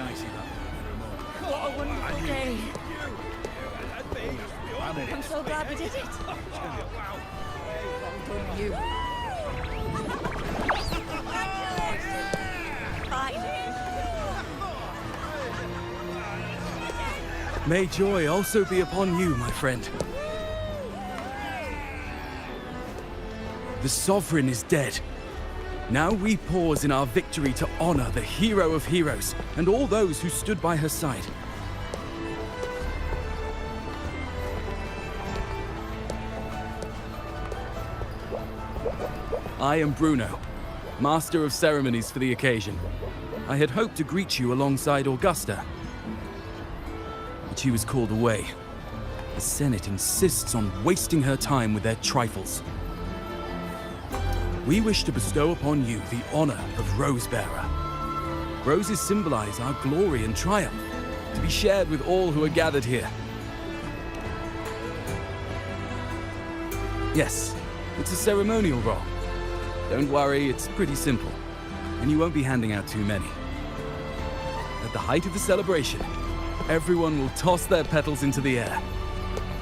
What a wonderful day. I'm so glad we did it. Well done, you. May joy also be upon you, my friend. The Sovereign is dead. Now we pause in our victory to honor the hero of heroes and all those who stood by her side. I am Bruno, Master of Ceremonies for the occasion. I had hoped to greet you alongside Augusta, but she was called away. The Senate insists on wasting her time with their trifles. We wish to bestow upon you the honor of Rosebearer. Roses symbolize our glory and triumph, to be shared with all who are gathered here. Yes, it's a ceremonial role. Don't worry, it's pretty simple, and you won't be handing out too many. At the height of the celebration, everyone will toss their petals into the air.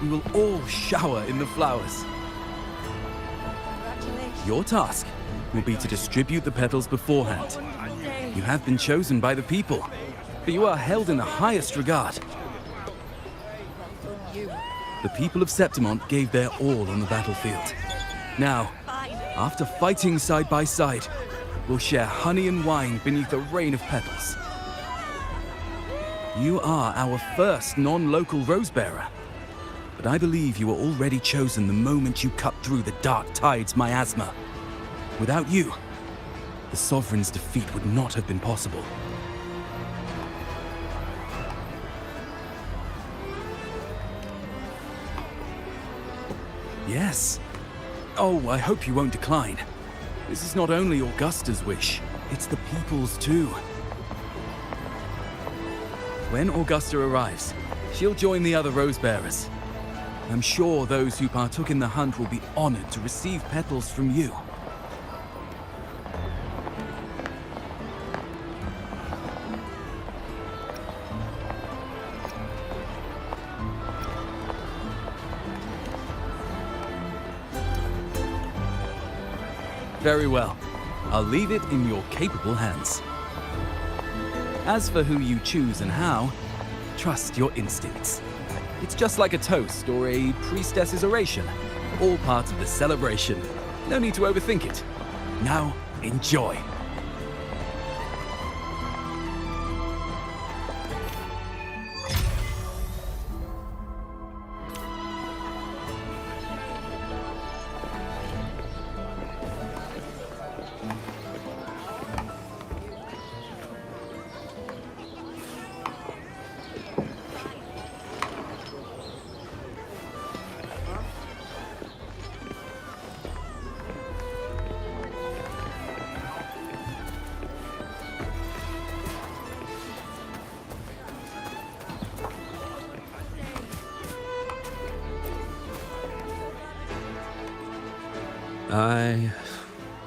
We will all shower in the flowers. Your task will be to distribute the petals beforehand. You have been chosen by the people, but you are held in the highest regard. The people of Septimont gave their all on the battlefield. Now, after fighting side by side, we'll share honey and wine beneath a rain of petals. You are our first non-local Rosebearer, but I believe you were already chosen the moment you cut through the dark tide's miasma. Without you, the Sovereign's defeat would not have been possible. Yes. Oh, I hope you won't decline. This is not only Augusta's wish, it's the people's too. When Augusta arrives, she'll join the other Rosebearers. I'm sure those who partook in the hunt will be honored to receive petals from you. Very well. I'll leave it in your capable hands. As for who you choose and how, trust your instincts. It's just like a toast or a priestess's oration. All part of the celebration. No need to overthink it. Now, enjoy.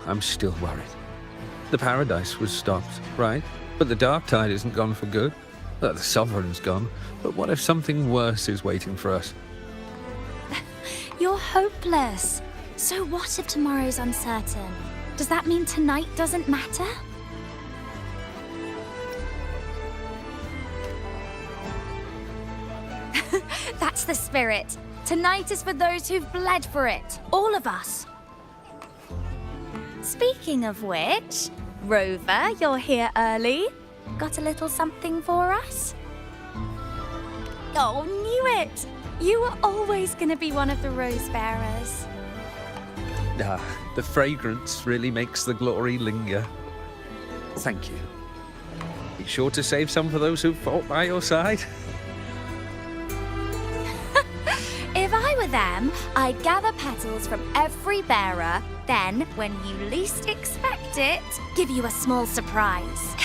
I'm still worried. The paradise was stopped, right? But the dark tide isn't gone for good. The Sovereign's gone. But what if something worse is waiting for us? You're hopeless. So what if tomorrow's uncertain? Does that mean tonight doesn't matter? That's the spirit. Tonight is for those who've bled for it. All of us. Speaking of which, Rover, you're here early. Got a little something for us? Oh, knew it! You were always going to be one of the Rose Bearers. The fragrance really makes the glory linger. Thank you. Be sure to save some for those who fought by your side. If I were them, I'd gather petals from every bearer, then, when you least expect it, give you a small surprise.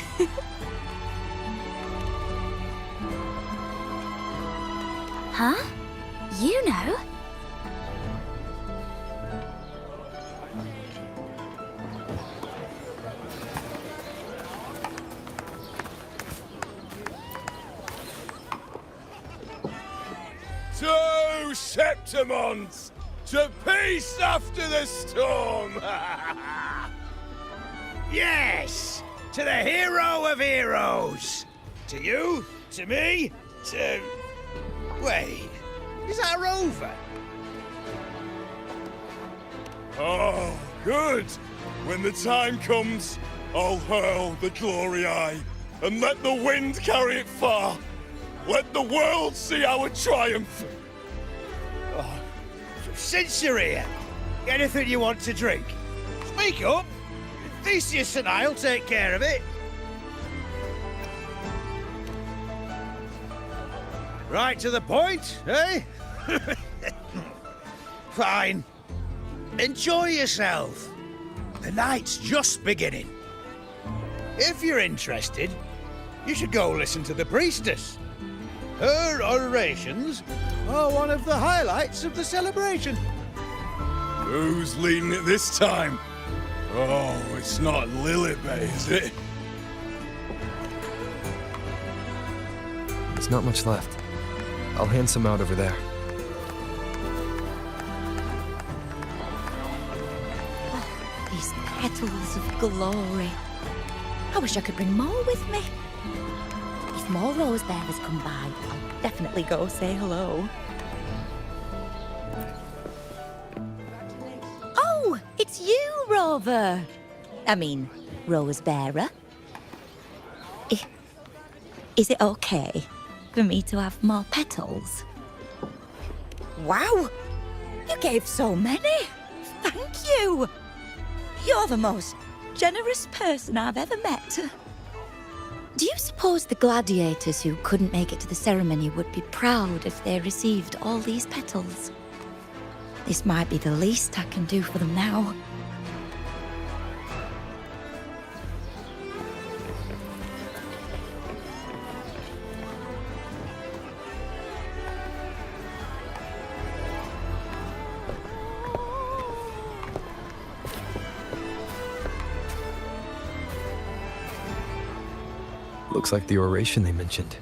Huh? You know? Septimons! To peace after the storm! Yes! To the hero of heroes! To you, to me, to... Wait, is that a rover? Oh, good! When the time comes, I'll hurl the glory eye, and let the wind carry it far. Let the world see our triumph! Since you're here, anything you want to drink? Speak up! Theseus and I'll take care of it. Right to the point, eh? Fine. Enjoy yourself. The night's just beginning. If you're interested, you should go listen to the priestess. Her orations are one of the highlights of the celebration. Who's leading it this time? Oh, it's not Lilibet, is it? There's not much left. I'll hand some out over there. These petals of glory. I wish I could bring more with me. If more rose bearers come by, I'll definitely go say hello. Oh, it's you, Rover. I mean, rose bearer. Is it okay for me to have more petals? Wow! You gave so many! Thank you! You're the most generous person I've ever met. Do you suppose the gladiators who couldn't make it to the ceremony would be proud if they received all these petals? This might be the least I can do for them now. Looks like the oration they mentioned.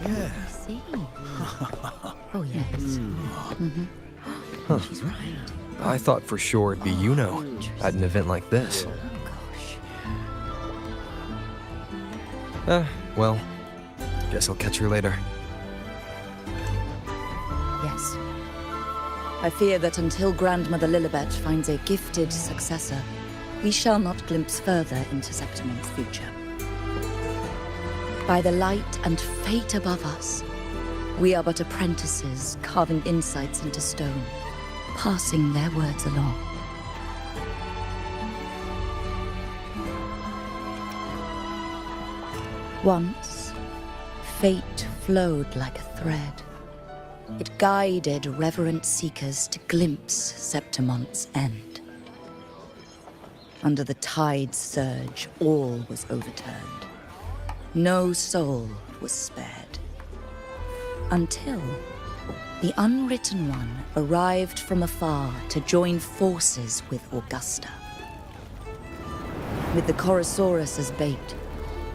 I see. Oh, yes. Huh. She's right. I thought for sure it'd be at an event like this. Gosh. Well, guess I'll catch her later. Yes. I fear that until Grandmother Lilibet finds a gifted successor, we shall not glimpse further into Septimon's future. By the light and fate above us, we are but apprentices carving insights into stone, passing their words along. Once, fate flowed like a thread. It guided reverent seekers to glimpse Septimon's end. Under the tide's surge, all was overturned. No soul was spared. Until the Unwritten One arrived from afar to join forces with Augusta. With the Chorosaurus as bait,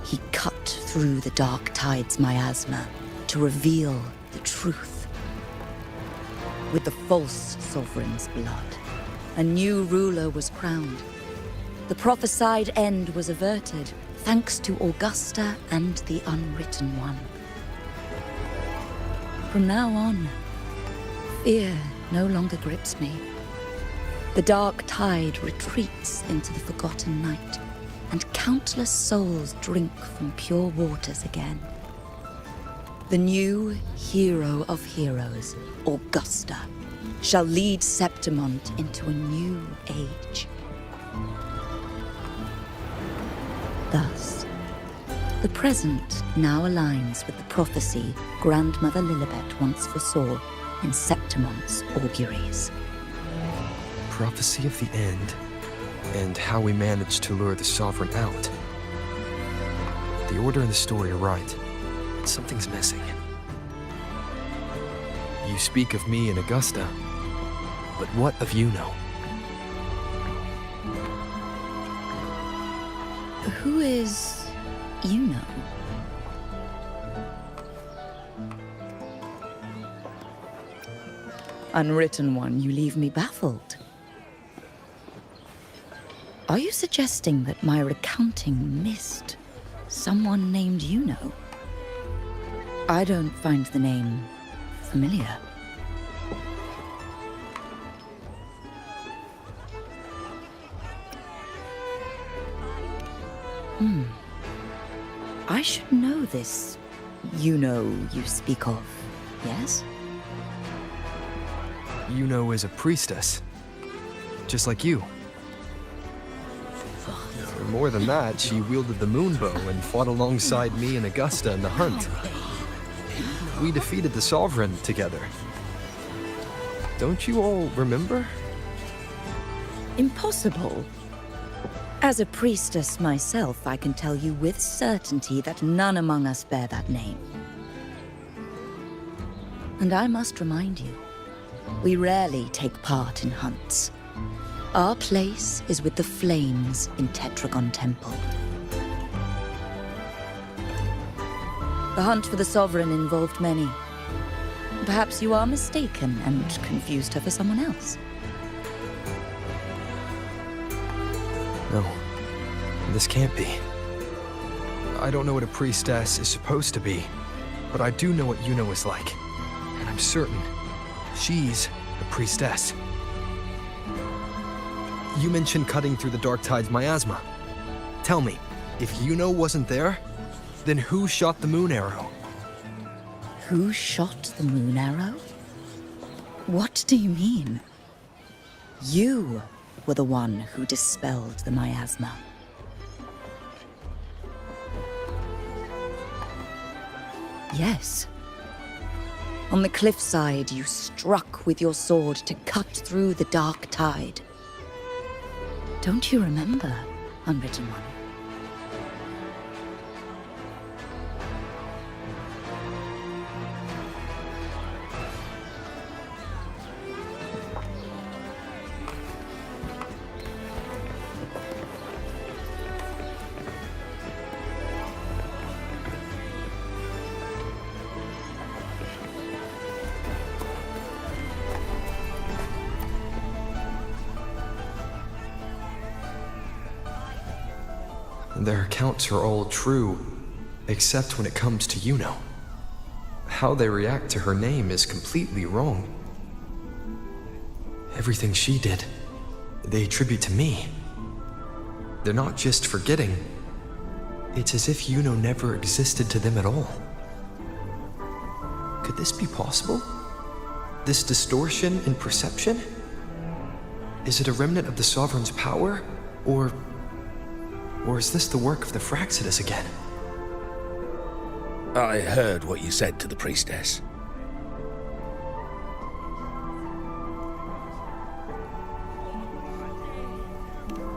he cut through the dark tide's miasma to reveal the truth. With the false sovereign's blood, a new ruler was crowned. The prophesied end was averted, thanks to Augusta and the Unwritten One. From now on, fear no longer grips me. The dark tide retreats into the forgotten night, and countless souls drink from pure waters again. The new hero of heroes, Augusta, shall lead Septimon into a new age. Thus, the present now aligns with the prophecy Grandmother Lilibet once foresaw in Septimon's auguries. Prophecy of the end, and how we managed to lure the Sovereign out. The order and the story are right, but something's missing. You speak of me and Augusta, but what of Yuno? Who is Yuno? Unwritten One, you leave me baffled. Are you suggesting that my recounting missed someone named Yuno? I don't find the name familiar. I should know this Yuno you speak of, yes? Yuno is a priestess. Just like you. More than that, she wielded the moonbow and fought alongside me and Augusta in the hunt. We defeated the Sovereign together. Don't you all remember? Impossible. As a priestess myself, I can tell you with certainty that none among us bear that name. And I must remind you, we rarely take part in hunts. Our place is with the flames in Tetragon Temple. The hunt for the Sovereign involved many. Perhaps you are mistaken and confused her for someone else. No, this can't be. I don't know what a priestess is supposed to be, but I do know what Yuno is like. And I'm certain she's a priestess. You mentioned cutting through the Dark Tide's miasma. Tell me, if Yuno wasn't there, then who shot the moon arrow? Who shot the moon arrow? What do you mean? You were the one who dispelled the miasma. Yes. On the cliffside, you struck with your sword to cut through the Dark Tide. Don't you remember, Unwritten One? Their accounts are all true, except when it comes to Yuno. How they react to her name is completely wrong. Everything she did, they attribute to me. They're not just forgetting. It's as if Yuno never existed to them at all. Could this be possible? This distortion in perception? Is it a remnant of the Sovereign's power, or is this the work of the Fraxidus again? I heard what you said to the priestess.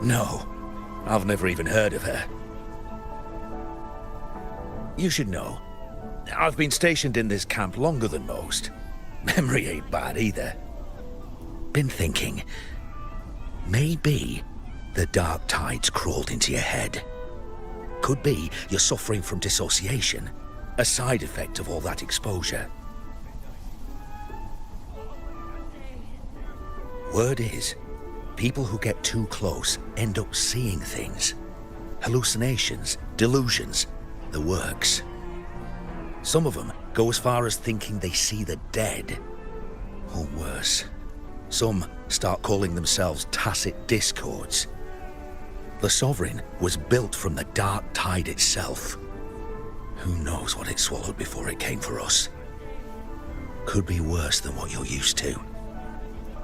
No, I've never even heard of her. You should know, I've been stationed in this camp longer than most. Memory ain't bad either. Been thinking, maybe the Dark Tide's crawled into your head. Could be you're suffering from dissociation, a side effect of all that exposure. Word is, people who get too close end up seeing things. Hallucinations, delusions, the works. Some of them go as far as thinking they see the dead. Or worse, some start calling themselves tacit discords. The Sovereign was built from the Dark Tide itself. Who knows what it swallowed before it came for us? Could be worse than what you're used to.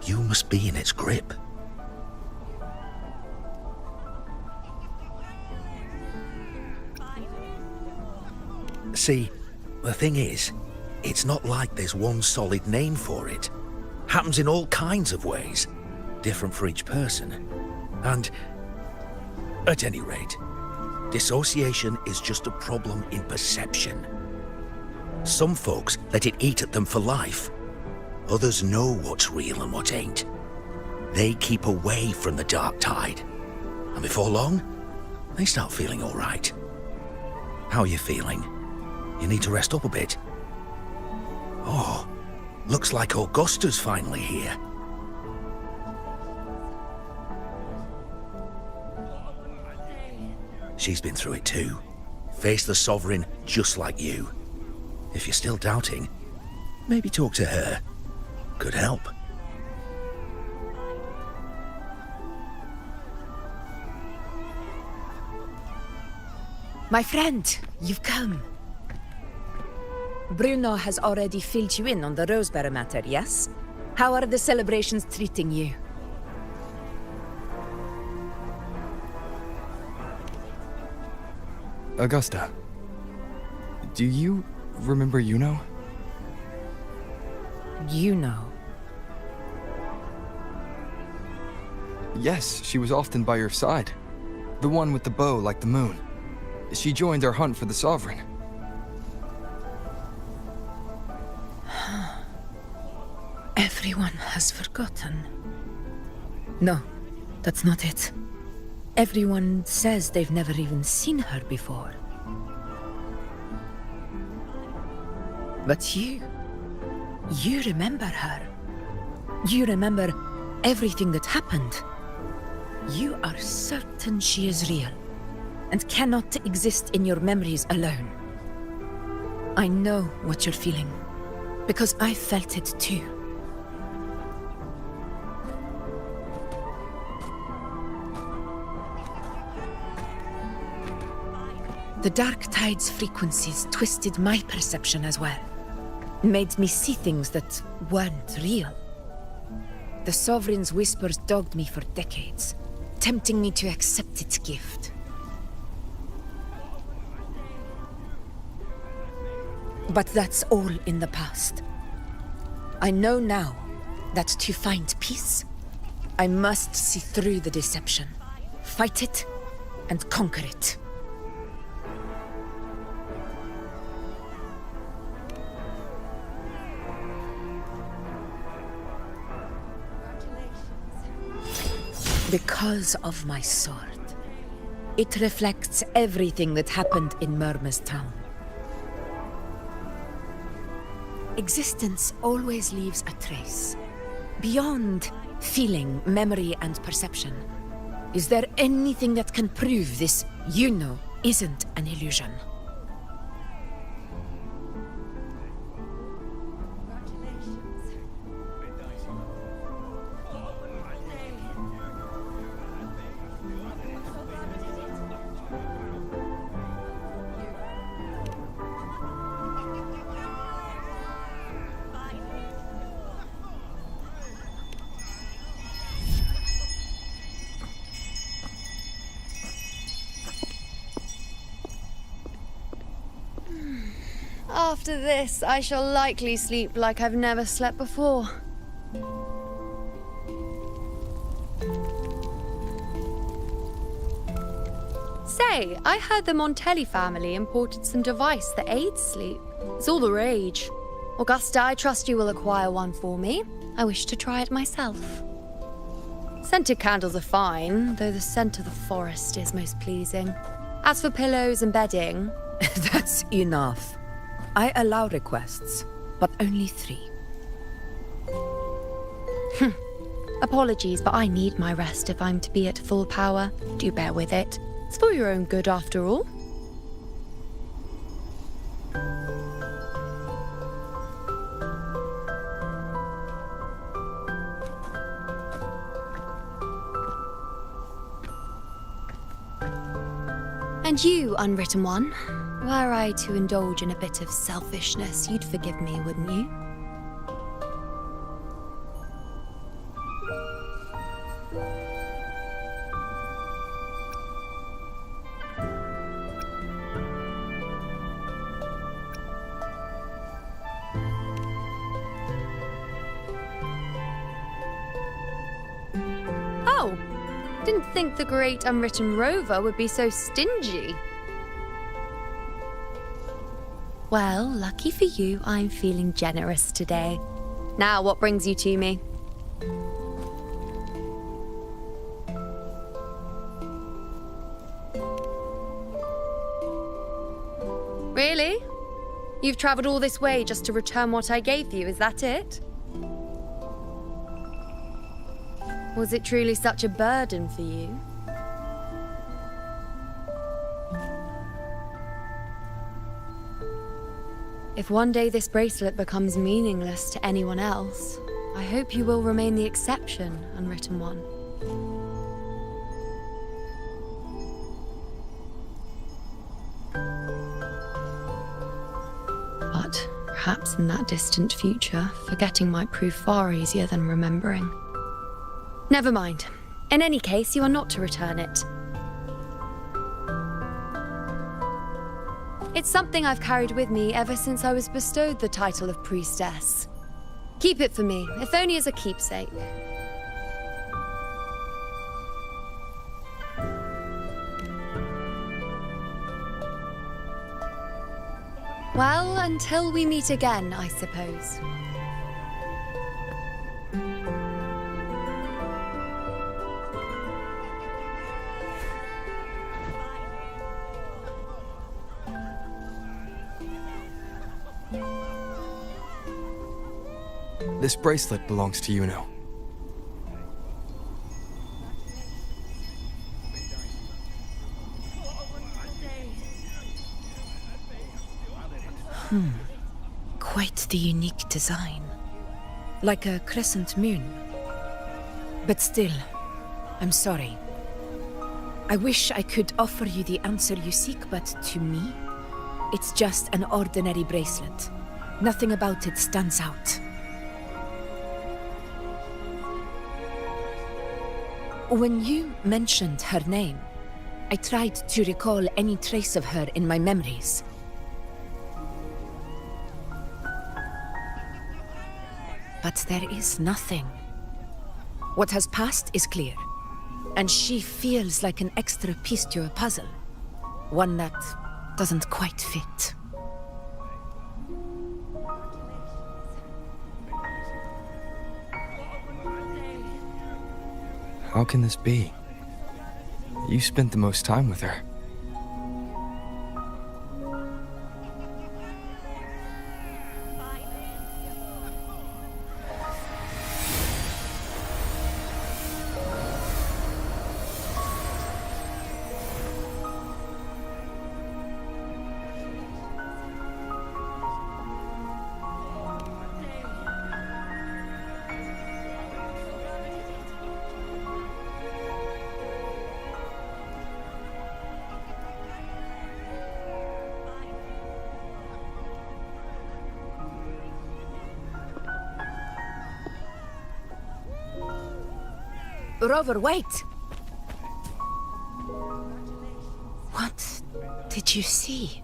You must be in its grip. See, the thing is, it's not like there's one solid name for it. Happens in all kinds of ways, different for each person. And at any rate, dissociation is just a problem in perception. Some folks let it eat at them for life. Others know what's real and what ain't. They keep away from the Dark Tide. And before long, they start feeling all right. How are you feeling? You need to rest up a bit. Oh, Looks like Augusta's finally here. She's been through it too. Faced the Sovereign just like you. If you're still doubting, maybe talk to her. Could help. My friend, you've come. Bruno has already filled you in on the Rosebearer matter, yes? How are the celebrations treating you? Augusta, do you remember Yuno? You know. Yes, she was often by your side. The one with the bow like the moon. She joined our hunt for the Sovereign. Everyone has forgotten. No, that's not it. Everyone says they've never even seen her before. But you remember her. You remember everything that happened. You are certain she is real, and cannot exist in your memories alone. I know what you're feeling, because I felt it too. The Dark Tide's frequencies twisted my perception as well. Made me see things that weren't real. The Sovereign's whispers dogged me for decades, tempting me to accept its gift. But that's all in the past. I know now that to find peace, I must see through the deception, fight it, and conquer it. Because of my sword. It reflects everything that happened in Murma's town. Existence always leaves a trace. Beyond feeling, memory, and perception. Is there anything that can prove this Yuno isn't an illusion? After this, I shall likely sleep like I've never slept before. Say, I heard the Montelli family imported some device that aids sleep. It's all the rage. Augusta, I trust you will acquire one for me. I wish to try it myself. Scented candles are fine, though the scent of the forest is most pleasing. As for pillows and bedding... That's enough. I allow requests, but only 3. Apologies, but I need my rest if I'm to be at full power. Do bear with it. It's for your own good, after all. And you, Unwritten One, were I to indulge in a bit of selfishness, you'd forgive me, wouldn't you? Oh, didn't think the great Unwritten Rover would be so stingy. Well, lucky for you, I'm feeling generous today. Now, what brings you to me? Really? You've travelled all this way just to return what I gave you, is that it? Was it truly such a burden for you? If one day this bracelet becomes meaningless to anyone else, I hope you will remain the exception, unwritten one. But perhaps in that distant future, forgetting might prove far easier than remembering. Never mind. In any case, you are not to return it. It's something I've carried with me ever since I was bestowed the title of priestess. Keep it for me, if only as a keepsake. Well, until we meet again, I suppose. This bracelet belongs to Yuno. Quite the unique design. Like a crescent moon. But still, I'm sorry. I wish I could offer you the answer you seek, but to me, it's just an ordinary bracelet. Nothing about it stands out. When you mentioned her name, I tried to recall any trace of her in my memories. But there is nothing. What has passed is clear, and she feels like an extra piece to a puzzle. One that doesn't quite fit. How can this be? You spent the most time with her. Rover, wait! What did you see?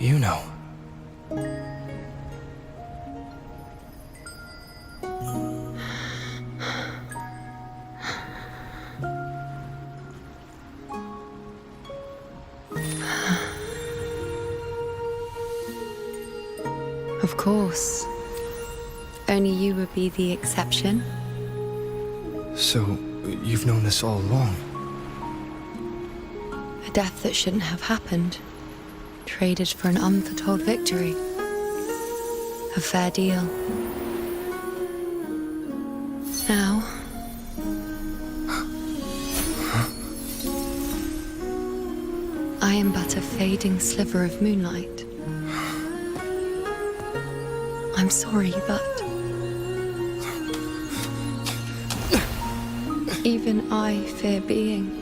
You know. Of course. Only you would be the exception. So, you've known this all along? A death that shouldn't have happened. Traded for an unforetold victory. A fair deal. Now... I am but a fading sliver of moonlight. I'm sorry, but... even I fear being...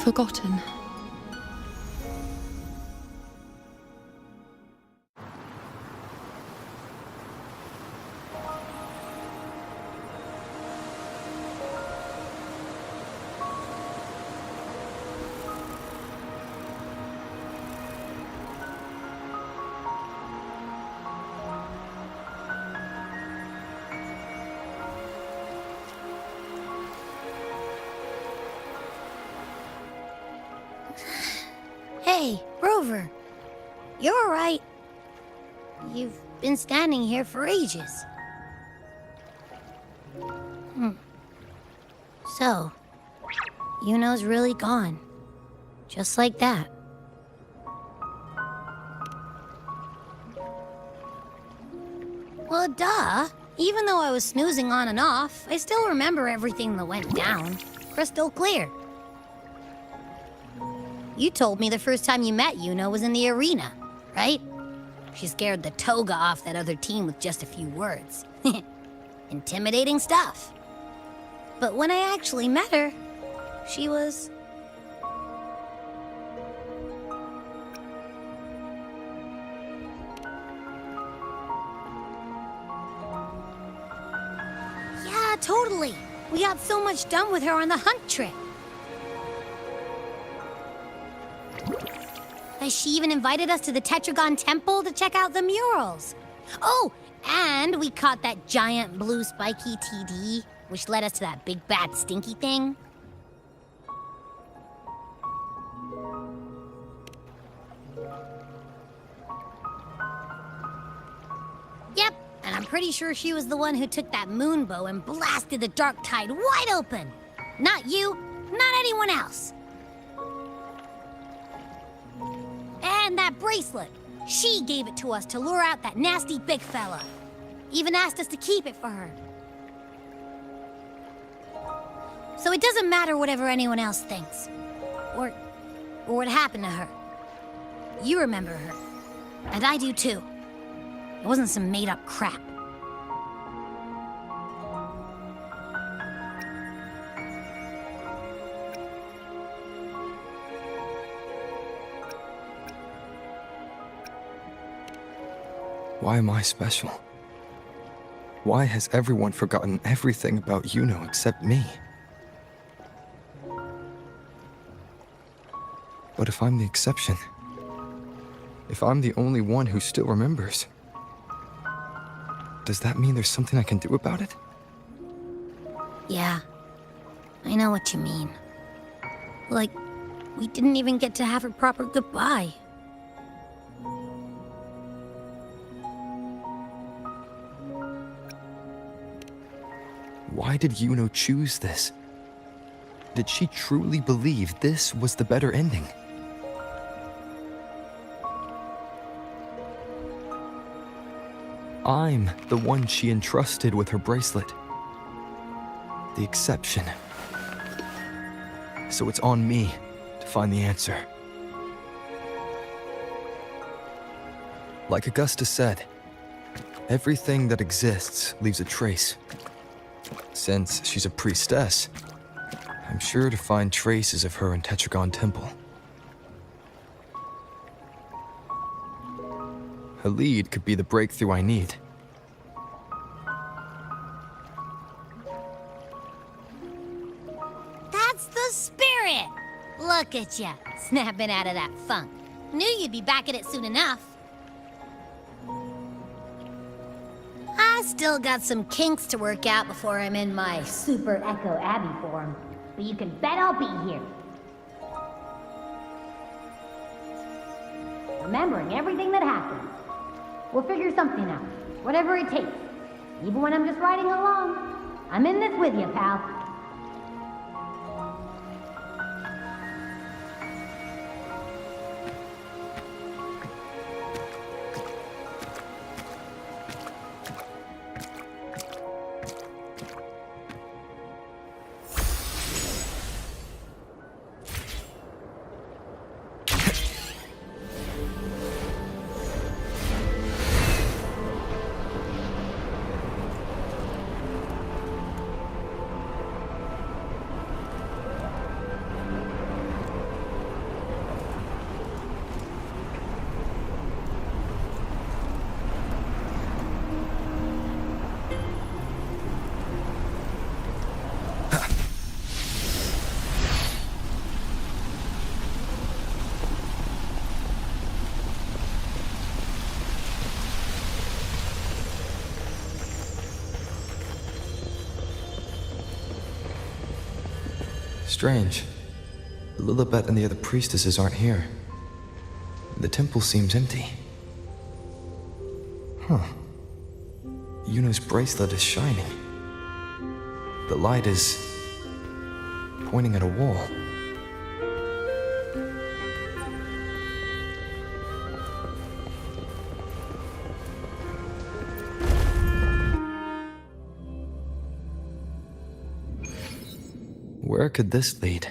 forgotten. Hey, Rover. You're right. You've been standing here for ages. So, Yuno's really gone. Just like that. Well, duh. Even though I was snoozing on and off, I still remember everything that went down. Crystal clear. You told me the first time you met Yuno was in the arena, right? She scared the toga off that other team with just a few words. Intimidating stuff. But when I actually met her, she was... Yeah, totally. We got so much done with her on the hunt trip. She even invited us to the Tetragon Temple to check out the murals. Oh, and we caught that giant blue spiky TD, which led us to that big bad stinky thing. Yep, and I'm pretty sure she was the one who took that moon bow and blasted the dark tide wide open. Not you, not anyone else. And that bracelet. She gave it to us to lure out that nasty big fella. Even asked us to keep it for her. So it doesn't matter whatever anyone else thinks. Or what happened to her. You remember her. And I do too. It wasn't some made-up crap. Why am I special? Why has everyone forgotten everything about Yuno except me? But if I'm the exception, if I'm the only one who still remembers, does that mean there's something I can do about it? Yeah, I know what you mean. Like, we didn't even get to have a proper goodbye. Why did Yuno choose this? Did she truly believe this was the better ending? I'm the one she entrusted with her bracelet. The exception. So it's on me to find the answer. Like Augusta said, everything that exists leaves a trace. Since she's a priestess, I'm sure to find traces of her in Tetragon Temple. Her lead could be the breakthrough I need. That's the spirit! Look at ya, snapping out of that funk. Knew you'd be back at it soon enough. I still got some kinks to work out before I'm in my Super Echo Abbey form, but you can bet I'll be here. Remembering everything that happened. We'll figure something out, whatever it takes. Even when I'm just riding along. I'm in this with you, pal. Strange. Lilibet and the other priestesses aren't here. the temple seems empty. Huh. Yuno's bracelet is shining. The light is pointing at a wall. Where could this lead?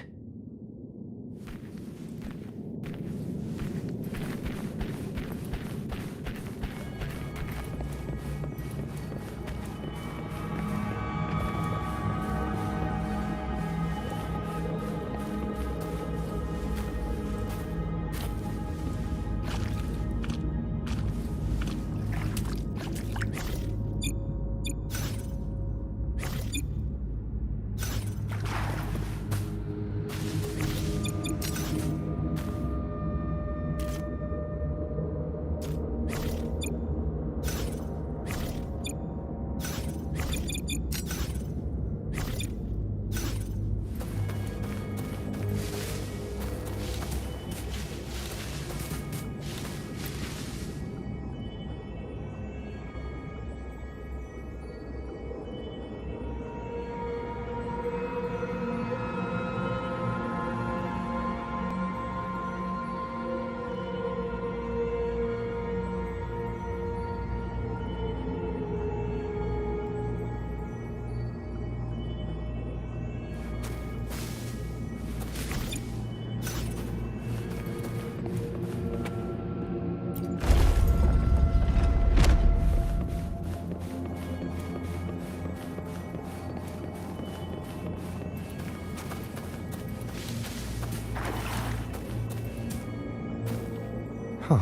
Huh.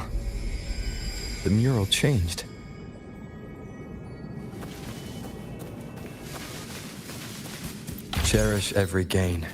The mural changed. Cherish every gain.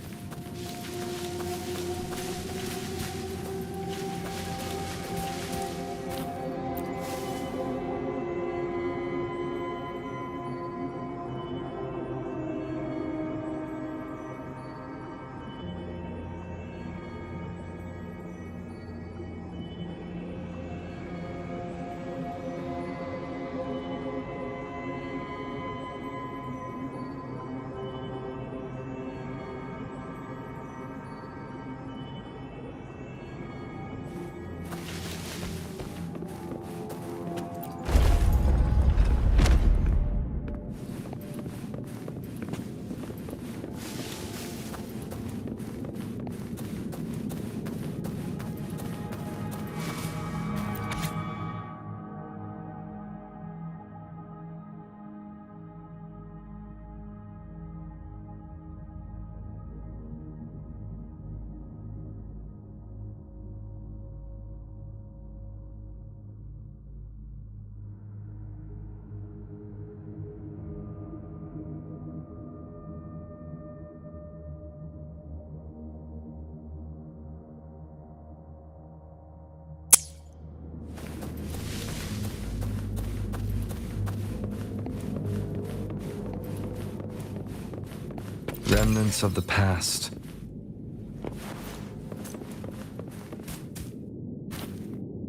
Remnants of the past.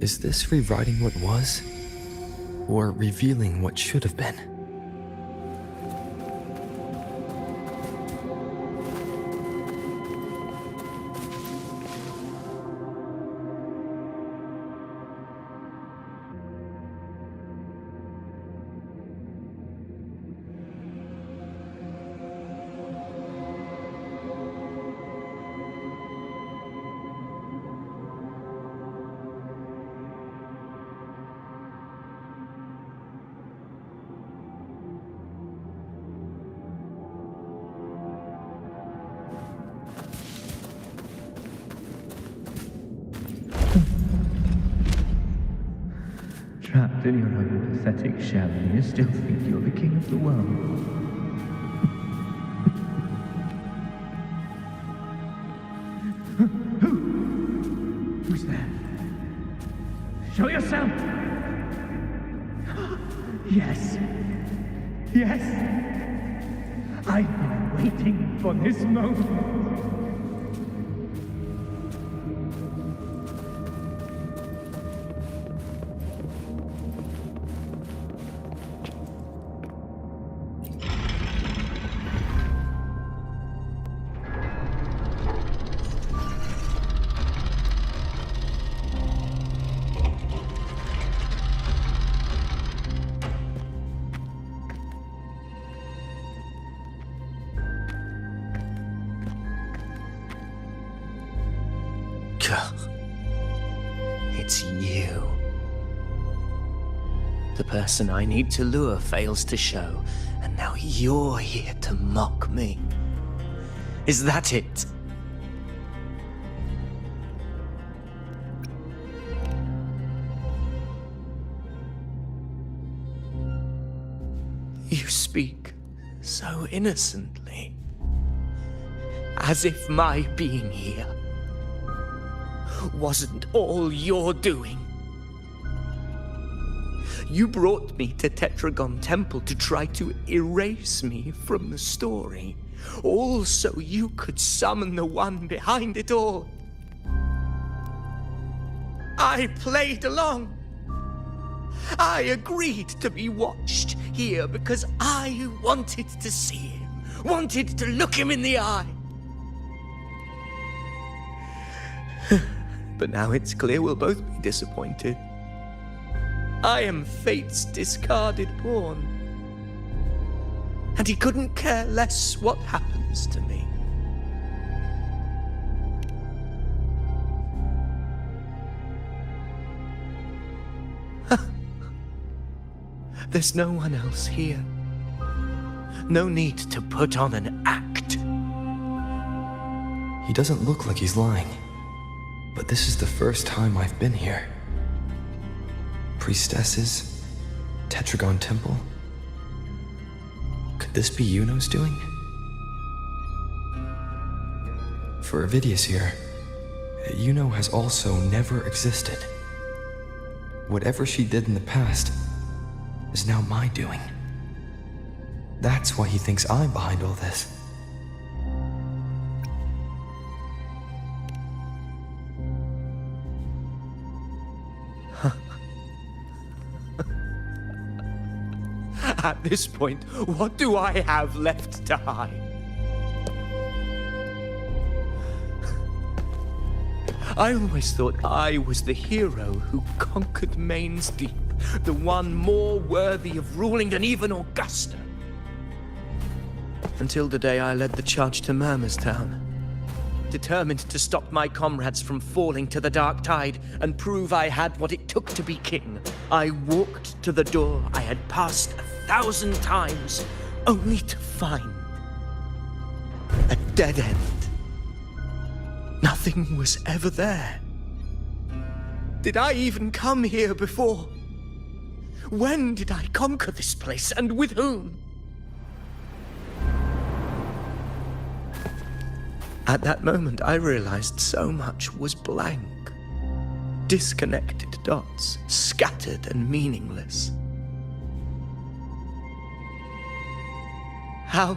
Is this rewriting what was? Or revealing what should have been? Trapped in your own pathetic shell, and you still think you're the king of the world. Who's there? Show yourself! Yes. Yes. I've been waiting for this moment. It's you. The person I need to lure fails to show, and now you're here to mock me. Is that it? You speak so innocently, as if my being here wasn't all you're doing. You brought me to Tetragon Temple to try to erase me from the story, all so you could summon the one behind it all. I played along. I agreed to be watched here because I wanted to see him, wanted to look him in the eye. But now it's clear we'll both be disappointed. I am fate's discarded pawn. And he couldn't care less what happens to me. There's no one else here. No need to put on an act. He doesn't look like he's lying. But this is the first time I've been here. Priestesses? Tetragon Temple? Could this be Yuno's doing? For Avidius here, Yuno has also never existed. Whatever she did in the past is now my doing. That's why he thinks I'm behind all this. At this point, what do I have left to hide? I always thought I was the hero who conquered Main's Deep, the one more worthy of ruling than even Augusta. Until the day I led the charge to Murmur's Town, determined to stop my comrades from falling to the dark tide and prove I had what it took to be king. I walked to the door I had passed 1,000 times, only to find a dead end. Nothing was ever there. Did I even come here before? When did I conquer this place, and with whom? At that moment, I realized so much was blank. Disconnected dots, scattered and meaningless. How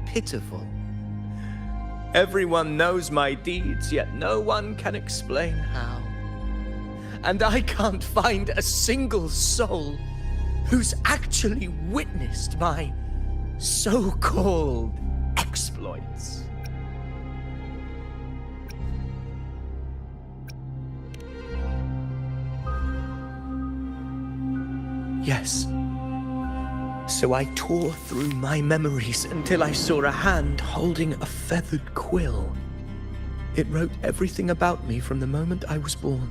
pitiful. Everyone knows my deeds, yet no one can explain how. And I can't find a single soul who's actually witnessed my so-called exploits. Yes. So I tore through my memories until I saw a hand holding a feathered quill. It wrote everything about me from the moment I was born.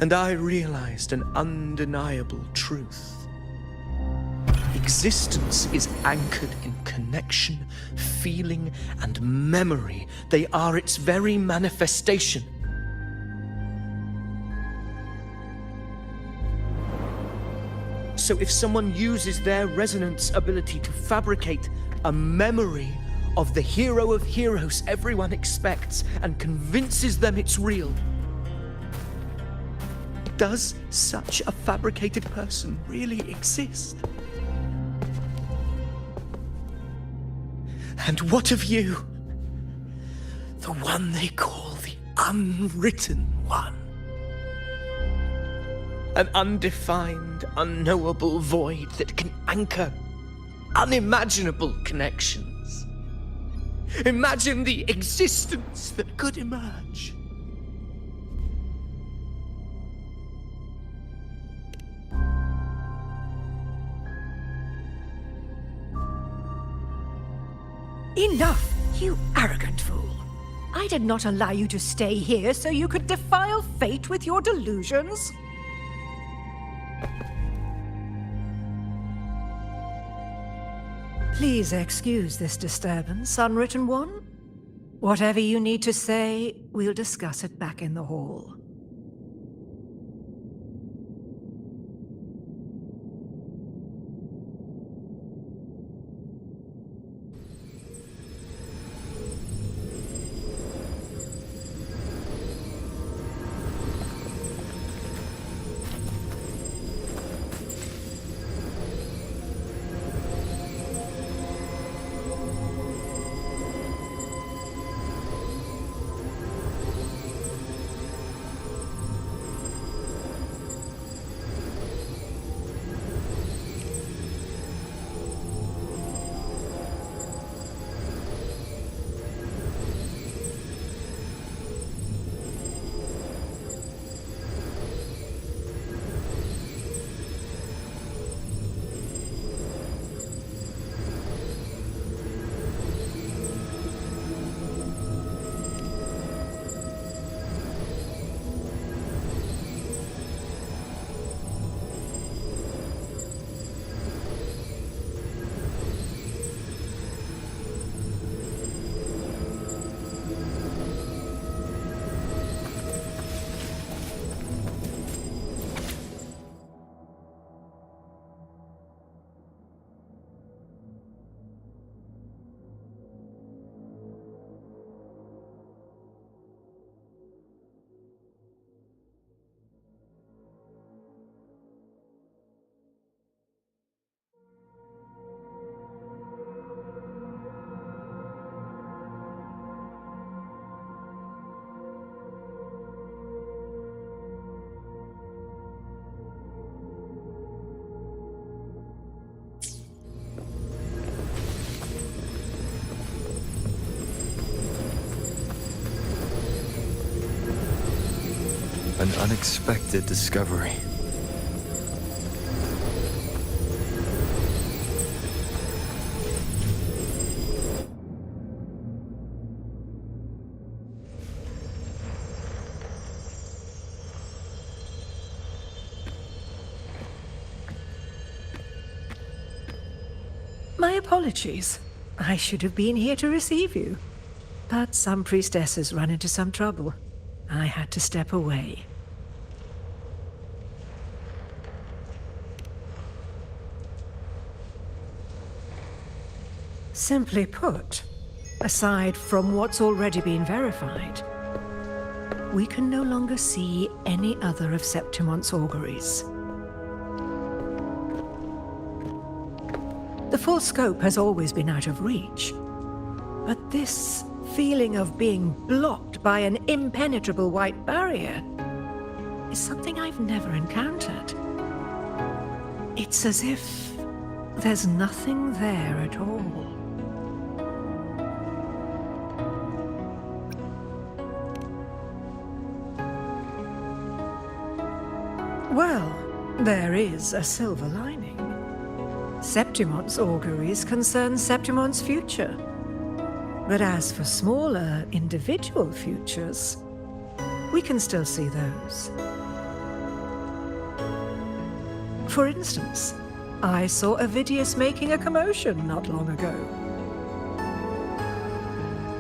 And I realized an undeniable truth. Existence is anchored in connection, feeling, and memory. They are its very manifestation. So if someone uses their resonance ability to fabricate a memory of the hero of heroes everyone expects and convinces them it's real, does such a fabricated person really exist? And what of you? The one they call the Unwritten One. An undefined, unknowable void that can anchor unimaginable connections. Imagine the existence that could emerge. Enough, you arrogant fool. I did not allow you to stay here so you could defile fate with your delusions. Please excuse this disturbance, Unwritten One. Whatever you need to say, we'll discuss it back in the hall. An unexpected discovery. My apologies. I should have been here to receive you. But some priestesses run into some trouble. I had to step away. Simply put, aside from what's already been verified, we can no longer see any other of Septimon's auguries. The full scope has always been out of reach, but this feeling of being blocked by an impenetrable white barrier is something I've never encountered. It's as if there's nothing there at all. Well, there is a silver lining. Septimon's auguries concern Septimon's future. But as for smaller, individual futures, we can still see those. For instance, I saw Avidius making a commotion not long ago.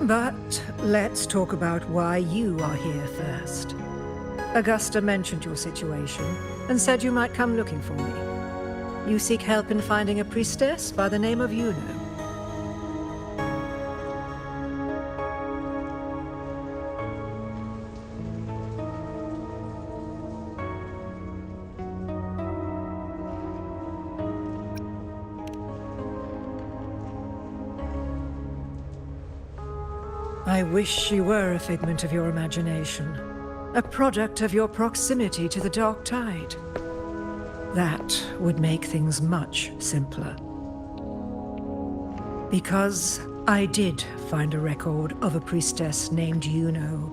But let's talk about why you are here first. Augusta mentioned your situation and said you might come looking for me. You seek help in finding a priestess by the name of Yuno. I wish she were a figment of your imagination, a product of your proximity to the Dark Tide. That would make things much simpler. Because I did find a record of a priestess named Yuno.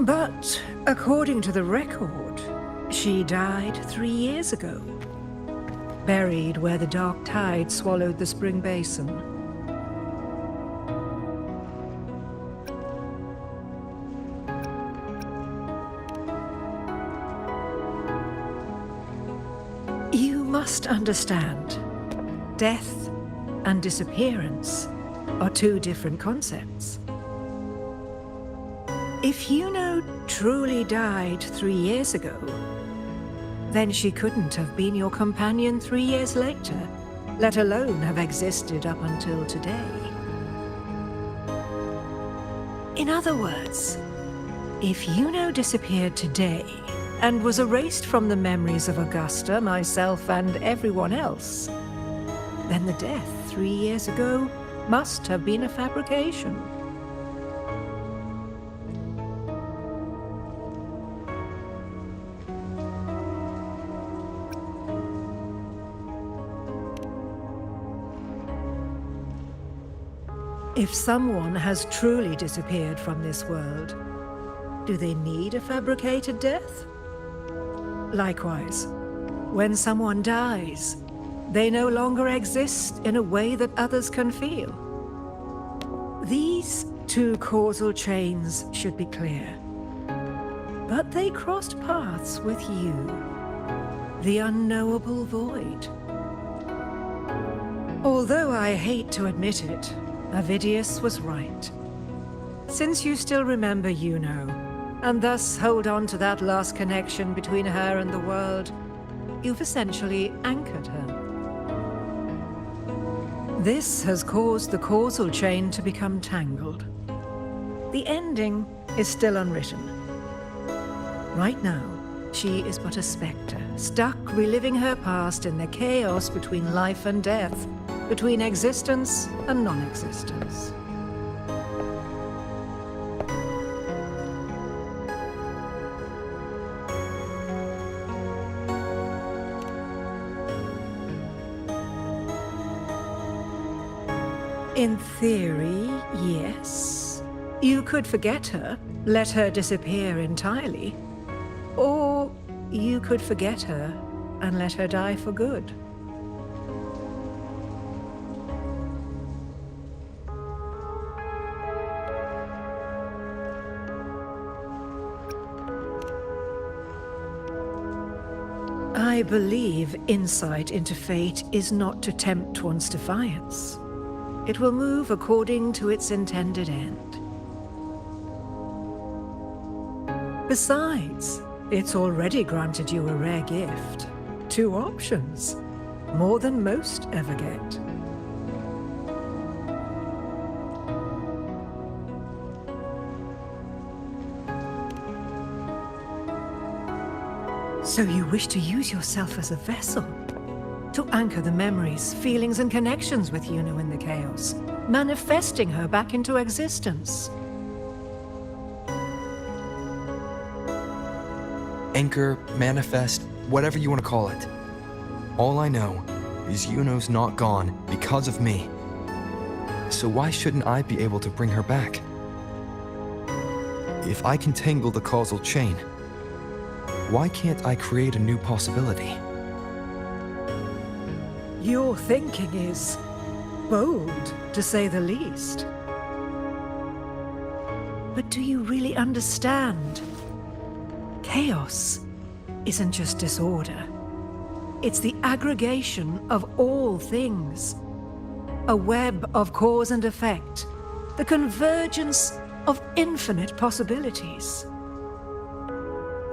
But according to the record, she died 3 years ago, buried where the Dark Tide swallowed the Spring Basin. must understand, death and disappearance are two different concepts. If Yuno truly died 3 years ago, then she couldn't have been your companion 3 years later, let alone have existed up until today. In other words, if Yuno disappeared today and was erased from the memories of Augusta, myself, and everyone else, then the death 3 years ago must have been a fabrication. If someone has truly disappeared from this world, do they need a fabricated death? Likewise, when someone dies, they no longer exist in a way that others can feel. These two causal chains should be clear. But they crossed paths with you, the unknowable void. Although I hate to admit it, Avidius was right. Since you still remember Yuno, and thus hold on to that last connection between her and the world, you've essentially anchored her. This has caused the causal chain to become tangled. The ending is still unwritten. Right now, she is but a spectre, stuck reliving her past in the chaos between life and death, between existence and non-existence. In theory, yes. You could forget her, let her disappear entirely. Or you could forget her and let her die for good. I believe insight into fate is not to tempt one's defiance. It will move according to its intended end. Besides, it's already granted you a rare gift. 2 options, more than most ever get. So you wish to use yourself as a vessel? To anchor the memories, feelings, and connections with Yuno in the chaos, manifesting her back into existence. Anchor, manifest, whatever you want to call it. All I know is Yuno's not gone because of me. So why shouldn't I be able to bring her back? If I can tangle the causal chain, why can't I create a new possibility? Your thinking is bold, to say the least. But do you really understand? Chaos isn't just disorder. It's the aggregation of all things. A web of cause and effect. The convergence of infinite possibilities.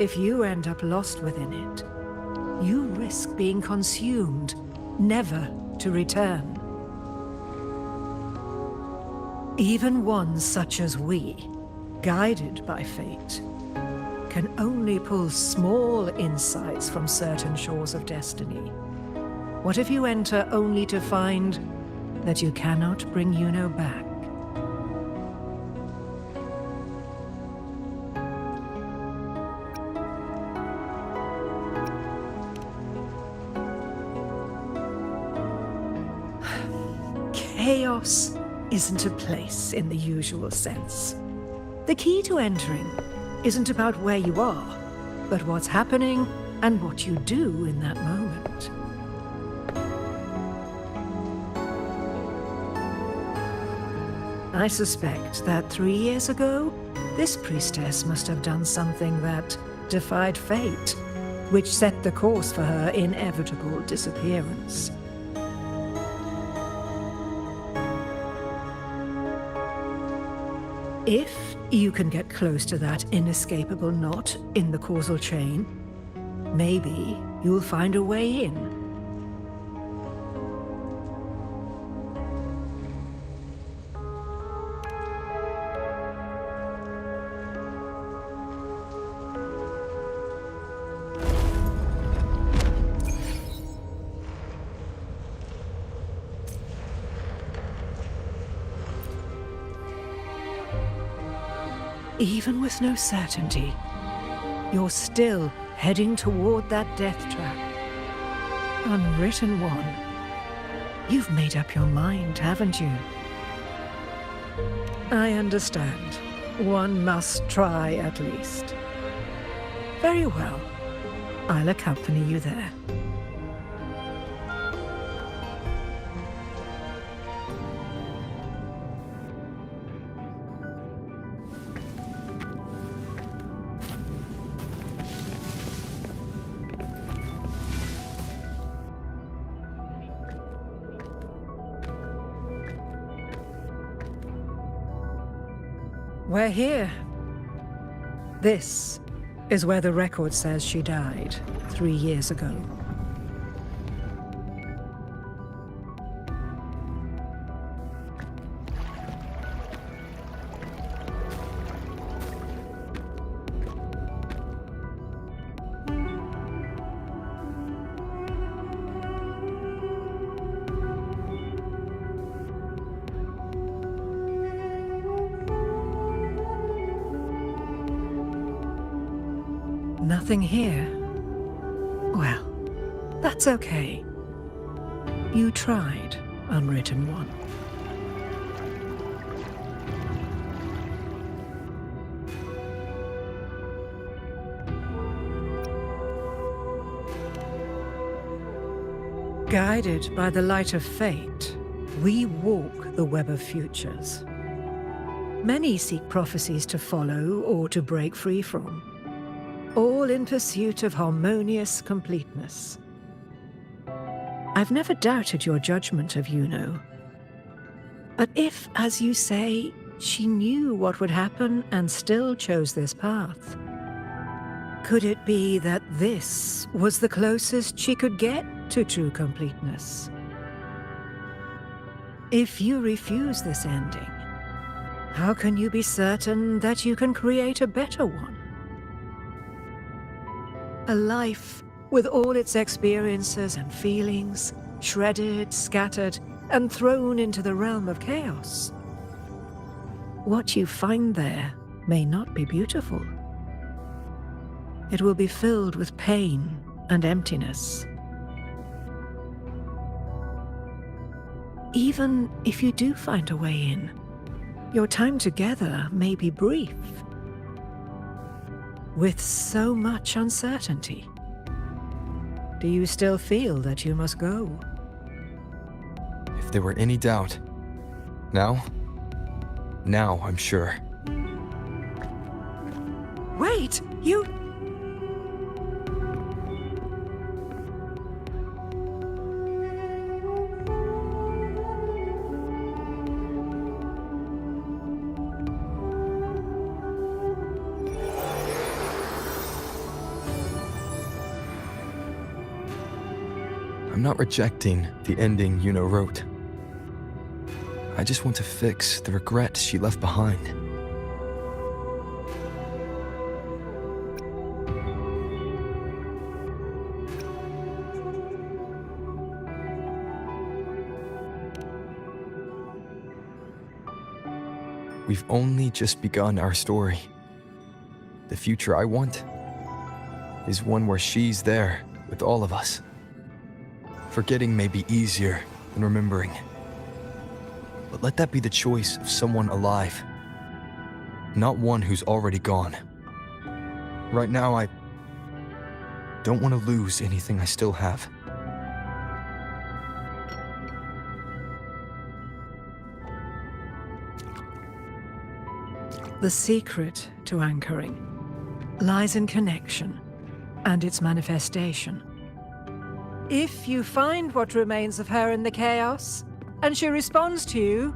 If you end up lost within it, you risk being consumed, never to return. Even ones such as we, guided by fate, can only pull small insights from certain shores of destiny. What if you enter only to find that you cannot bring Yuno back? Chaos isn't a place in the usual sense. The key to entering isn't about where you are, but what's happening and what you do in that moment. I suspect that 3 years ago, this priestess must have done something that defied fate, which set the course for her inevitable disappearance. If you can get close to that inescapable knot in the causal chain, maybe you'll find a way in. Even with no certainty, you're still heading toward that death trap. Unwritten one. You've made up your mind, haven't you? I understand. One must try at least. Very well. I'll accompany you there. We're here. This is where the record says she died 3 years ago. Nothing here. Well, that's okay. You tried, Unwritten One. Guided by the light of fate, we walk the web of futures. Many seek prophecies to follow or to break free from, all in pursuit of harmonious completeness. I've never doubted your judgment of Yuno. But if, as you say, she knew what would happen and still chose this path, could it be that this was the closest she could get to true completeness? If you refuse this ending, how can you be certain that you can create a better one? A life with all its experiences and feelings, shredded, scattered, and thrown into the realm of chaos. What you find there may not be beautiful. It will be filled with pain and emptiness. Even if you do find a way in, your time together may be brief. With so much uncertainty, do you still feel that you must go? If there were any doubt, now I'm sure. Wait, you... I'm not rejecting the ending Yuno wrote. I just want to fix the regret she left behind. We've only just begun our story. The future I want is one where she's there with all of us. Forgetting may be easier than remembering. But let that be the choice of someone alive, not one who's already gone. Right now, I don't want to lose anything I still have. The secret to anchoring lies in connection, and its manifestation. If you find what remains of her in the chaos, and she responds to you,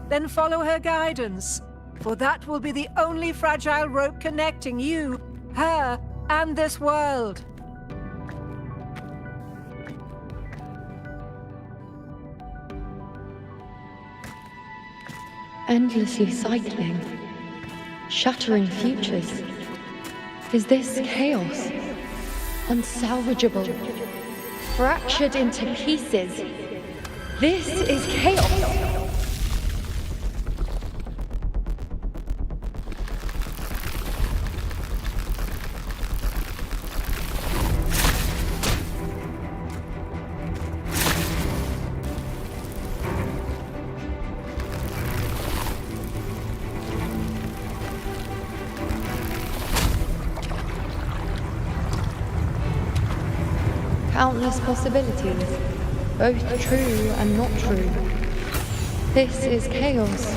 then follow her guidance, for that will be the only fragile rope connecting you, her, and this world. Endlessly cycling, shattering futures. Is this chaos? Unsalvageable, fractured into pieces. This is chaos. Countless possibilities, both true and not true. This is chaos.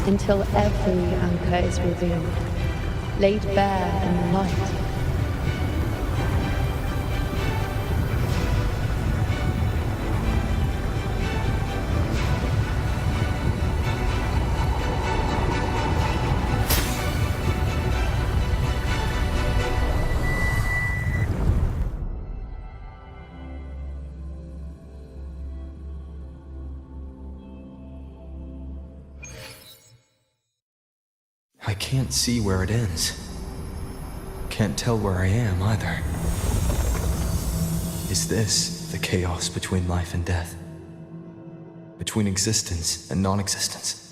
Until every anchor is revealed, laid bare in the light. I can't see where it ends. Can't tell where I am either. Is this the chaos between life and death? Between existence and non-existence?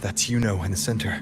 That's in the center.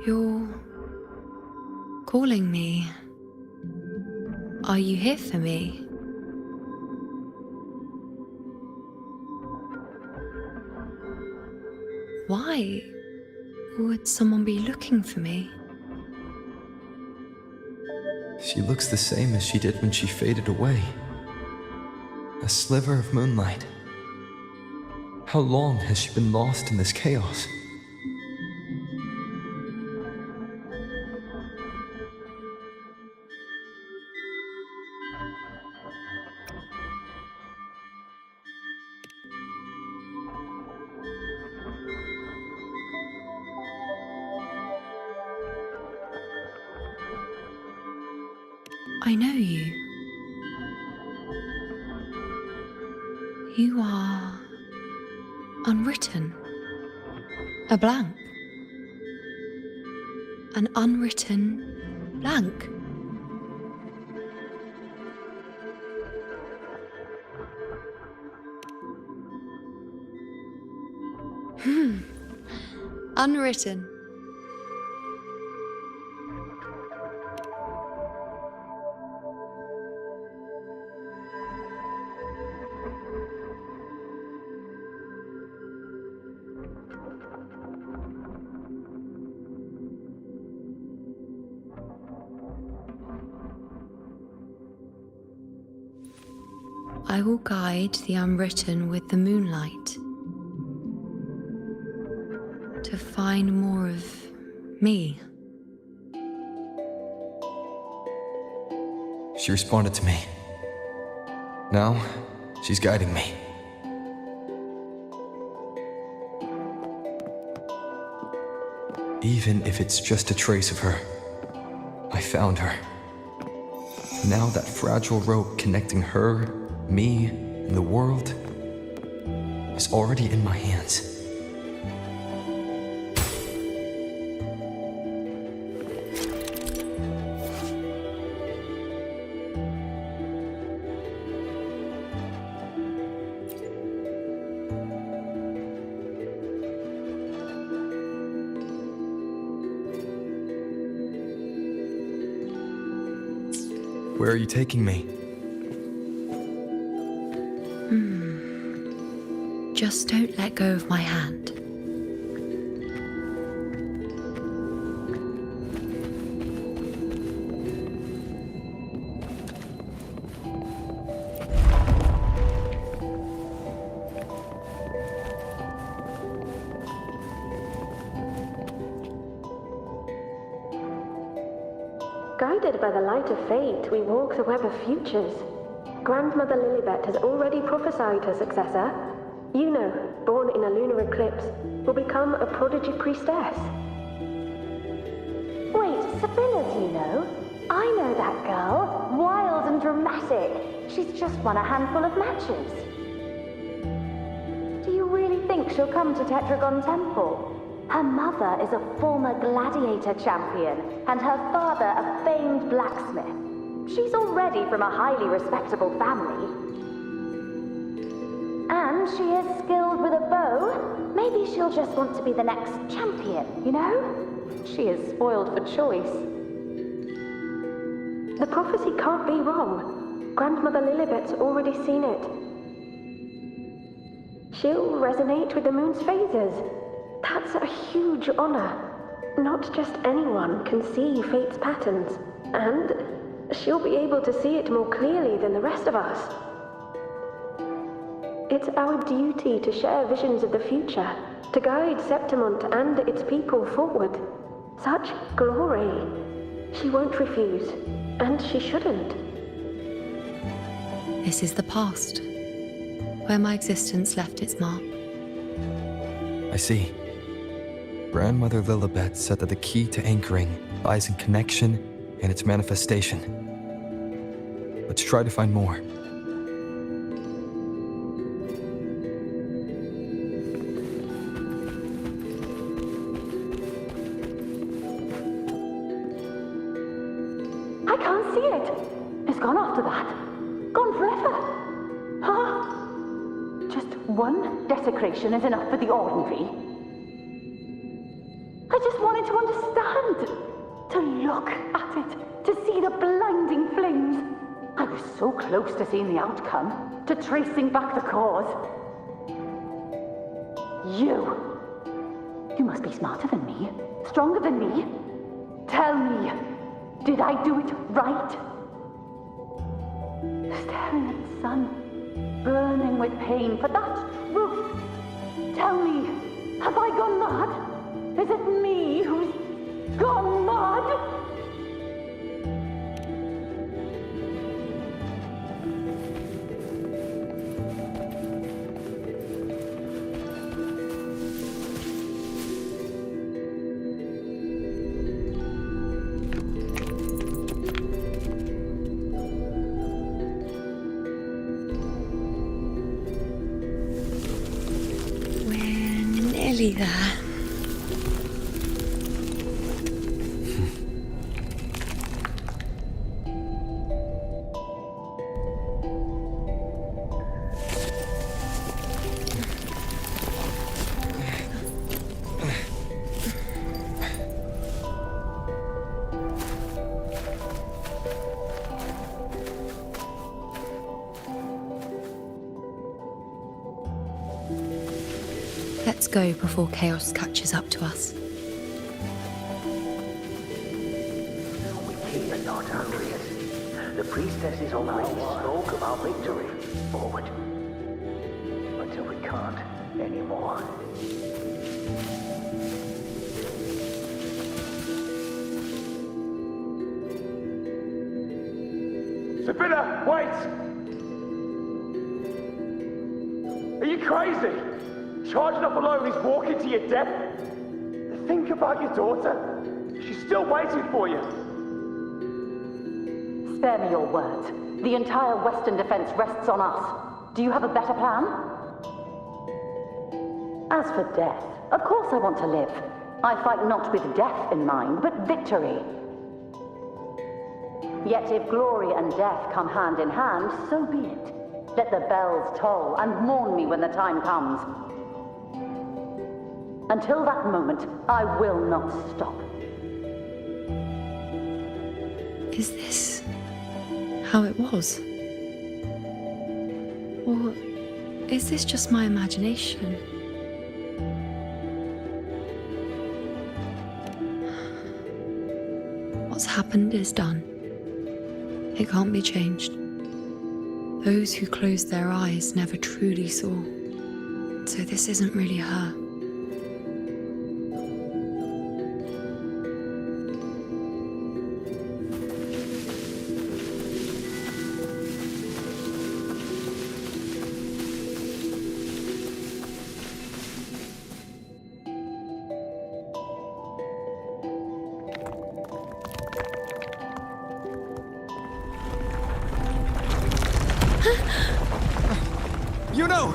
You're calling me. Are you here for me? Why would someone be looking for me? She looks the same as she did when she faded away. A sliver of moonlight. How long has she been lost in this chaos? I know you. You are unwritten. A blank. An unwritten blank. Unwritten. I will guide the unwritten with the moonlight to find more of me. She responded to me. Now, she's guiding me. Even if it's just a trace of her, I found her. Now that fragile rope connecting her, me, and the world is already in my hands. Where are you taking me? Just don't let go of my hand. Guided by the light of fate, we walk the web of futures. Grandmother Lilibet has already prophesied her successor. Yuno, born in a lunar eclipse, will become a prodigy priestess. Wait, Sibylla's Yuno? I know that girl. Wild and dramatic. She's just won a handful of matches. Do you really think she'll come to Tetragon Temple? Her mother is a former gladiator champion, and her father a famed blacksmith. She's already from a highly respectable family. And she is skilled with a bow. Maybe she'll just want to be the next champion, you know? She is spoiled for choice. The prophecy can't be wrong. Grandmother Lilibet's already seen it. She'll resonate with the moon's phases. That's a huge honor. Not just anyone can see fate's patterns, and she'll be able to see it more clearly than the rest of us. It's our duty to share visions of the future, to guide Septimont and its people forward. Such glory. She won't refuse, and she shouldn't. This is the past, where my existence left its mark. I see. Grandmother Lilibet said that the key to anchoring lies in connection and its manifestation. Let's try to find more. I can't see it. It's gone after that. Gone forever. Huh? Just one desecration is enough for the ordinary. I just wanted to understand. To look at it. To see the blinding flames. I was so close to seeing the outcome. To tracing back the cause. You must be smarter than me. Stronger than me. Tell me. Did I do it right? Staring at the sun, burning with pain for that truth. Tell me, have I gone mad? Is it me who's gone mad? Nearly there. Let's go before chaos catches up to us. Keep not hurried. The priestesses already spoke of our victory. Forward. Until we can't anymore. Sibylla, wait! Are you crazy? Charging up alone is walking to your death? Think about your daughter. She's still waiting for you. Spare me your words. The entire Western defense rests on us. Do you have a better plan? As for death, of course I want to live. I fight not with death in mind, but victory. Yet if glory and death come hand in hand, so be it. Let the bells toll and mourn me when the time comes. Until that moment, I will not stop. Is this how it was? Or is this just my imagination? What's happened is done. It can't be changed. Those who closed their eyes never truly saw. So this isn't really her. You know!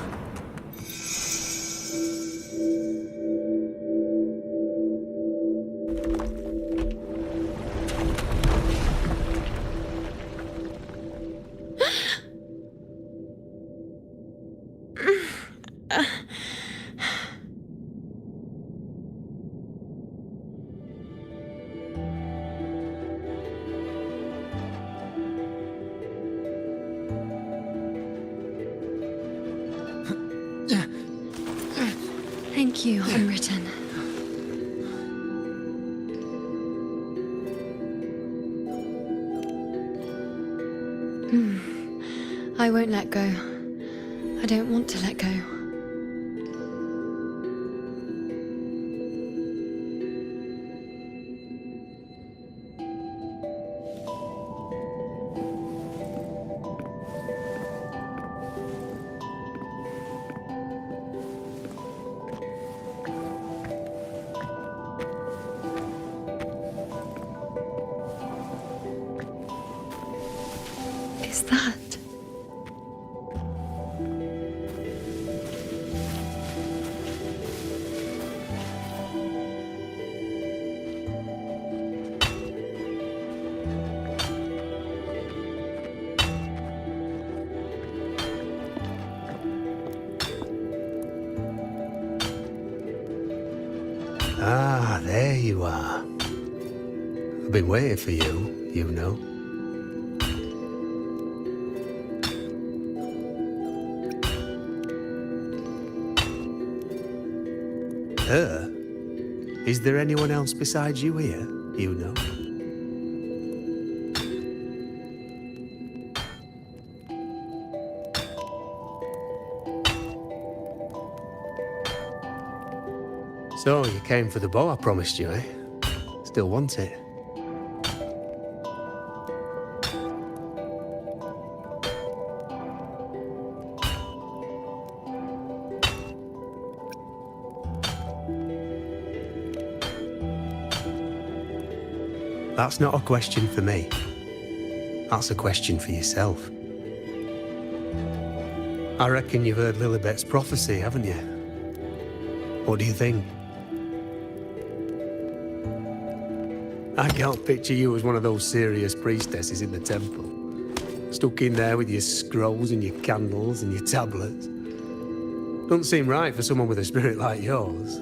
Thank you, Unwritten. I won't let go. I don't want to let go. Is that? Ah, there you are. I've been waiting for you, you know. Her? Is there anyone else besides you here, you know? So, you came for the bow I promised you, eh? Still want it? That's not a question for me. That's a question for yourself. I reckon you've heard Lilibet's prophecy, haven't you? What do you think? I can't picture you as one of those serious priestesses in the temple. Stuck in there with your scrolls and your candles and your tablets. Doesn't seem right for someone with a spirit like yours.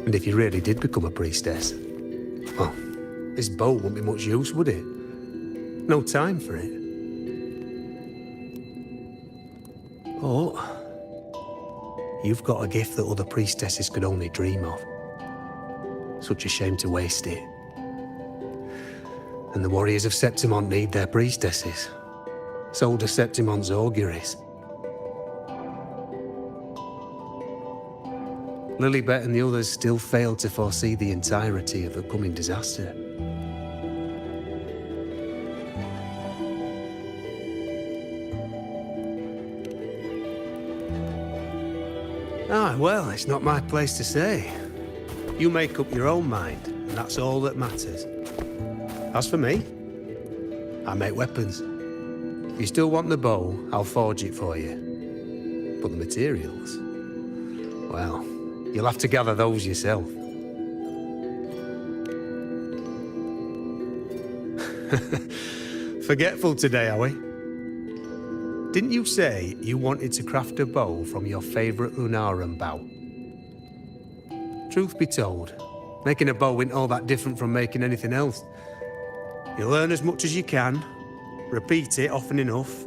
And if you really did become a priestess, well, this bow wouldn't be much use, would it? No time for it. But you've got a gift that other priestesses could only dream of. Such a shame to waste it. And the warriors of Septimont need their priestesses. So do Septimont's auguries. Lilibet and the others still failed to foresee the entirety of the coming disaster. Ah, well, it's not my place to say. You make up your own mind, and that's all that matters. As for me, I make weapons. If you still want the bow, I'll forge it for you. But the materials, well, you'll have to gather those yourself. Forgetful today, are we? Didn't you say you wanted to craft a bow from your favourite Lunarum bow? Truth be told, making a bow isn't all that different from making anything else. You learn as much as you can, repeat it often enough,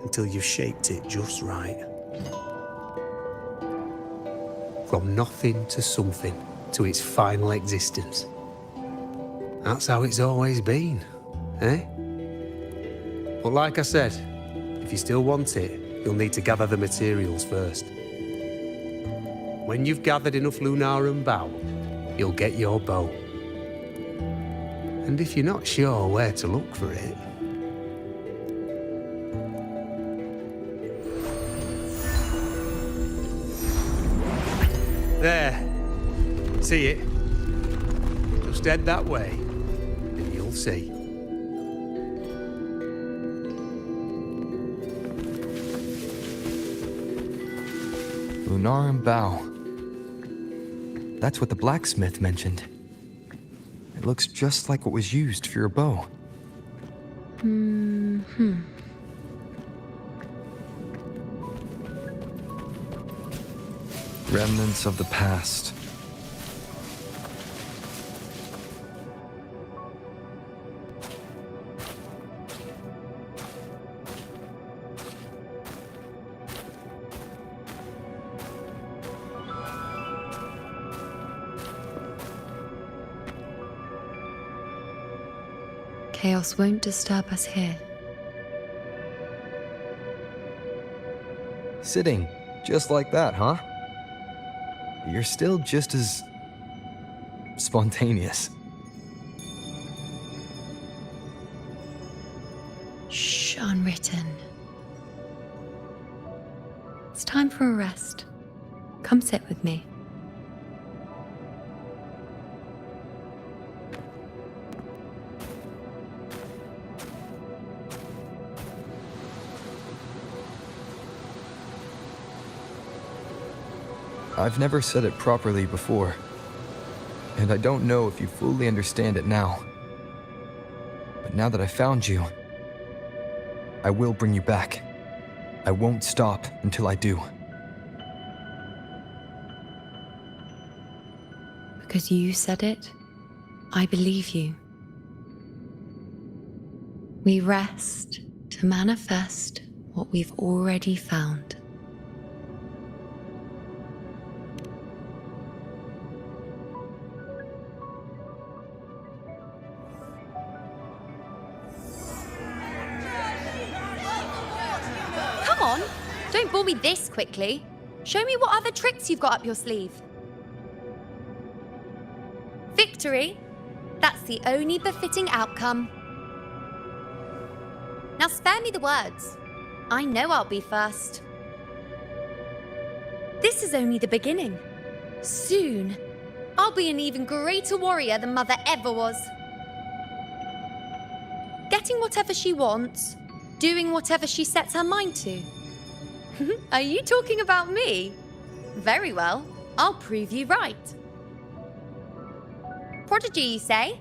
until you've shaped it just right. From nothing to something, to its final existence. That's how it's always been, eh? But like I said, if you still want it, you'll need to gather the materials first. When you've gathered enough Lunarum bow, you'll get your bow. And if you're not sure where to look for it... There. See it? Just head that way, and you'll see. Lunarum bow. That's what the blacksmith mentioned. It looks just like what was used for your bow. Remnants of the past. Chaos won't disturb us here. Sitting, just like that, huh? You're still just as... spontaneous. Shh, unwritten. It's time for a rest. Come sit with me. I've never said it properly before, and I don't know if you fully understand it now. But now that I found you, I will bring you back. I won't stop until I do. Because you said it, I believe you. We rest to manifest what we've already found. Come on, don't bore me this quickly. Show me what other tricks you've got up your sleeve. Victory? That's the only befitting outcome. Now spare me the words. I know I'll be first. This is only the beginning. Soon, I'll be an even greater warrior than Mother ever was. Getting whatever she wants, doing whatever she sets her mind to. Are you talking about me? Very well, I'll prove you right. Prodigy, you say?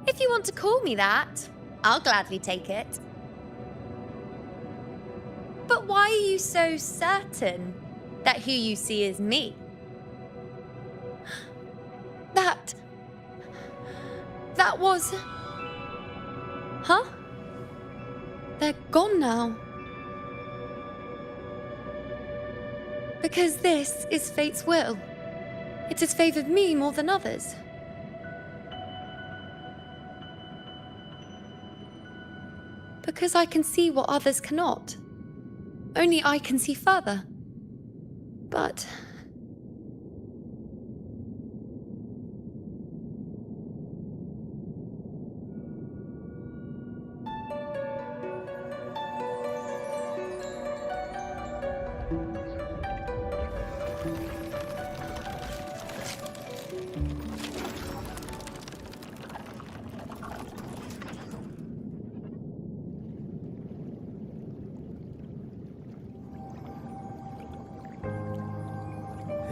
If you want to call me that, I'll gladly take it. But why are you so certain that who you see is me? That was... Huh? They're gone now. Because this is fate's will. It has favored me more than others. Because I can see what others cannot. Only I can see further. But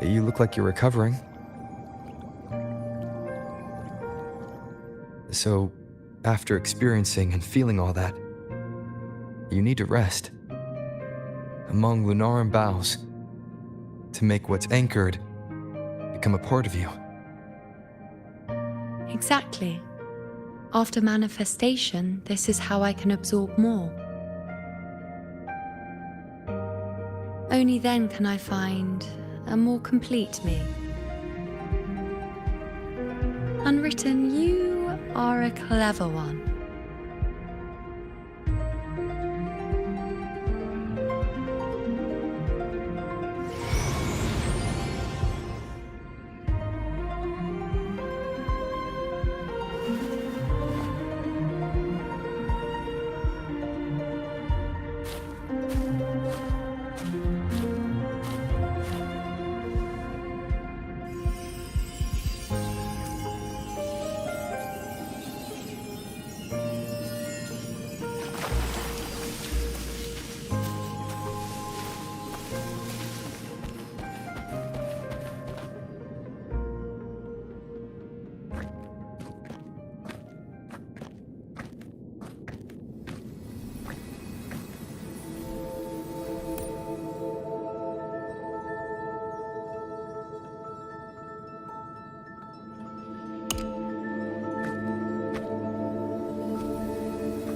You look like you're recovering. So, after experiencing and feeling all that, you need to rest among Lunaran boughs to make what's anchored become a part of you. exactly. After manifestation, this is how I can absorb more. Only then can I find a more complete me. Unwritten, you are a clever one.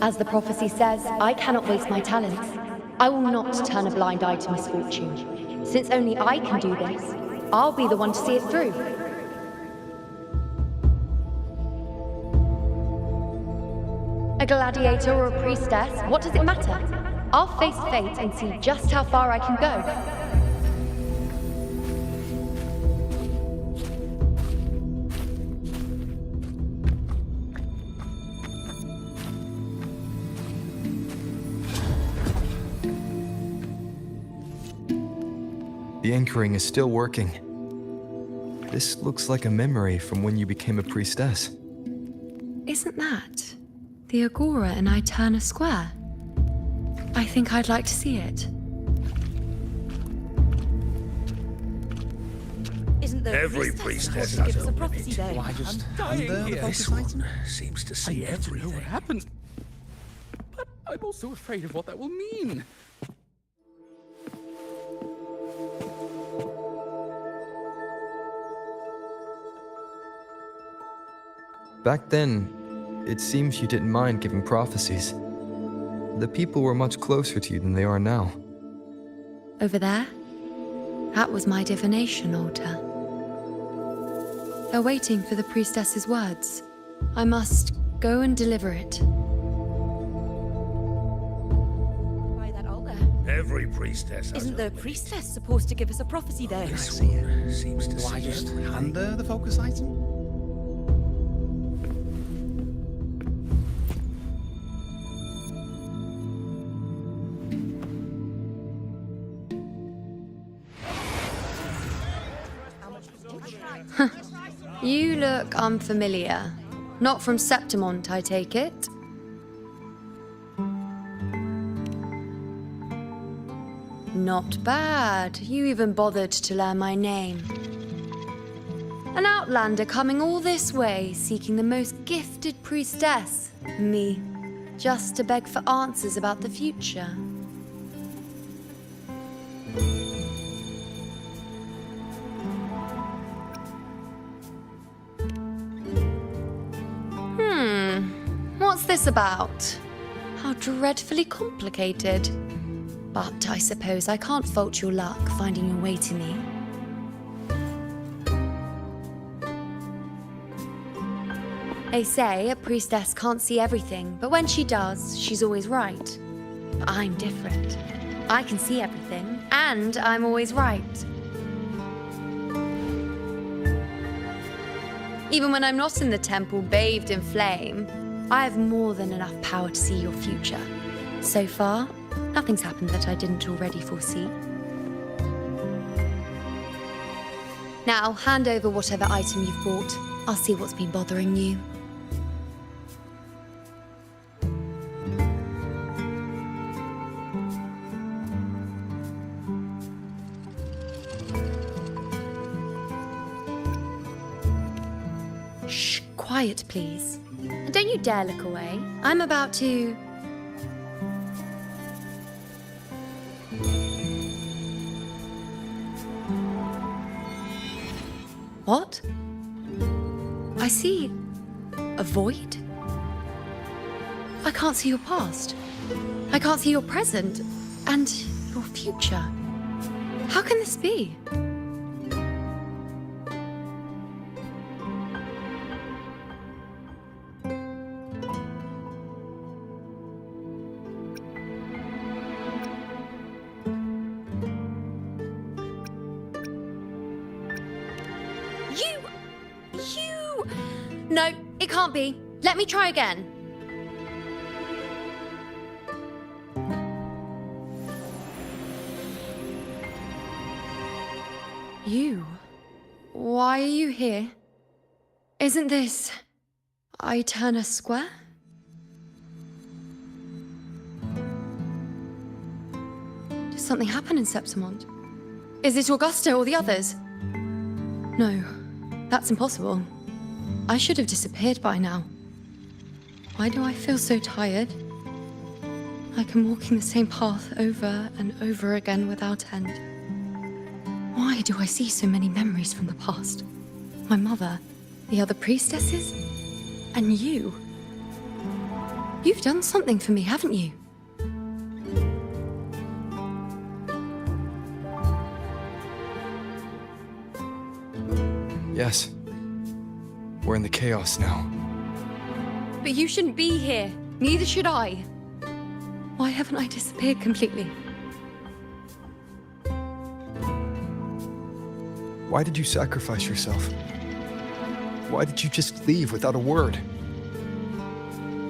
As the prophecy says, I cannot waste my talents. I will not turn a blind eye to misfortune. Since only I can do this, I'll be the one to see it through. A gladiator or a priestess, what does it matter? I'll face fate and see just how far I can go. The anchoring is still working. This looks like a memory from when you became a priestess. Isn't that the Agora in Eterna Square? I think I'd like to see it. Isn't there Every priestess has a prophecy there? Why just dying under the here. focus item? Seems to see I need to know everything. what happened. But I'm also afraid of what that will mean. Back then, it seems you didn't mind giving prophecies. The people were much closer to you than they are now. Over there? That was my divination altar. They're waiting for the priestess's words. I must go and deliver it. By that altar. Every priestess has Isn't the priestess supposed to give us a prophecy there? This one seems to Why see just everything. under the focus item? You look unfamiliar. Not from Septimont, I take it. Not bad. You even bothered to learn my name. An outlander coming all this way, seeking the most gifted priestess, me, just to beg for answers about the future. What's this about? How dreadfully complicated. But I suppose I can't fault your luck finding your way to me. They say a priestess can't see everything, but when she does, she's always right. But I'm different. I can see everything, and I'm always right. Even when I'm not in the temple bathed in flame, I have more than enough power to see your future. So far, nothing's happened that I didn't already foresee. Now, hand over whatever item you've brought. I'll see what's been bothering you. Shh, quiet, please. And don't you dare look away. I'm about to... What? I see a void? I can't see your past. I can't see your present and your future. How can this be? No, it can't be. Let me try again. You? Why are you here? Isn't this... Eterna Square? Did something happen in Septimont? Is it Augusta or the others? No, that's impossible. I should have disappeared by now. Why do I feel so tired? Like I'm walking the same path over and over again without end. Why do I see so many memories from the past? My mother, the other priestesses, and you. You've done something for me, haven't you? Yes. We're in the chaos now. But you shouldn't be here. Neither should I. Why haven't I disappeared completely? Why did you sacrifice yourself? Why did you just leave without a word?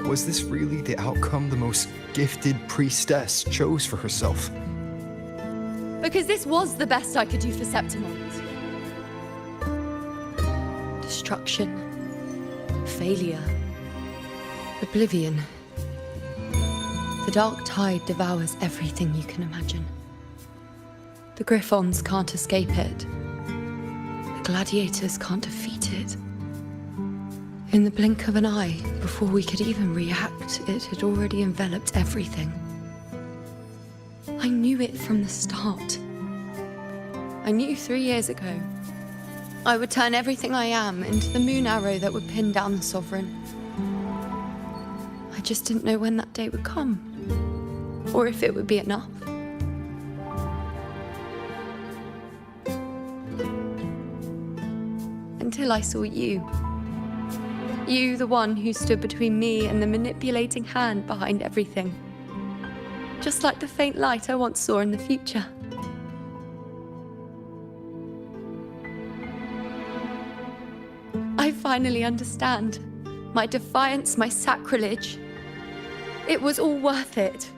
Was this really the outcome the most gifted priestess chose for herself? Because this was the best I could do for Septimont. Destruction. Failure. Oblivion. The dark tide devours everything you can imagine. The Griffons can't escape it. The gladiators can't defeat it. In the blink of an eye, before we could even react, it had already enveloped everything. I knew it from the start. I knew 3 years ago. I would turn everything I am into the moon arrow that would pin down the Sovereign. I just didn't know when that day would come, or if it would be enough. Until I saw you. You, the one who stood between me and the manipulating hand behind everything. Just like the faint light I once saw in the future. I finally understand. My defiance, my sacrilege. It was all worth it.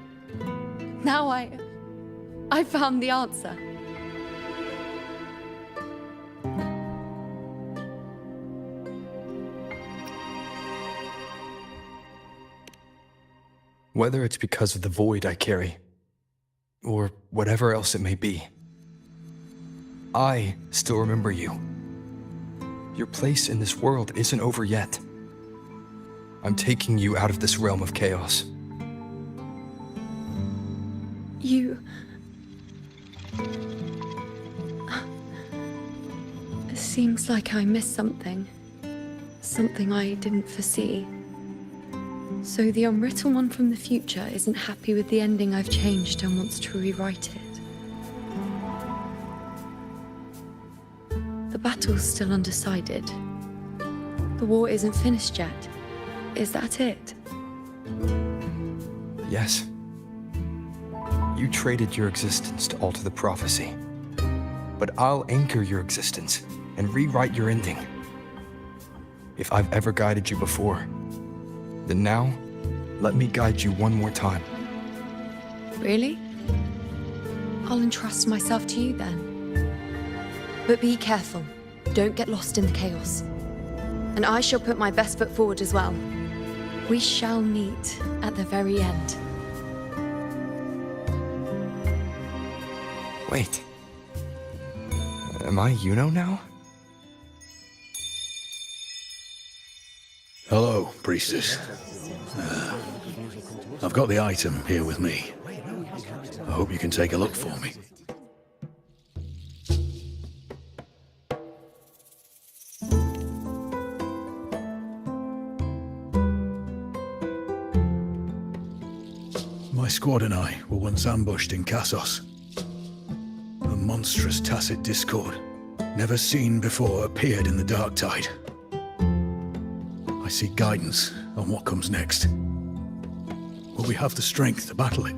Now I found the answer. Whether it's because of the void I carry, or whatever else it may be, I still remember you. Your place in this world isn't over yet. I'm taking you out of this realm of chaos. You... It seems like I missed something. Something I didn't foresee. So the unwritten one from the future isn't happy with the ending I've changed and wants to rewrite it. The battle's still undecided. The war isn't finished yet. Is that it? Yes. You traded your existence to alter the prophecy. But I'll anchor your existence and rewrite your ending. If I've ever guided you before, then now, let me guide you one more time. Really? I'll entrust myself to you then. But be careful. Don't get lost in the chaos. And I shall put my best foot forward as well. We shall meet at the very end. Wait. Am I Yuno now? Hello, priestess. I've got the item here with me. I hope you can take a look for me. My squad and I were once ambushed in Kassos. A monstrous tacit discord, never seen before, appeared in the dark tide. I seek guidance on what comes next. Will we have the strength to battle it?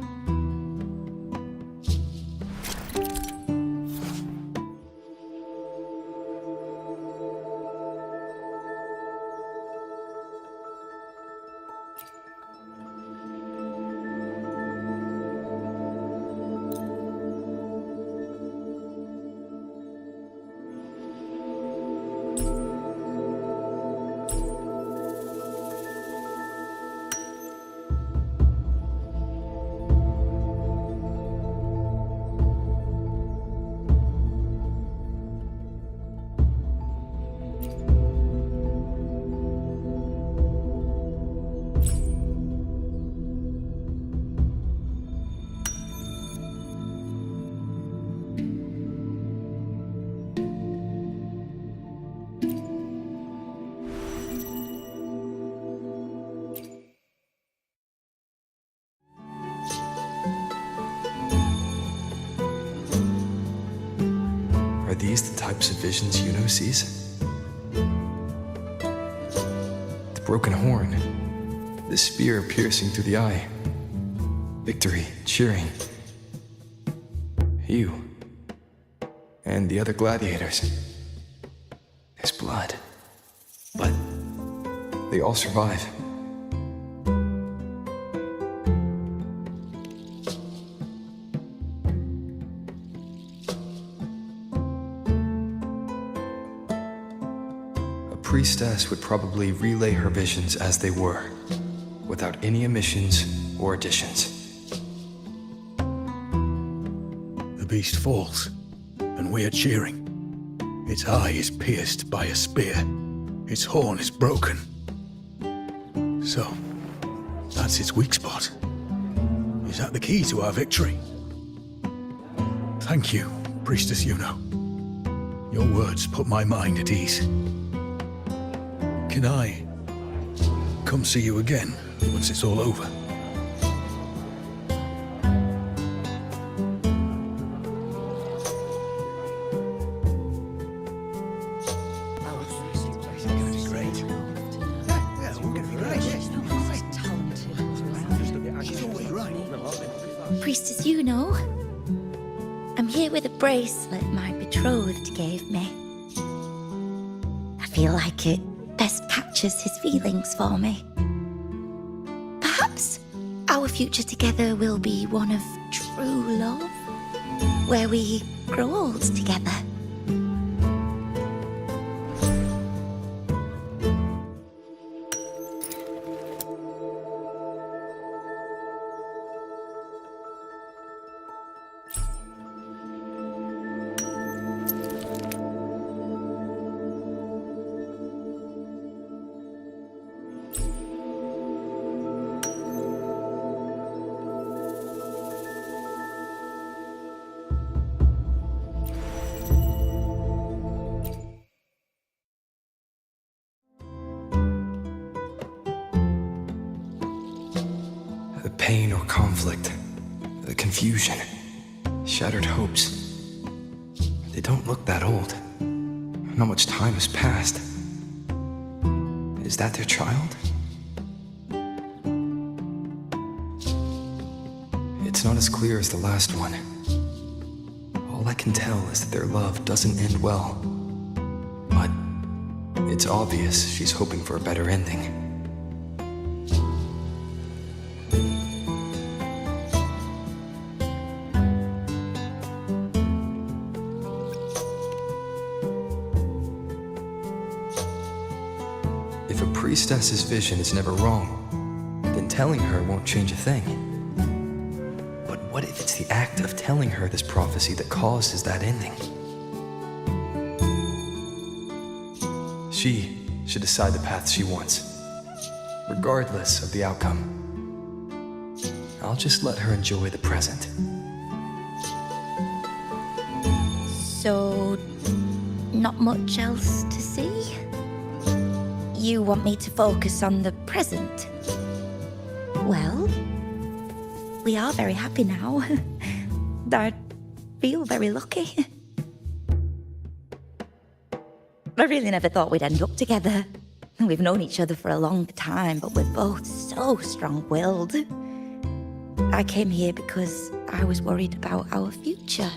Are these the types of visions Yuno sees? The broken horn, the spear piercing through the eye, victory cheering. You and the other gladiators. His blood. But they all survive. Priestess would probably relay her visions as they were, without any omissions or additions. The beast falls, and we are cheering. Its eye is pierced by a spear. Its horn is broken. So, that's its weak spot. Is that the key to our victory? Thank you, Priestess Yuno. Your words put my mind at ease. Can I come see you again once it's all over? Priestess Yuno, I'm here with a bracelet my betrothed gave me. I feel like it best captures his feelings for me. Perhaps our future together will be one of true love, where we grow old together. The pain or conflict, the confusion, shattered hopes. They don't look that old. Not much time has passed. Is that their child? It's not as clear as the last one. All I can tell is that their love doesn't end well. But it's obvious she's hoping for a better ending. If a priestess's vision is never wrong, then telling her won't change a thing. But what if it's the act of telling her this prophecy that causes that ending? She should decide the path she wants, regardless of the outcome. I'll just let her enjoy the present. So, not much else to see? You want me to focus on the present? Well, we are very happy now. I feel very lucky. I really never thought we'd end up together. We've known each other for a long time, but we're both so strong-willed. I came here because I was worried about our future.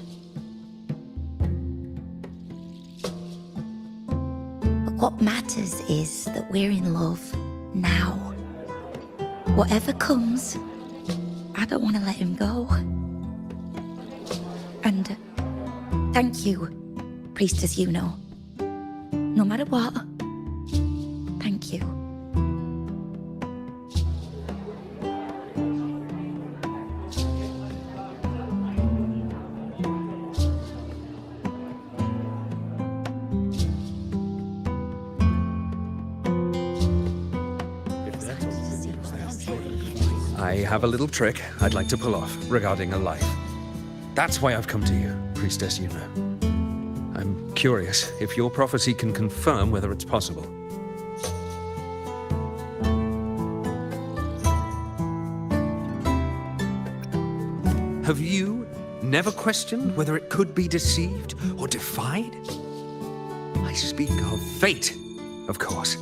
But what matters is that we're in love now. Whatever comes, I don't want to let him go. And thank you, Priestess Yuno. No matter what, thank you. I have a little trick I'd like to pull off regarding a life. That's why I've come to you, Priestess Yuno. I'm curious if your prophecy can confirm whether it's possible. Have you never questioned whether it could be deceived or defied? I speak of fate, of course.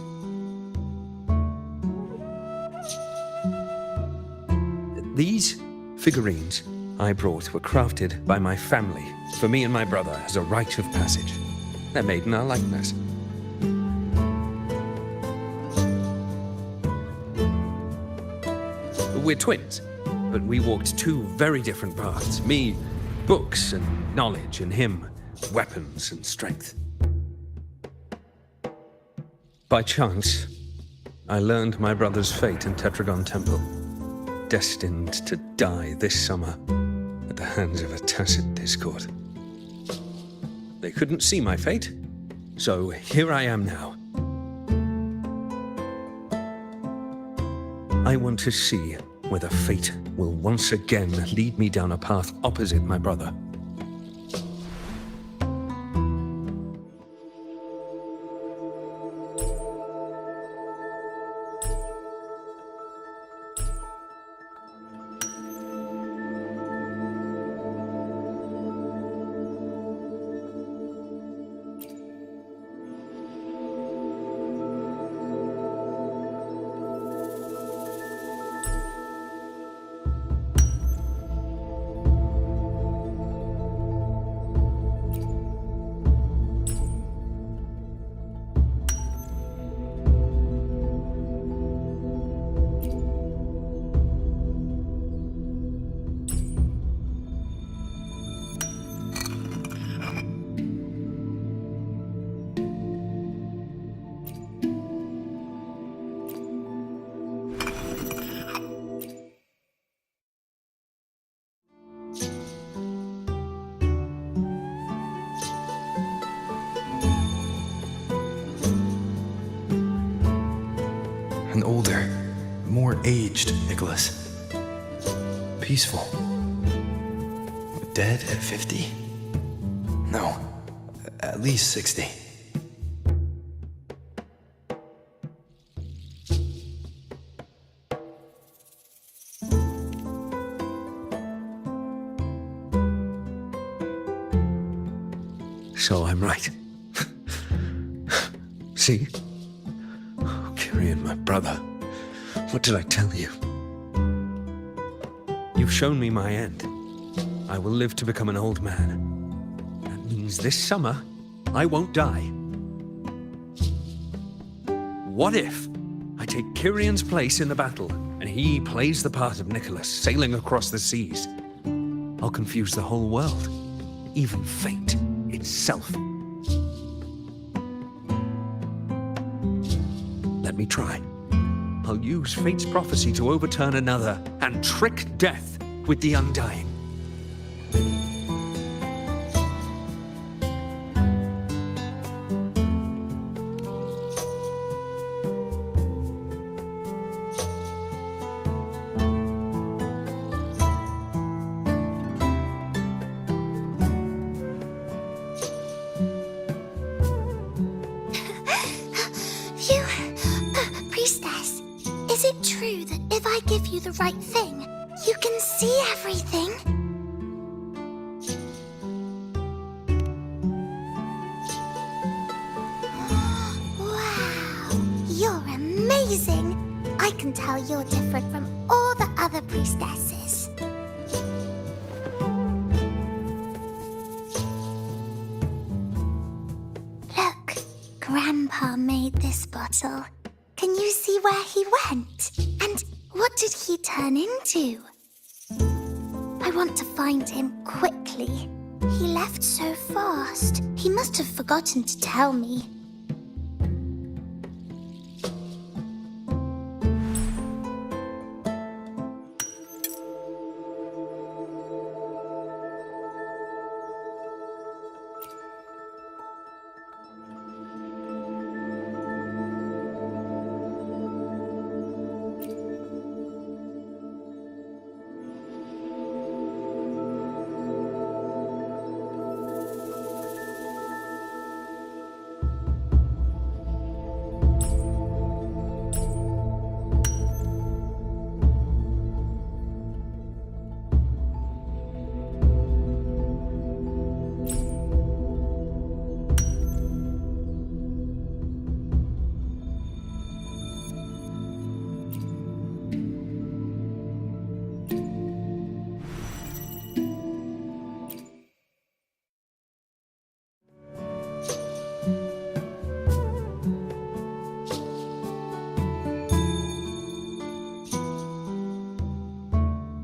These figurines I brought were crafted by my family for me and my brother as a rite of passage. They're made in our likeness. We're twins, but we walked two very different paths. Me, books and knowledge, and him, weapons and strength. By chance, I learned my brother's fate in Tetragon Temple, destined to die this summer at the hands of a tacit discord. They couldn't see my fate, so here I am now. I want to see whether fate will once again lead me down a path opposite my brother. An older, more aged Nicholas. Peaceful. Dead at 50? No, at least 60. So I'm right. See? Okay. Tyrion, my brother. What did I tell you? You've shown me my end. I will live to become an old man. That means this summer, I won't die. What if I take Tyrion's place in the battle, and he plays the part of Nicholas, sailing across the seas? I'll confuse the whole world, even fate itself. Let me try. I'll use fate's prophecy to overturn another and trick death with the undying. Priestess, is it true that if I give you the right thing, you can see everything? Wow, you're amazing. I can tell you're different from all the other priestesses. Look, Grandpa made this bottle. Can you see where he went? And what did he turn into? I want to find him quickly. He left so fast. He must have forgotten to tell me.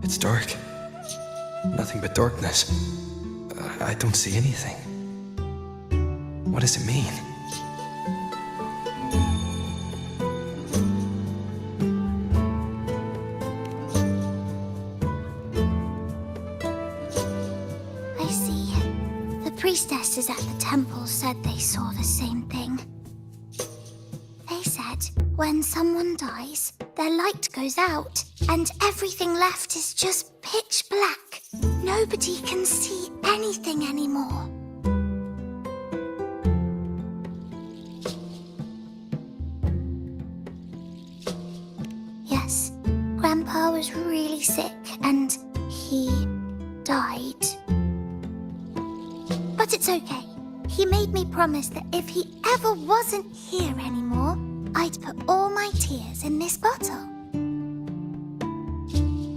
It's dark. Nothing but darkness. I don't see anything. What does it mean? I see. The priestesses at the temple said they saw the same thing. They said when someone dies, their light goes out, and everything left is just pitch black. Nobody can see anything anymore. Yes, Grandpa was really sick and he died. But it's okay. He made me promise that if he ever wasn't here anymore, I'd put all my tears in this bottle.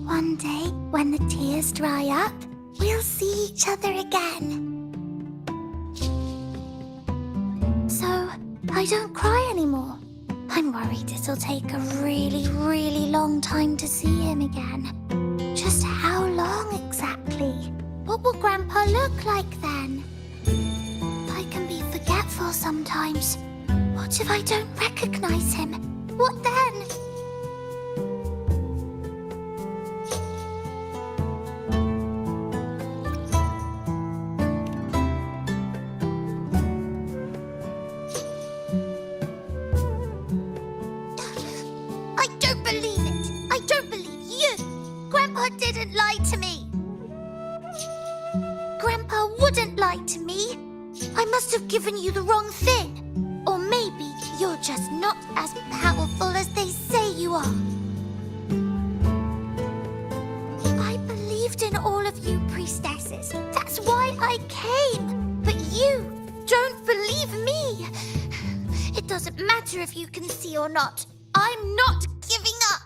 One day, when the tears dry up, we'll see each other again. So, I don't cry anymore. I'm worried it'll take a really, really long time to see him again. Just how long exactly? What will Grandpa look like then? I can be forgetful sometimes. What if I don't recognize him? What then? I don't believe it! I don't believe you! Grandpa didn't lie to me! Grandpa wouldn't lie to me! I must have given you the wrong thing! Or maybe you're just not as powerful as they say you are. I believed in all of you priestesses. That's why I came. But you don't believe me. It doesn't matter if you can see or not. I'm not giving up!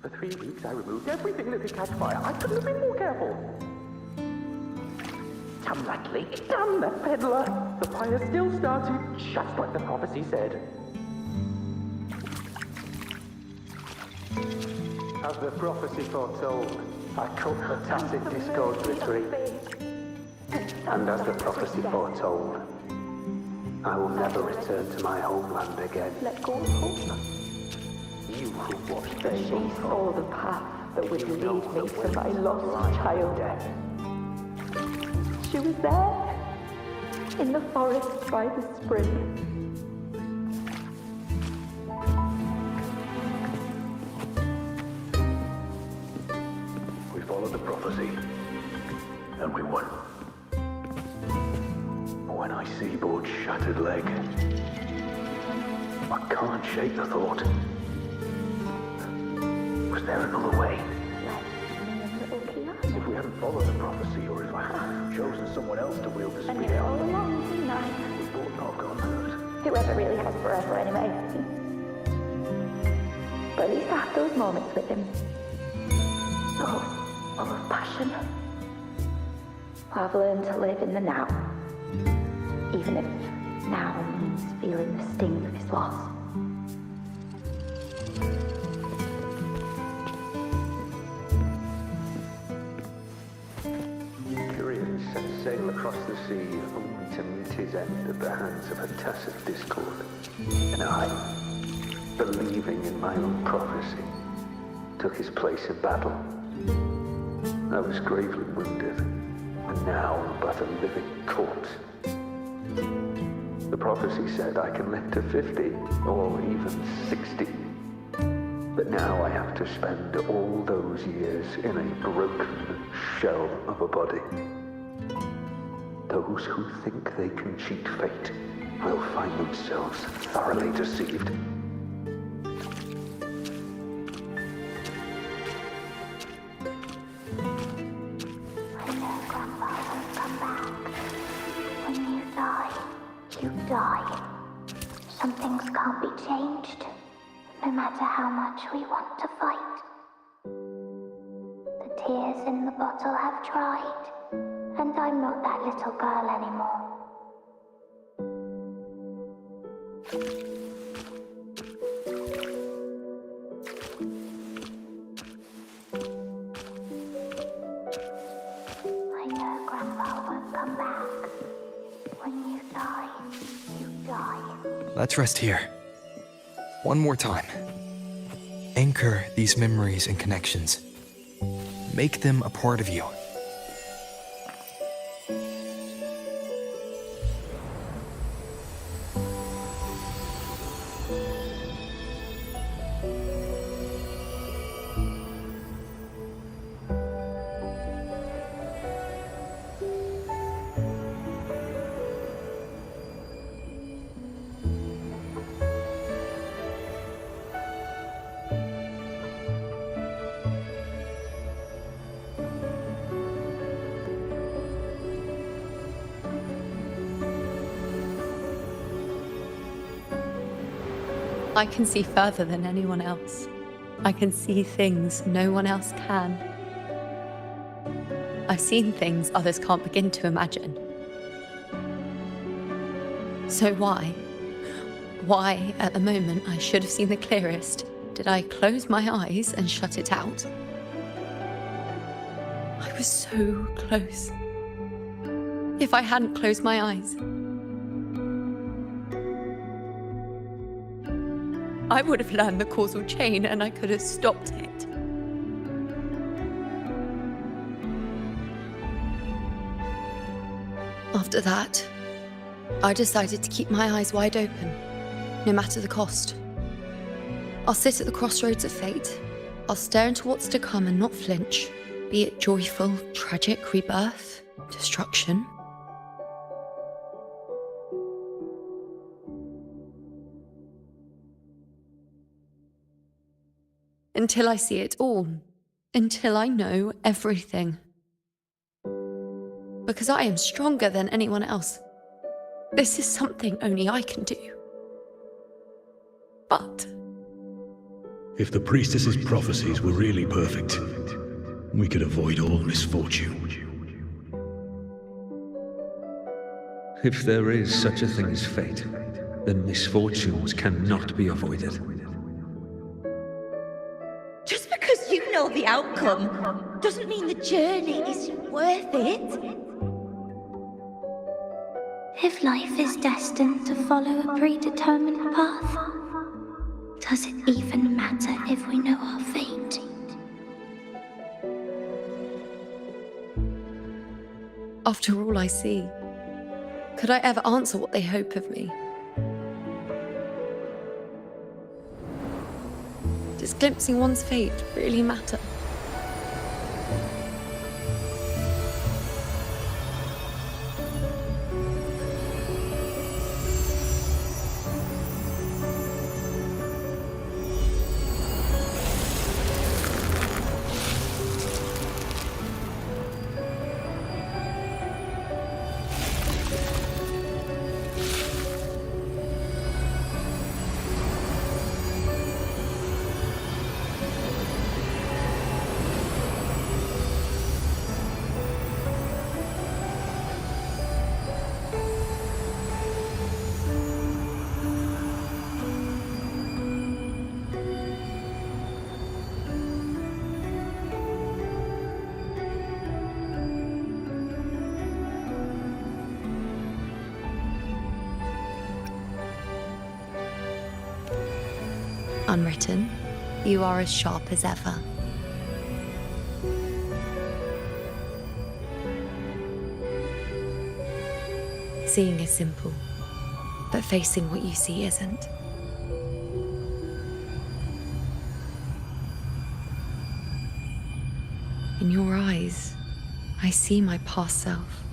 For 3 weeks, I removed everything that could catch fire. I couldn't have been more careful. Damn that leak. Damn that peddler. The fire still started, just like the prophecy said. As the prophecy foretold, I cut the tacit discord retreat. And as the prophecy foretold, I will never return to my homeland again. Let go of hope. You who watched She saw the path that would lead me to my lost child. She was there, in the forest by the spring. We followed the prophecy, and we won. When I see Board's shattered leg, I can't shake the thought. Was there another way? If we hadn't followed the prophecy, or if I had chosen someone else to wield the spear, all along, didn't I? we would not have gone hurt. Whoever really has forever anyway. But at least I have those moments with him. So full of passion. I've learned to live in the now. Even if now means feeling the sting of his loss. Chillin set sail across the sea, only to meet his end at the hands of a tacit discord. And I, believing in my own prophecy, took his place in battle. I was gravely wounded, and now I'm but a living corpse. The prophecy said I can live to 50, or even 60. But now I have to spend all those years in a broken shell of a body. Those who think they can cheat fate will find themselves thoroughly deceived. When you die, you die. Some things can't be changed, no matter how much we want to fight. The tears in the bottle have dried, and I'm not that little girl anymore. I know Grandpa won't come back. When you die, you die. Let's rest here. One more time. Anchor these memories and connections. Make them a part of you. I can see further than anyone else. I can see things no one else can. I've seen things others can't begin to imagine. So why, at the moment I should have seen the clearest, did I close my eyes and shut it out? I was so close. If I hadn't closed my eyes, I would have learned the causal chain and I could have stopped it. After that, I decided to keep my eyes wide open, no matter the cost. I'll sit at the crossroads of fate. I'll stare into what's to come and not flinch, be it joyful, tragic, rebirth, destruction. Until I see it all. Until I know everything. Because I am stronger than anyone else. This is something only I can do. But if the priestess's prophecies were really perfect, we could avoid all misfortune. If there is such a thing as fate, then misfortunes cannot be avoided. Just because you know the outcome doesn't mean the journey is worth it. If life is destined to follow a predetermined path, does it even matter if we know our fate? after all I see, could I ever answer what they hope of me? Does glimpsing one's fate really matter? Unwritten, you are as sharp as ever. Seeing is simple, but facing what you see isn't. In your eyes, I see my past self.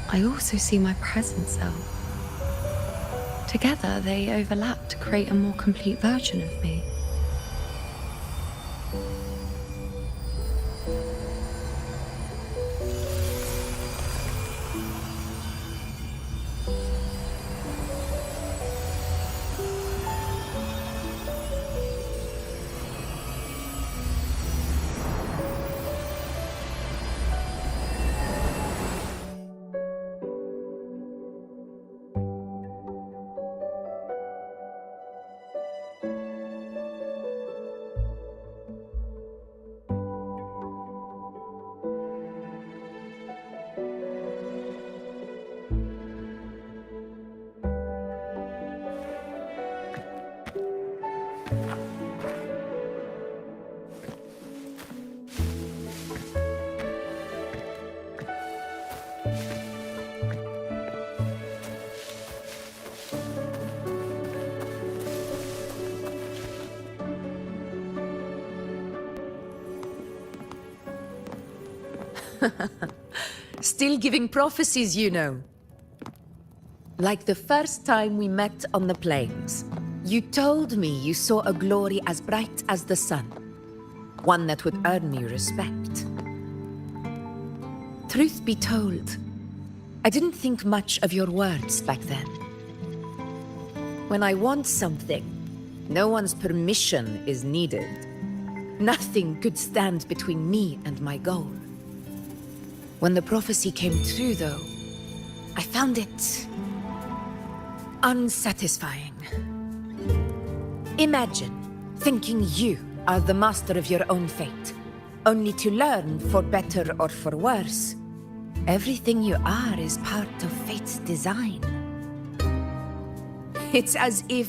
I also see my present self. Together, they overlap to create a more complete version of me. Still giving prophecies, you know. Like the first time we met on the plains. You told me you saw a glory as bright as the sun. One that would earn me respect. Truth be told, I didn't think much of your words back then. When I want something, no one's permission is needed. Nothing could stand between me and my goal. When the prophecy came true, though, I found it unsatisfying. Imagine thinking you are the master of your own fate, only to learn, for better or for worse, everything you are is part of fate's design. It's as if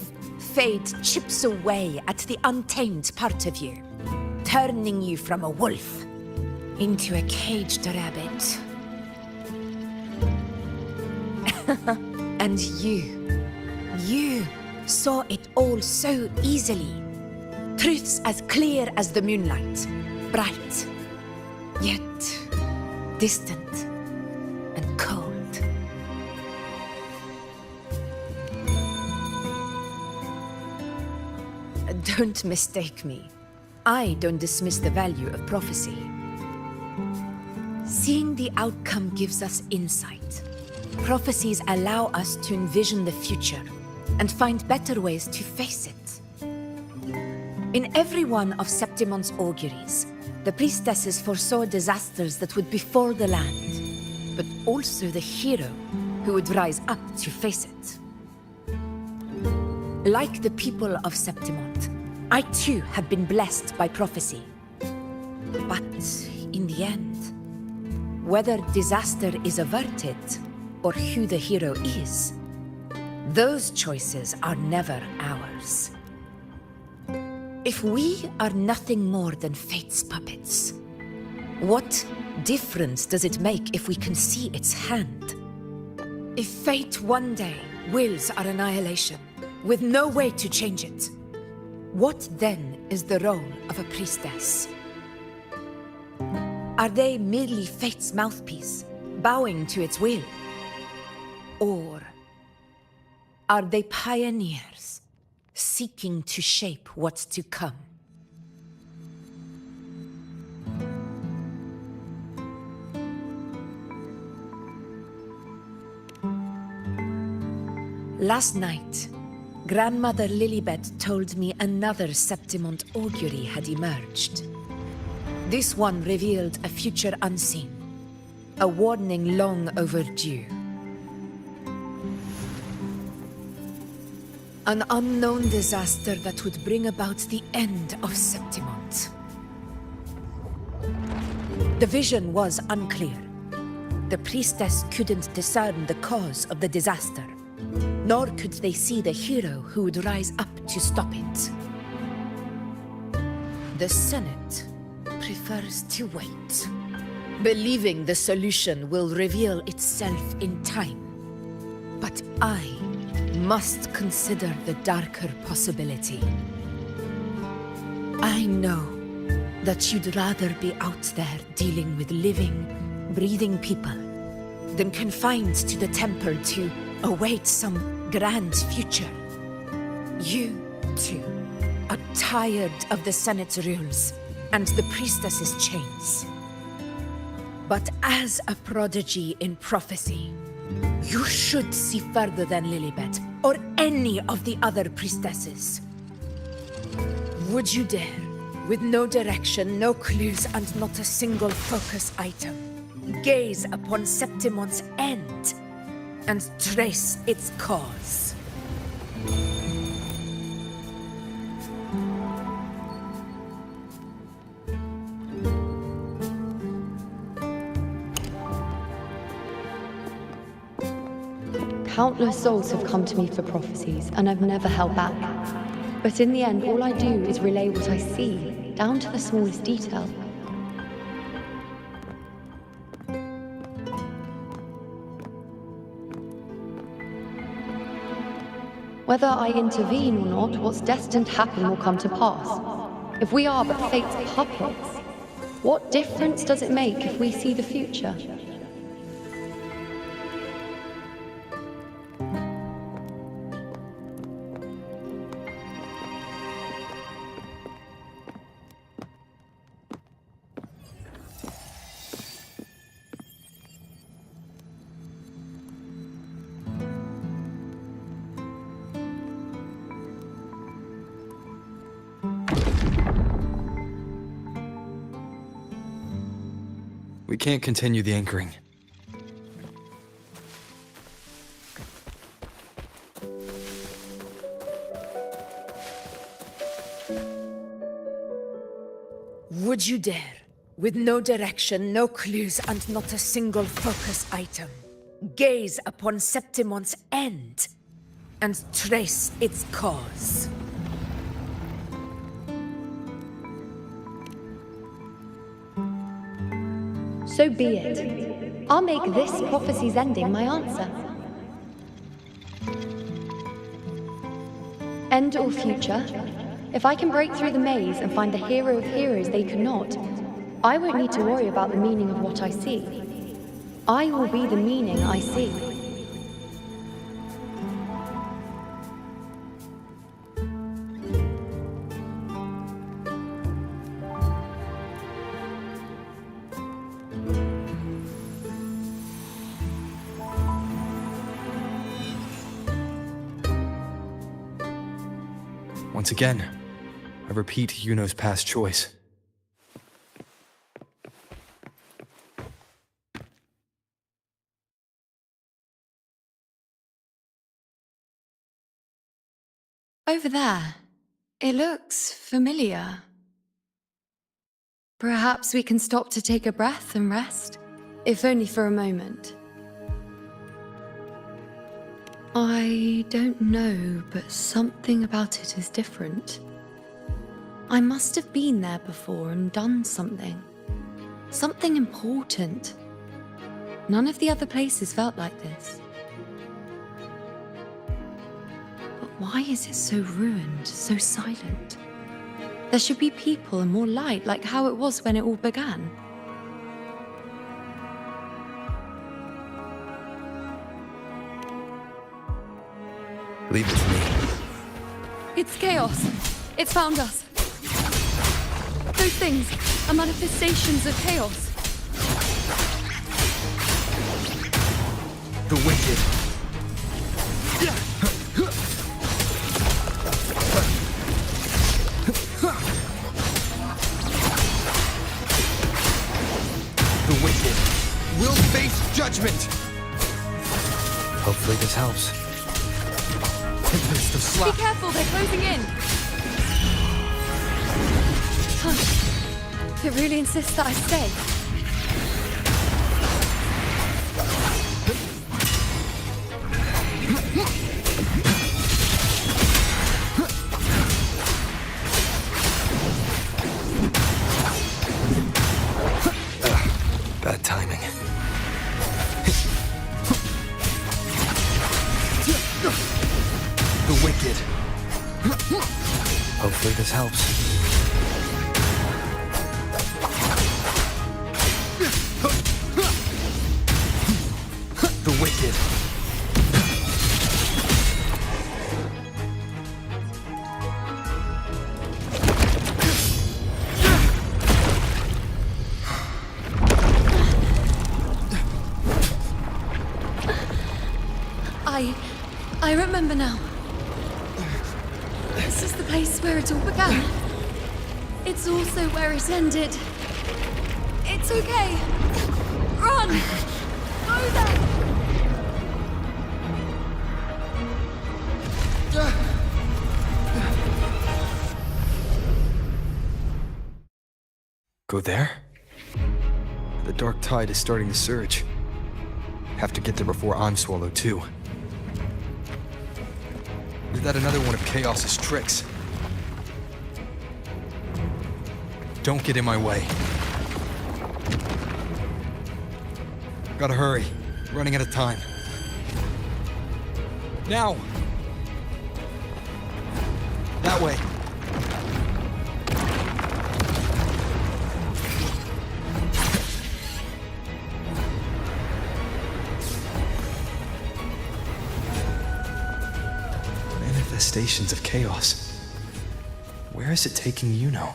fate chips away at the untamed part of you, turning you from a wolf into a caged rabbit. And you saw it all so easily. Truths as clear as the moonlight, bright, yet distant and cold. Don't mistake me. I don't dismiss the value of prophecy. Seeing the outcome gives us insight. Prophecies allow us to envision the future and find better ways to face it. In every one of Septimon's auguries, the priestesses foresaw disasters that would befall the land, but also the hero who would rise up to face it. Like the people of Septimont, I too have been blessed by prophecy. But in the end, whether disaster is averted or who the hero is, those choices are never ours. If we are nothing more than fate's puppets, what difference does it make if we can see its hand? If fate one day wills our annihilation, with no way to change it, what then is the role of a priestess? Are they merely fate's mouthpiece, bowing to its will? Or are they pioneers, seeking to shape what's to come? Last night, Grandmother Lilibet told me another Septimont augury had emerged. This one revealed a future unseen, a warning long overdue. An unknown disaster that would bring about the end of Septimont. The vision was unclear. The priestess couldn't discern the cause of the disaster, nor could they see the hero who would rise up to stop it. The Senate prefers to wait, believing the solution will reveal itself in time. But I must consider the darker possibility. I know that you'd rather be out there dealing with living, breathing people than confined to the temple to await some grand future. You, too, are tired of the Senate's rules and the priestess's chains. But as a prodigy in prophecy, you should see further than Lilibet or any of the other priestesses. Would you dare, with no direction, no clues, and not a single focus item, gaze upon Septimon's end and trace its cause? Countless souls have come to me for prophecies, and I've never held back. But in the end, all I do is relay what I see, down to the smallest detail. Whether I intervene or not, what's destined to happen will come to pass. If we are but fate's puppets, what difference does it make if we see the future? We can't continue the anchoring. Would you dare, with no direction, no clues, and not a single focus item, gaze upon Septimon's end and trace its cause. So be it. I'll make this prophecy's ending my answer. End or future, if I can break through the maze and find the hero of heroes they could not, I won't need to worry about the meaning of what I see. I will be the meaning I see. Once again, I repeat Yuno's past choice. Over there, it looks familiar. Perhaps we can stop to take a breath and rest, if only for a moment. I don't know, but something about it is different. I must have been there before and done something. Something important. None of the other places felt like this. But why is it so ruined, so silent? There should be people and more light, like how it was when it all began. Leave it to me. It's chaos. It's found us. Those things are manifestations of chaos. The wicked. The wicked will face judgment. Hopefully this helps. Be careful, they're closing in. It really insists that I stay. Bad timing. The wicked. Hopefully this helps. The wicked. I remember now. This is the place where it all began. It's also where it ended. It's okay. Run! Go there! Go there? The dark tide is starting to surge. Have to get there before I'm swallowed too. Is that another one of Chaos's tricks? Don't get in my way. Gotta hurry. Running out of time. Now! That way. Manifestations of chaos. Where is it taking Yuno?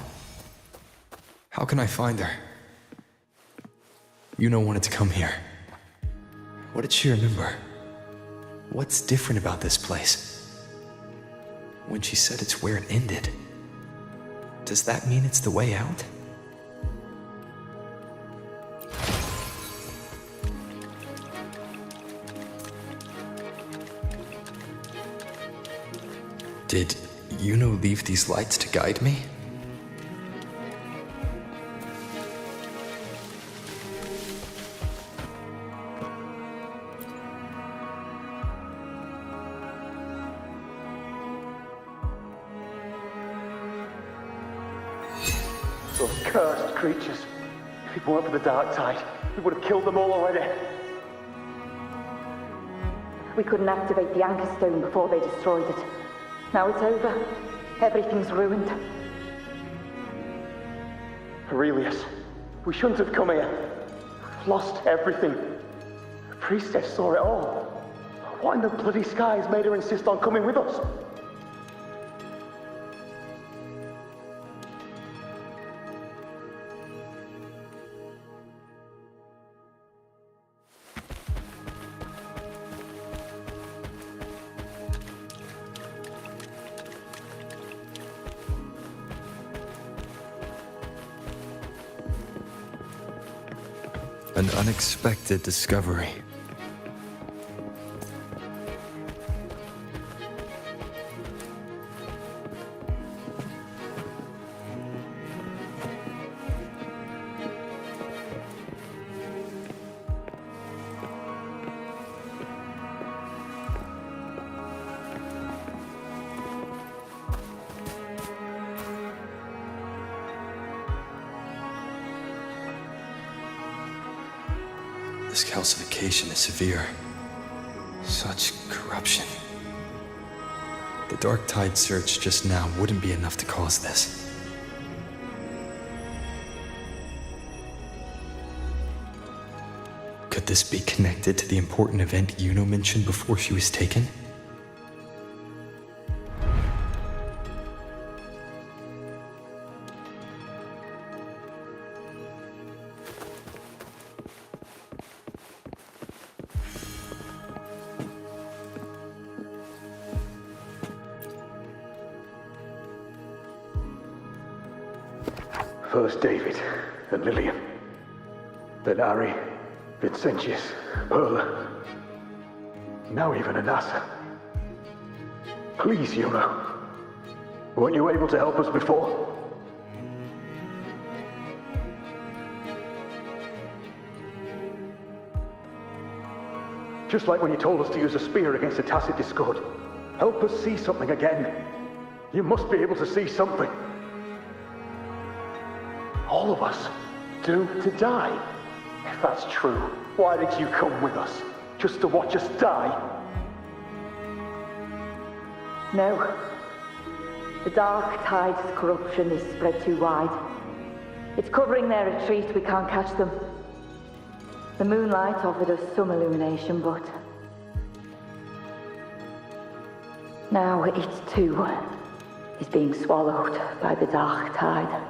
How can I find her? Yuno wanted to come here. What did she remember? What's different about this place? When she said it's where it ended, does that mean it's the way out? Did Yuno leave these lights to guide me? Those cursed creatures. If it weren't for the dark tide, we would have killed them all already. We couldn't activate the anchor stone before they destroyed it. Now it's over. Everything's ruined. Aurelius, we shouldn't have come here. We've lost everything. The priestess saw it all. What in the bloody skies made her insist on coming with us? An unexpected discovery. This calcification is severe. Such corruption. The Dark Tide search just now wouldn't be enough to cause this. Could this be connected to the important event Yuno mentioned before she was taken? First David and Lillian. Then Ari, Vincentius, Perla. Now even Anassa. Please, Yuno. Weren't you able to help us before? Just like when you told us to use a spear against a tacit discord. Help us see something again. You must be able to see something. All of us doomed to die. If that's true, why did you come with us? Just to watch us die? No. The Dark Tide's corruption is spread too wide. It's covering their retreat, we can't catch them. The moonlight offered us some illumination, but... now it too is being swallowed by the Dark Tide.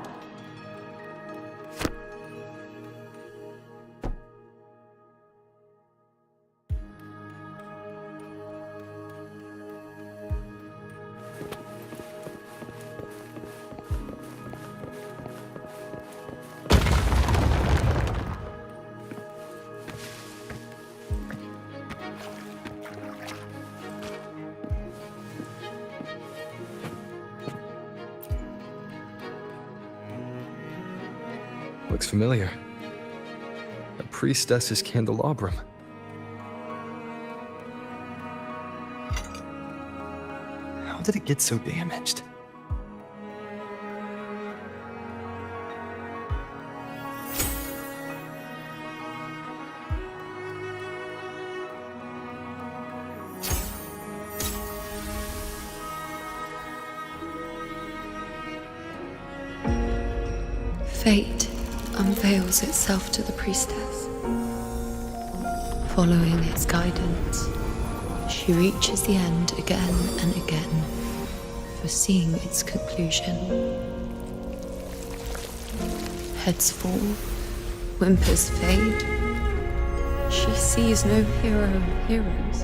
Looks familiar. A priestess's candelabrum. How did it get so damaged? Fate unveils itself to the priestess. Following its guidance, she reaches the end again and again, foreseeing its conclusion. Heads fall, whimpers fade. She sees no hero of heroes.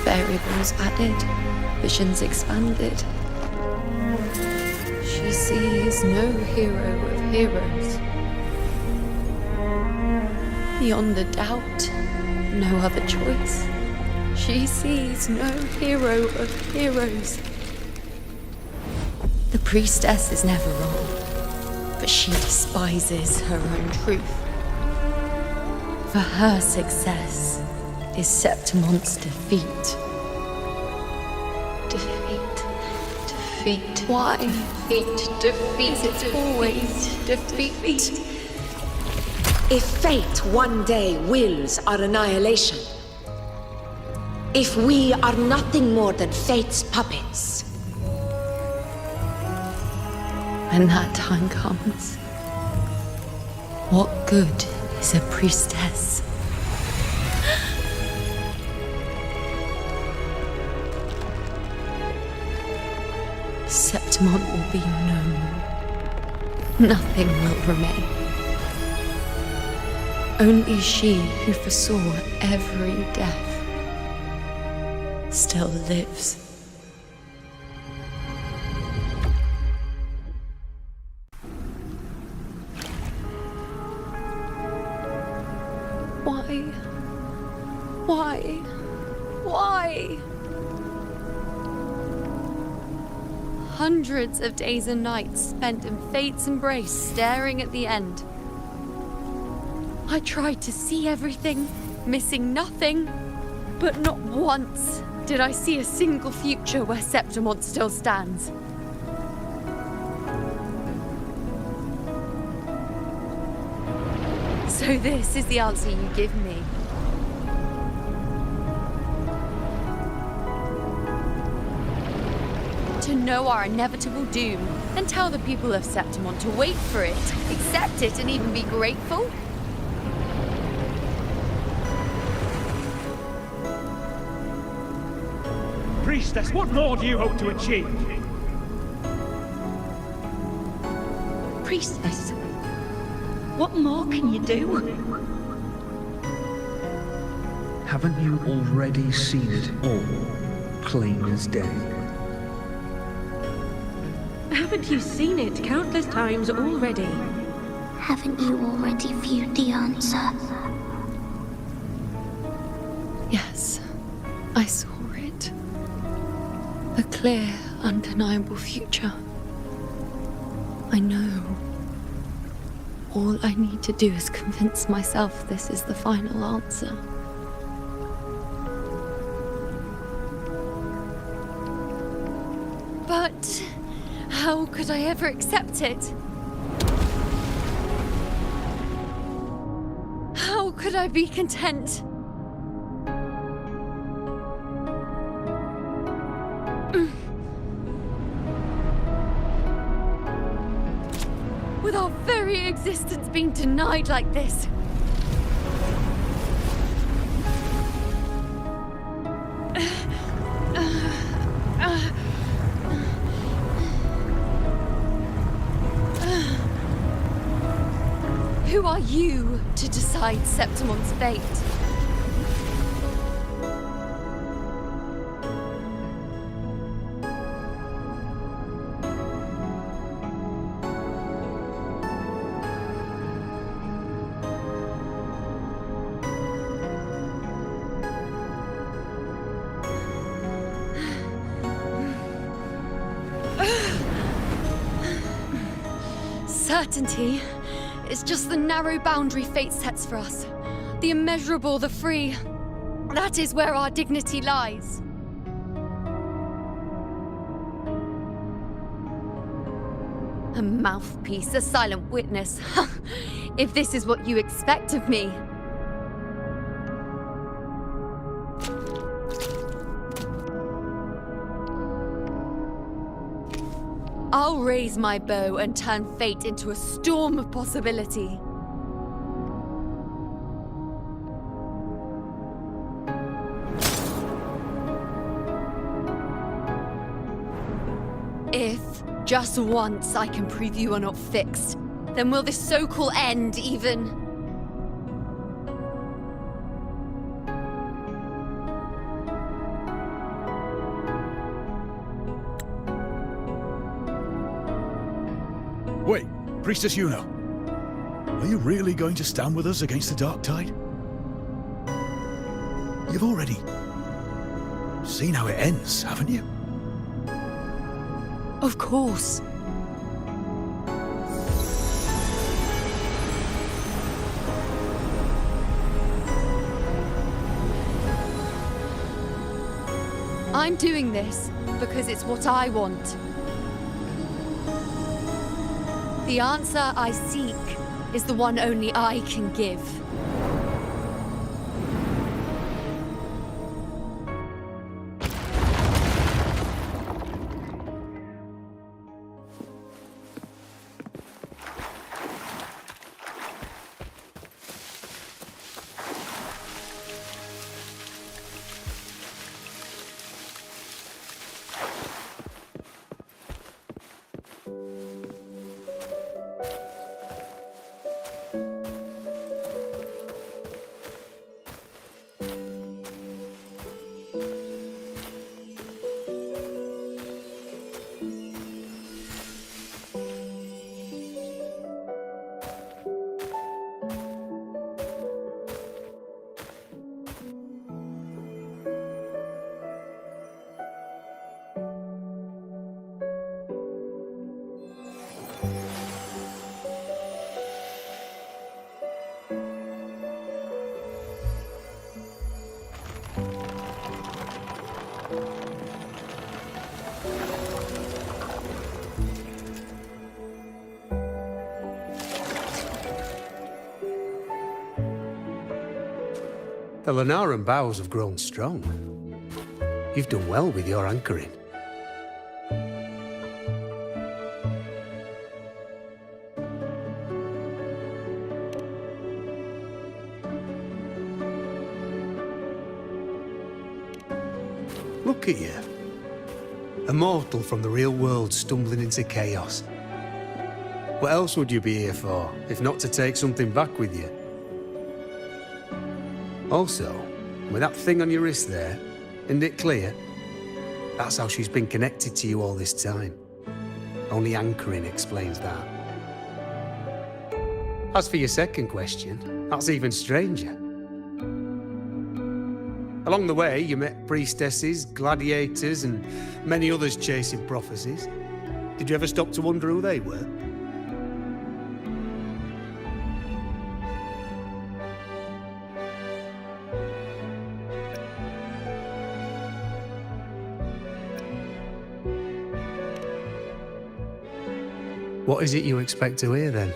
Variables added, visions expanded. She sees no hero of heroes. Beyond a doubt, no other choice. She sees no hero of heroes. The priestess is never wrong, but she despises her own truth. For her success is Septimon's defeat. Defeat. defeat. Why? Defeat. It's always defeat. If fate one day wills our annihilation, if we are nothing more than fate's puppets, When that time comes, what good is a priestess? Septimont will be known. Nothing will remain. Only she who foresaw every death still lives. Why? Hundreds of days and nights spent in fate's embrace, staring at the end. I tried to see everything, missing nothing, but not once did I see a single future where Septimont still stands. So this is the answer you give me. To know our inevitable doom, and tell the people of Septimont to wait for it, accept it, and even be grateful? Priestess, what more do you hope to achieve? Priestess, what more can you do? Haven't you already seen it all, plain as day? Haven't you seen it countless times already? Haven't you already viewed the answer? Yes, I saw it. A clear, undeniable future. I know. All I need to do is convince myself this is the final answer. But how could I ever accept it? How could I be content? With our very existence being denied like this. Who are you to decide Septimont's fate? Certainty is just the narrow boundary fate sets for us. The immeasurable, the free. That is where our dignity lies. A mouthpiece, a silent witness. If this is what you expect of me. I'll raise my bow and turn fate into a storm of possibility. If, just once, I can prove you are not fixed, then will this so-called end even... Wait, Priestess Yuno. Are you really going to stand with us against the Dark Tide? You've already seen how it ends, haven't you? Of course. I'm doing this because it's what I want. The answer I seek is the one only I can give. The Lunaran bows have grown strong. You've done well with your anchoring. Look at you. A mortal from the real world stumbling into chaos. What else would you be here for, if not to take something back with you? Also, with that thing on your wrist there, isn't it clear? That's how she's been connected to you all this time. Only anchoring explains that. As for your second question, that's even stranger. Along the way, you met priestesses, gladiators, and many others chasing prophecies. Did you ever stop to wonder who they were? What is it you expect to hear then?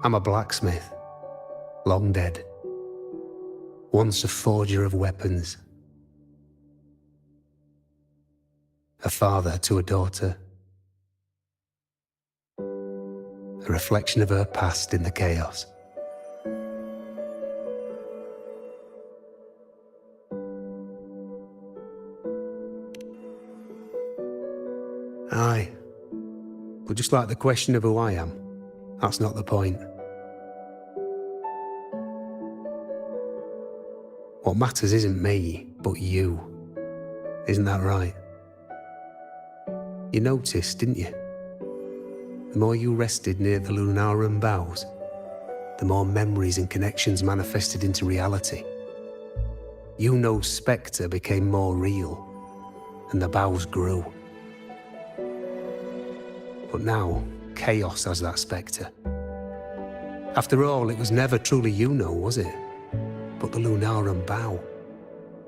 I'm a blacksmith, long dead. Once a forger of weapons. A father to a daughter. A reflection of her past in the chaos. Aye. But just like the question of who I am, that's not the point. What matters isn't me, but you. Isn't that right? You noticed, didn't you? The more you rested near the Lunaran bows, the more memories and connections manifested into reality. Yuno's spectre became more real, and the bows grew. But now, chaos has that spectre. After all, it was never truly Yuno, was it? But the Lunaran bow.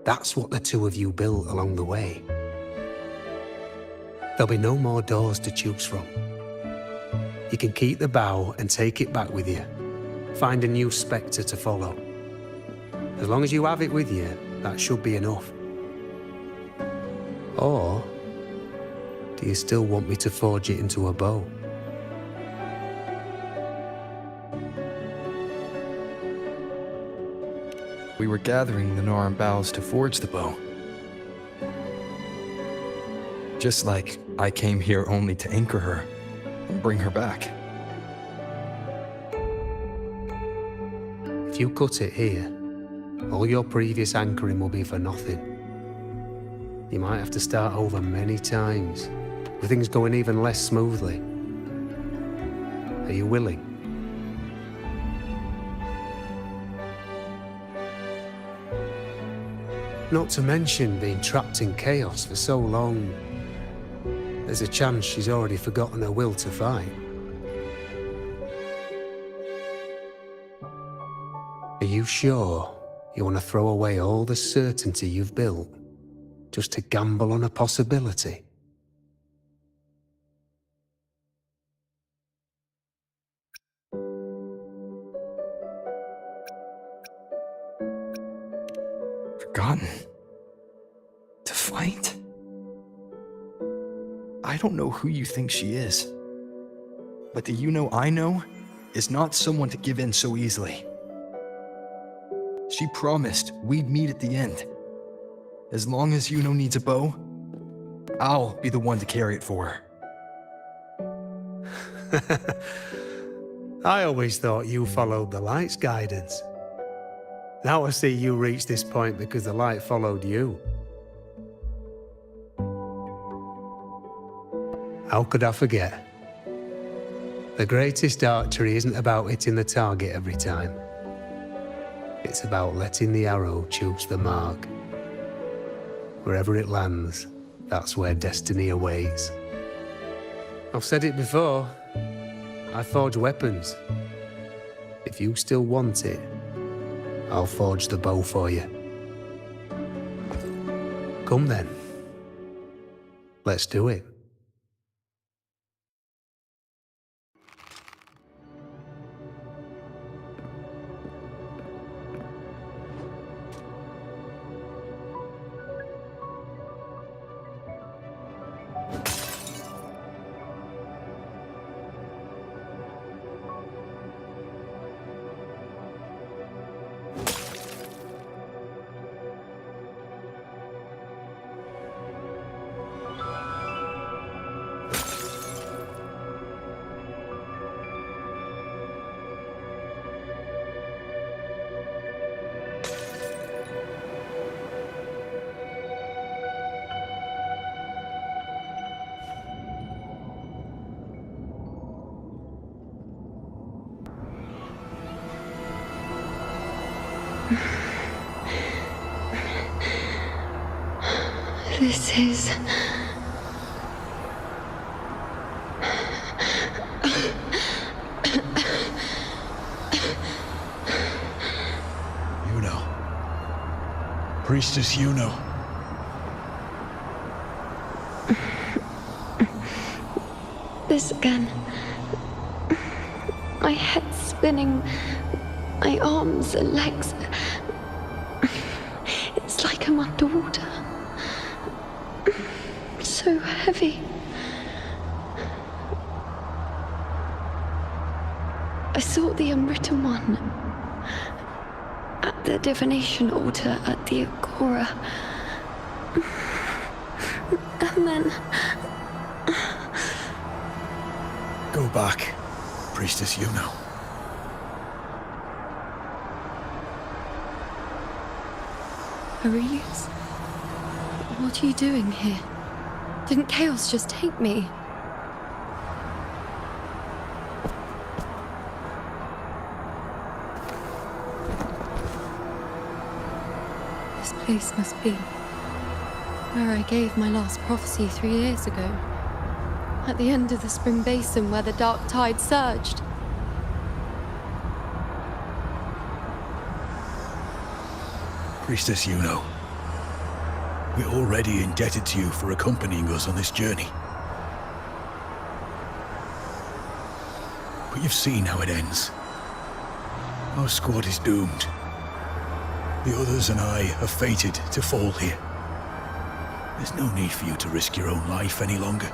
That's what the two of you built along the way. There'll be no more doors to choose from. You can keep the bow and take it back with you. Find a new spectre to follow. As long as you have it with you, that should be enough. Or do you still want me to forge it into a bow? We were gathering the Noran boughs to forge the bow. Just like I came here only to anchor her and bring her back. If you cut it here, all your previous anchoring will be for nothing. You might have to start over many times, with things going even less smoothly. Are you willing? Not to mention being trapped in chaos for so long. There's a chance she's already forgotten her will to fight. Are you sure you want to throw away all the certainty you've built just to gamble on a possibility? Forgotten? To fight? I don't know who you think she is, but the Yuno I know is not someone to give in so easily. She promised we'd meet at the end. As long as Yuno needs a bow, I'll be the one to carry it for her. I always thought you followed the light's guidance. Now I see you reached this point because the light followed you. How could I forget? The greatest archery isn't about hitting the target every time. It's about letting the arrow choose the mark. Wherever it lands, that's where destiny awaits. I've said it before, I forge weapons. If you still want it, I'll forge the bow for you. Come then. Let's do it. This is... Yuno. Priestess Yuno. This again. My head spinning, my arms and legs. It's like I'm underwater. So heavy. I saw the Unwritten One at the divination altar at the Agora. And then... Go back, Priestess Yuno. Aurelius? What are you doing here? Didn't chaos just take me? This place must be where I gave my last prophecy 3 years ago. At the end of the spring basin where the dark tide surged. Priestess Yuno. We're already indebted to you for accompanying us on this journey. But you've seen how it ends. Our squad is doomed. The others and I are fated to fall here. There's no need for you to risk your own life any longer.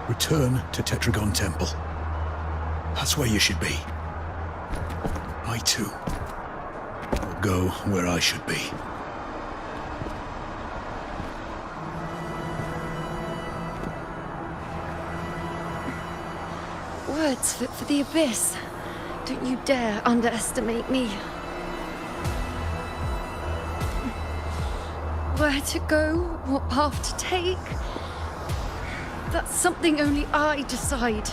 Return to Tetragon Temple. That's where you should be. I too will go where I should be. Words fit for the abyss. Don't you dare underestimate me. Where to go, what path to take, that's something only I decide.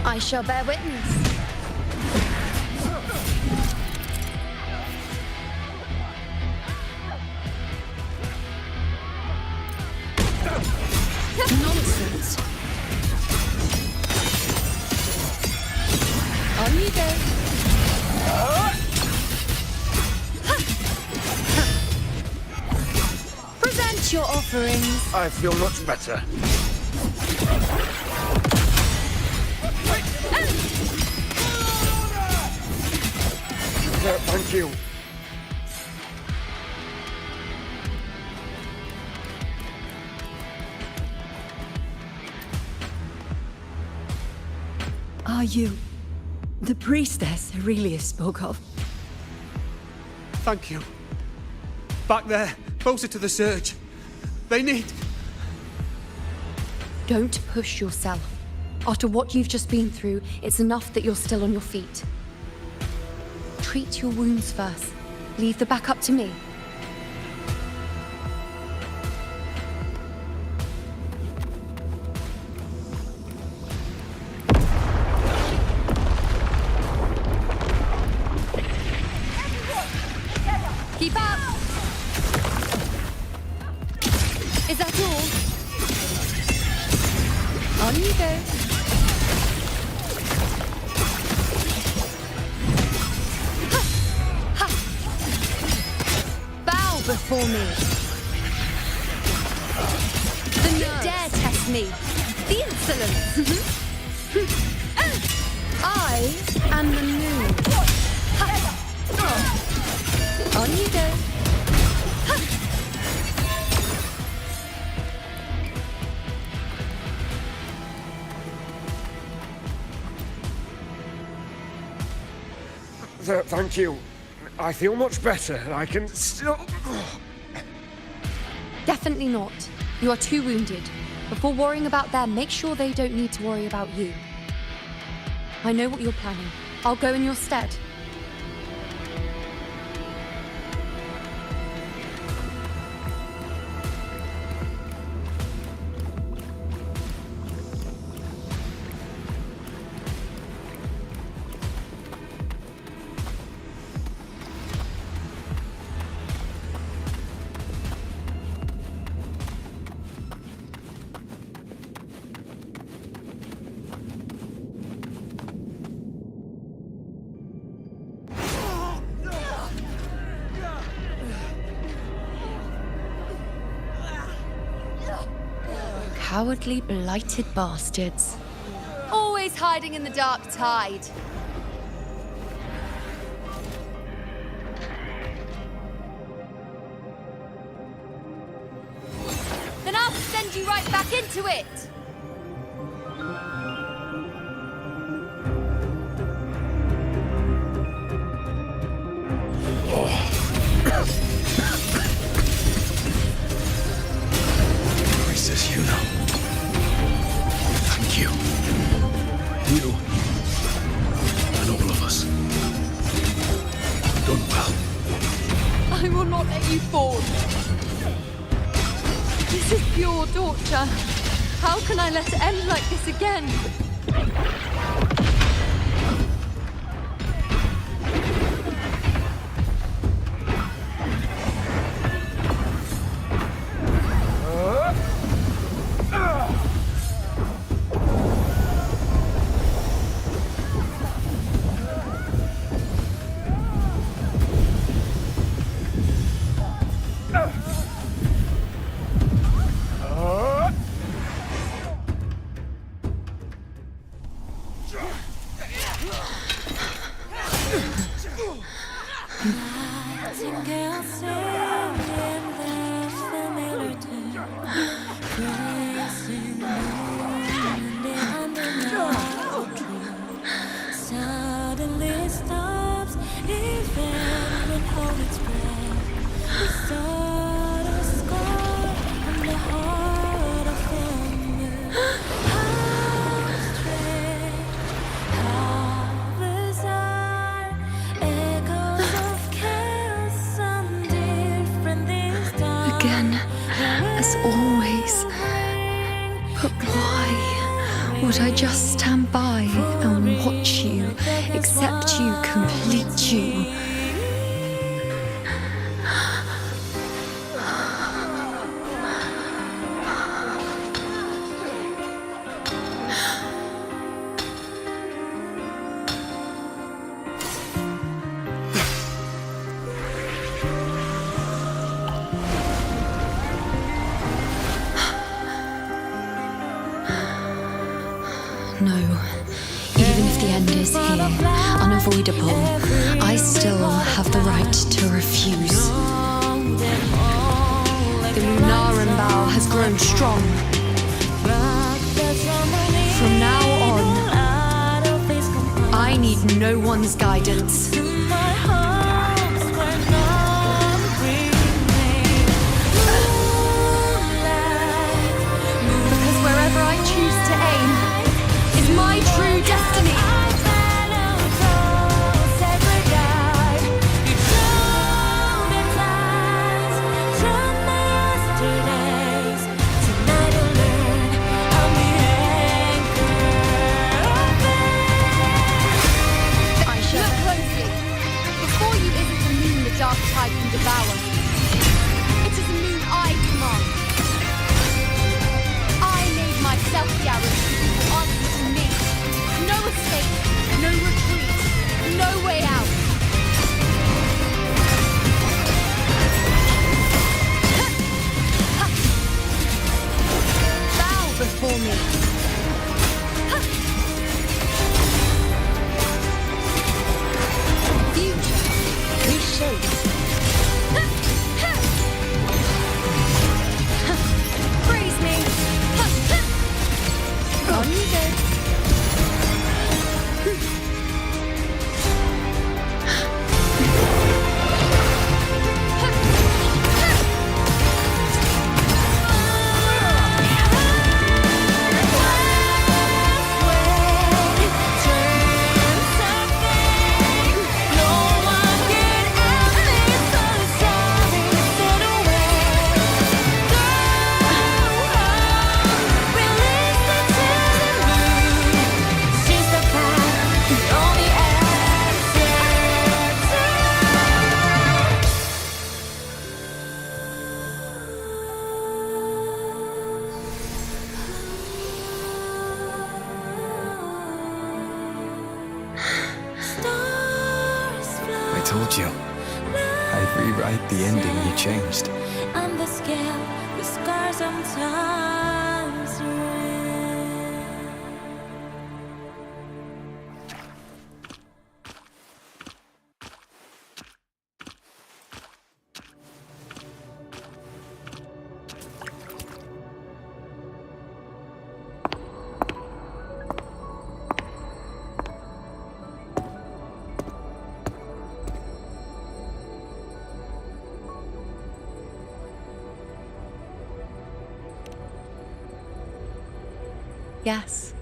I shall bear witness. Nonsense. On you go. Present your offerings. I feel much better. Thank you. Are you the priestess Aurelius spoke of? Thank you. Back there, closer to the surge. They need... Don't push yourself. After what you've just been through, it's enough that you're still on your feet. Treat your wounds first. Leave the back up to me. Keep up! Is that all? On you go. Ha! Bow before me. The nerves. Dare test me. The insolence. I am the moon. Ha! On you go. Thank you. I feel much better. I can still... Definitely not. You are too wounded. Before worrying about them, make sure they don't need to worry about you. I know what you're planning. I'll go in your stead. Cowardly, blighted bastards. Always hiding in the dark tide. Then I'll send you right back into it! Priestess, you know. Thank you. You and all of us. Done well. I will not let you fall. This is pure torture. How can I let it end like this again? Again, as always. But why would I just stand by and watch you, accept you, complete you? No. Even if the end is here, unavoidable, I still have the right to refuse. The Lunaran bow has grown strong. From now on, I need no one's guidance. Because wherever I choose to aim is my true destiny. Dark tide can devour. It is a moon I command. I made myself the arrow who will answer to me. No escape, no retreat, no way out. Bow before me. Future, reshape. Praise me! On you go! I told you. I'd rewrite the ending you changed. On the scale, the scars sometimes Yes.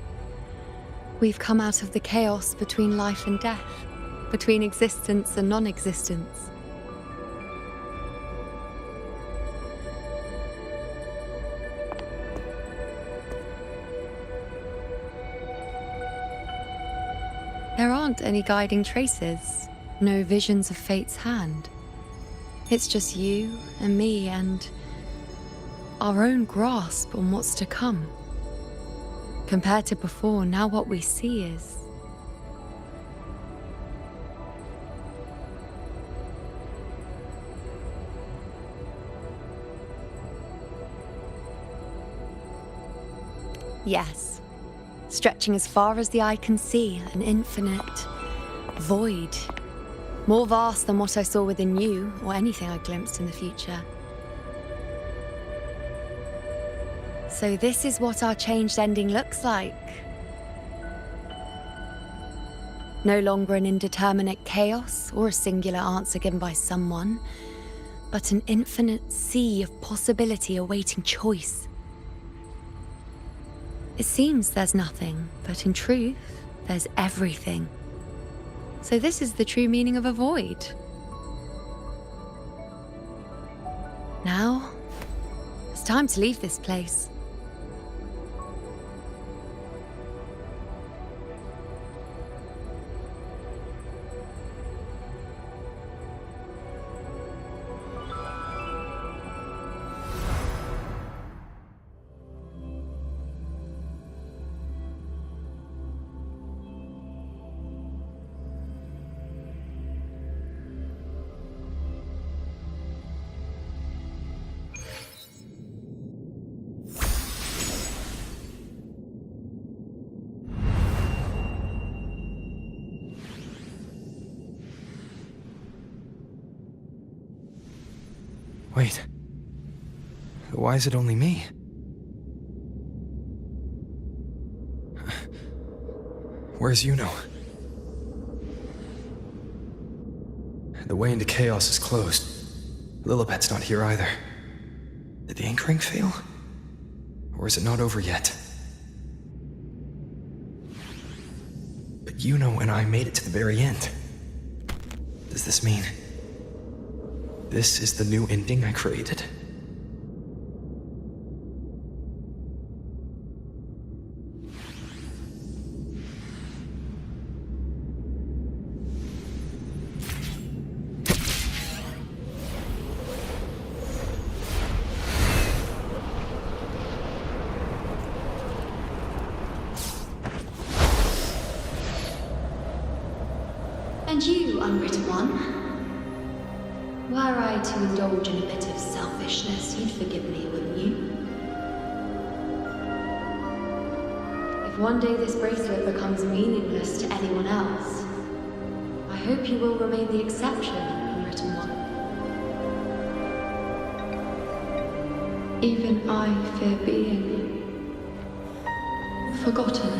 We've come out of the chaos between life and death, between existence and non-existence. There aren't any guiding traces, no visions of fate's hand. It's just you and me and our own grasp on what's to come. Compared to before, now what we see is... Yes. Stretching as far as the eye can see, an infinite void. More vast than what I saw within you, or anything I glimpsed in the future. So this is what our changed ending looks like. No longer an indeterminate chaos or a singular answer given by someone, but an infinite sea of possibility awaiting choice. It seems there's nothing, but in truth, there's everything. So this is the true meaning of a void. Now, it's time to leave this place. Wait. Why is it only me? Where's Yuno? The way into chaos is closed. Lilibet's not here either. Did the ink ring fail? Or is it not over yet? But Yuno and I made it to the very end. Does this mean this is the new ending I created? And you, unwritten one? Were I to indulge in a bit of selfishness, you'd forgive me, wouldn't you? If one day this bracelet becomes meaningless to anyone else, I hope you will remain the exception, unwritten one. Even I fear being forgotten.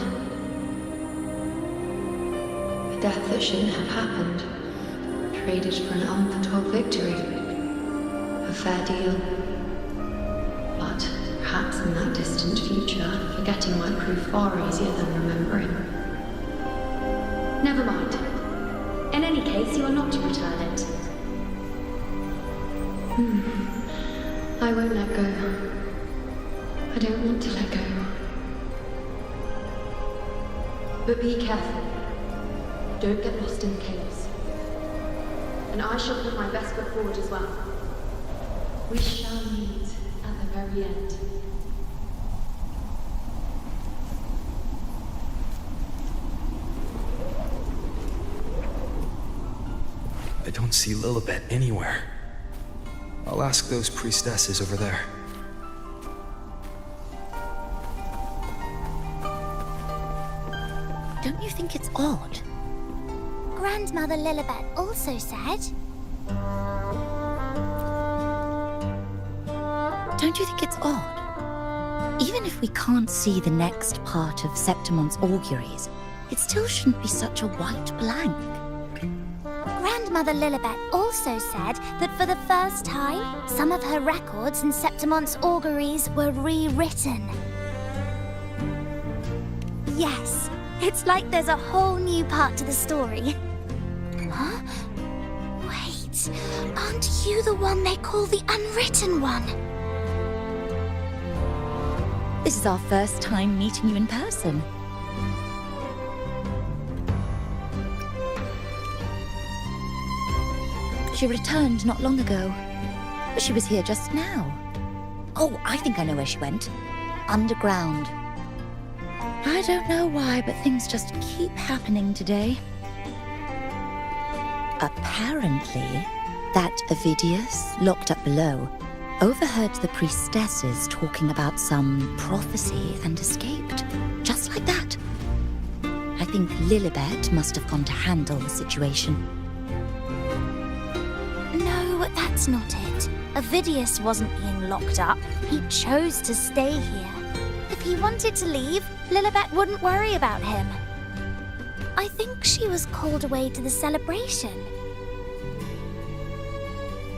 Death that shouldn't have happened, traded for an unforetold victory. A fair deal. But perhaps in that distant future, forgetting might prove far easier than remembering. Never mind. In any case, you are not to return it. I won't let go. I don't want to let go. But be careful. Don't get lost in the caves. And I shall put my best foot forward as well. We shall meet at the very end. I don't see Lilibet anywhere. I'll ask those priestesses over there. Don't you think it's odd? Grandmother Lilibet also said... Don't you think it's odd? Even if we can't see the next part of Septimon's auguries, it still shouldn't be such a white blank. Grandmother Lilibet also said that for the first time, some of her records in Septimon's auguries were rewritten. Yes, it's like there's a whole new part to the story. Huh? Wait, aren't you the one they call the Unwritten One? This is our first time meeting you in person. She returned not long ago, but she was here just now. Oh, I think I know where she went. Underground. I don't know why, but things just keep happening today. Apparently, that Ovidius, locked up below, overheard the priestesses talking about some prophecy and escaped. Just like that. I think Lilibet must have gone to handle the situation. No, that's not it. Ovidius wasn't being locked up. He chose to stay here. If he wanted to leave, Lilibet wouldn't worry about him. I think she was called away to the celebration.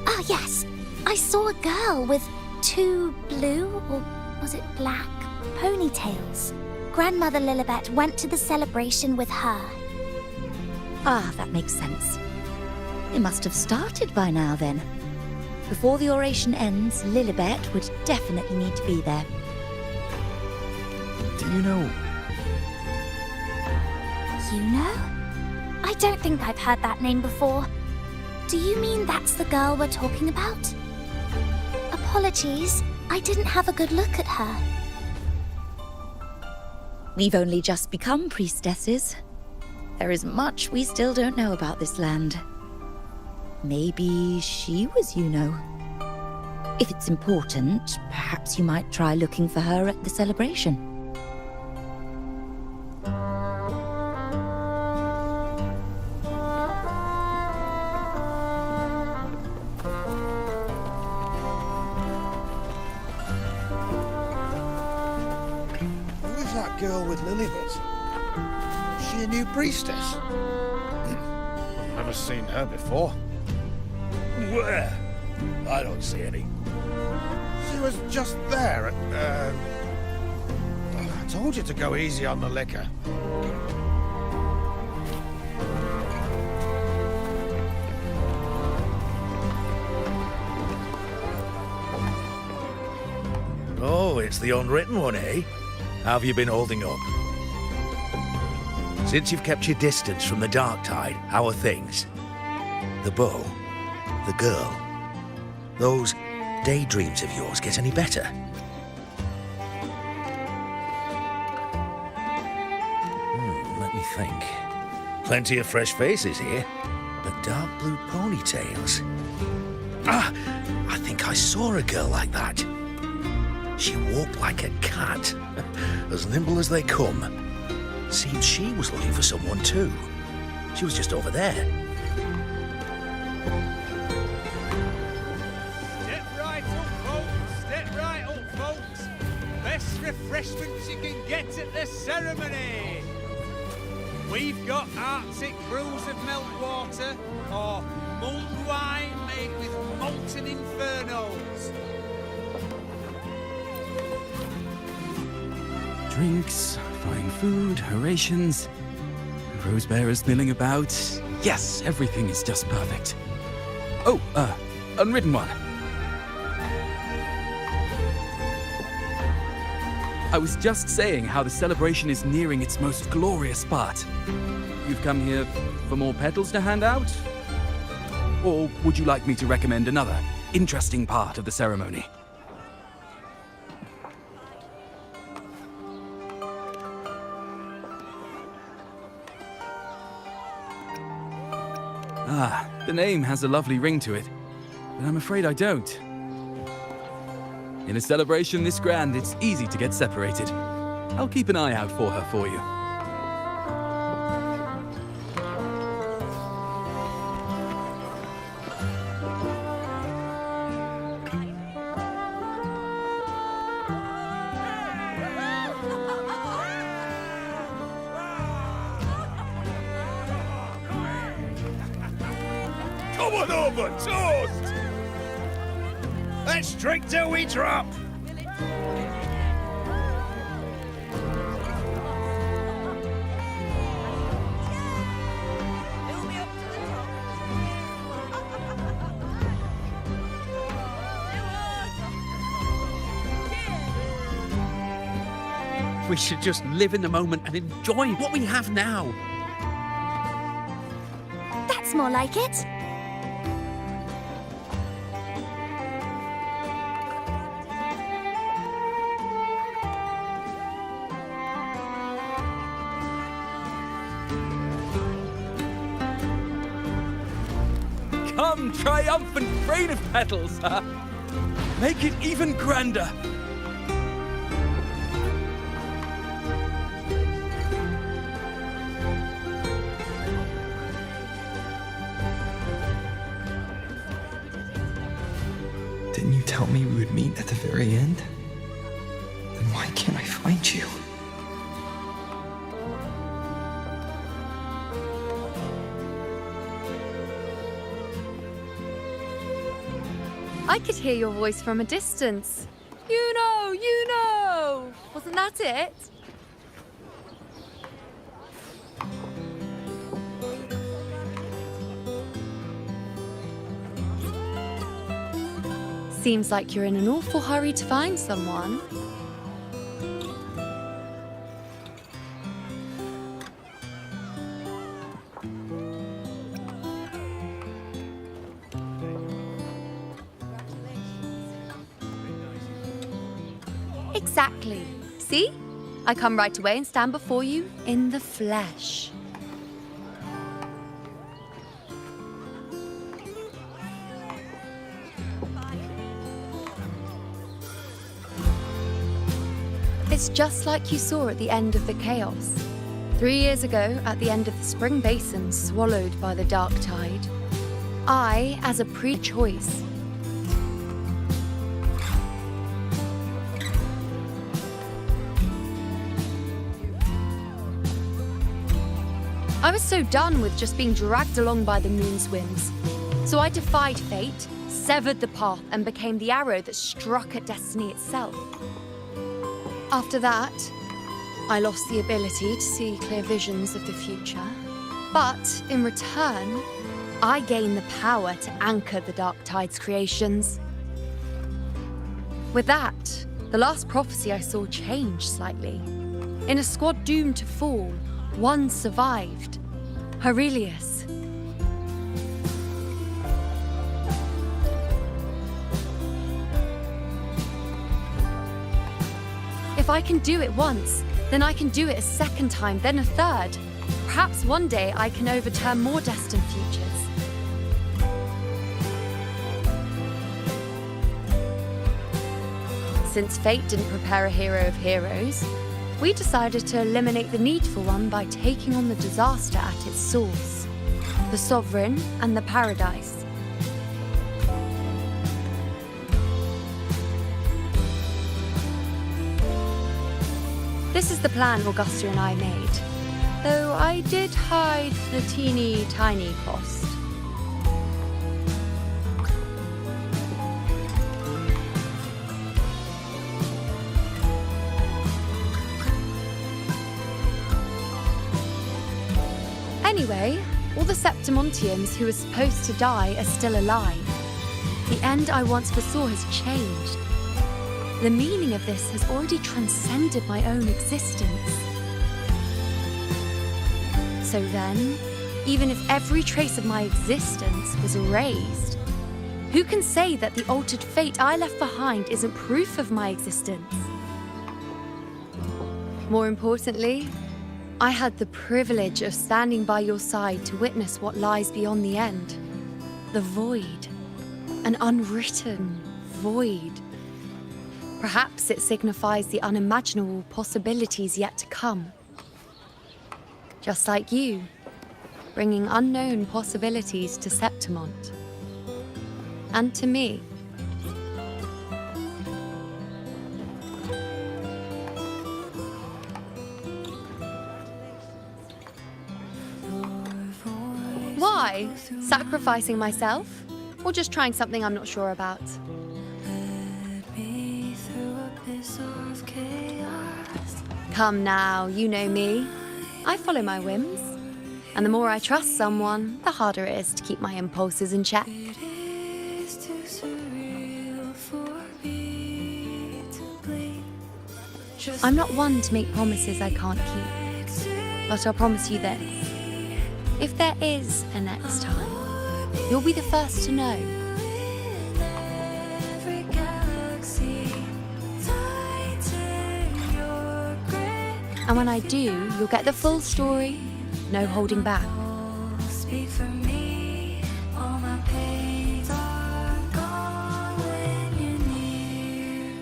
Ah, yes. I saw a girl with 2 blue, or was it black, ponytails. Grandmother Lilibet went to the celebration with her. Ah, that makes sense. It must have started by now, then. Before the oration ends, Lilibet would definitely need to be there. Do you know... Yuno? I don't think I've heard that name before. Do you mean that's the girl we're talking about? Apologies, I didn't have a good look at her. We've only just become priestesses. There is much we still don't know about this land. Maybe she was Yuno. If it's important, perhaps you might try looking for her at the celebration. Lilibet? Is she a new priestess? I've never seen her before. Where? I don't see any. She was just there at, I told you to go easy on the liquor. Oh, it's the unwritten one, eh? How have you been holding up? Since you've kept your distance from the dark tide, how are things? The bow, the girl, those daydreams of yours get any better? Let me think. Plenty of fresh faces here, but dark blue ponytails. Ah, I think I saw a girl like that. She walked like a cat, as nimble as they come. Seemed she was looking for someone too. She was just over there. Step right up, folks. Step right up, folks. Best refreshments you can get at the ceremony. We've got Arctic brews of meltwater or mulled wine made with molten infernos. Drinks, fine food, orations, rose bearers milling about. Yes, everything is just perfect. Oh, unwritten one. I was just saying how the celebration is nearing its most glorious part. You've come here for more petals to hand out? Or would you like me to recommend another interesting part of the ceremony? Ah, the name has a lovely ring to it, but I'm afraid I don't. In a celebration this grand, it's easy to get separated. I'll keep an eye out for her for you. Come on over, toast! Let's drink till we drop! We should just live in the moment and enjoy what we have now. That's more like it. Come, triumphant rain of petals! Make it even grander! Didn't you tell me we would meet at the very end? Then why can't I find you? I could hear your voice from a distance. You know, you know! Wasn't that it? Seems like you're in an awful hurry to find someone. Exactly. See? I come right away and stand before you in the flesh. It's just like you saw at the end of the chaos. 3 years ago, at the end of the spring basin swallowed by the dark tide, I, as a pre-choice, I was so done with just being dragged along by the moon's whims. So I defied fate, severed the path, and became the arrow that struck at destiny itself. After that, I lost the ability to see clear visions of the future. But in return, I gained the power to anchor the Dark Tide's creations. With that, the last prophecy I saw changed slightly. In a squad doomed to fall, one survived. Aurelius. If I can do it once, then I can do it a second time, then a third. Perhaps one day I can overturn more destined futures. Since fate didn't prepare a hero of heroes, we decided to eliminate the need for one by taking on the disaster at its source, the Sovereign and the Paradise. This is the plan Augusta and I made, though I did hide the teeny tiny cost. Anyway, all the Septimontians who were supposed to die are still alive. The end I once foresaw has changed. The meaning of this has already transcended my own existence. So then, even if every trace of my existence was erased, who can say that the altered fate I left behind isn't proof of my existence? More importantly, I had the privilege of standing by your side to witness what lies beyond the end. The void. An unwritten void. Perhaps it signifies the unimaginable possibilities yet to come. Just like you, bringing unknown possibilities to Septimont. And to me. Why? Sacrificing myself? Or just trying something I'm not sure about? Come now, you know me. I follow my whims. And the more I trust someone, the harder it is to keep my impulses in check. I'm not one to make promises I can't keep. But I'll promise you this. If there is a next time, you'll be the first to know. And when I do, you'll get the full story, no holding back. Speak for me, all my pains are gone when you're near.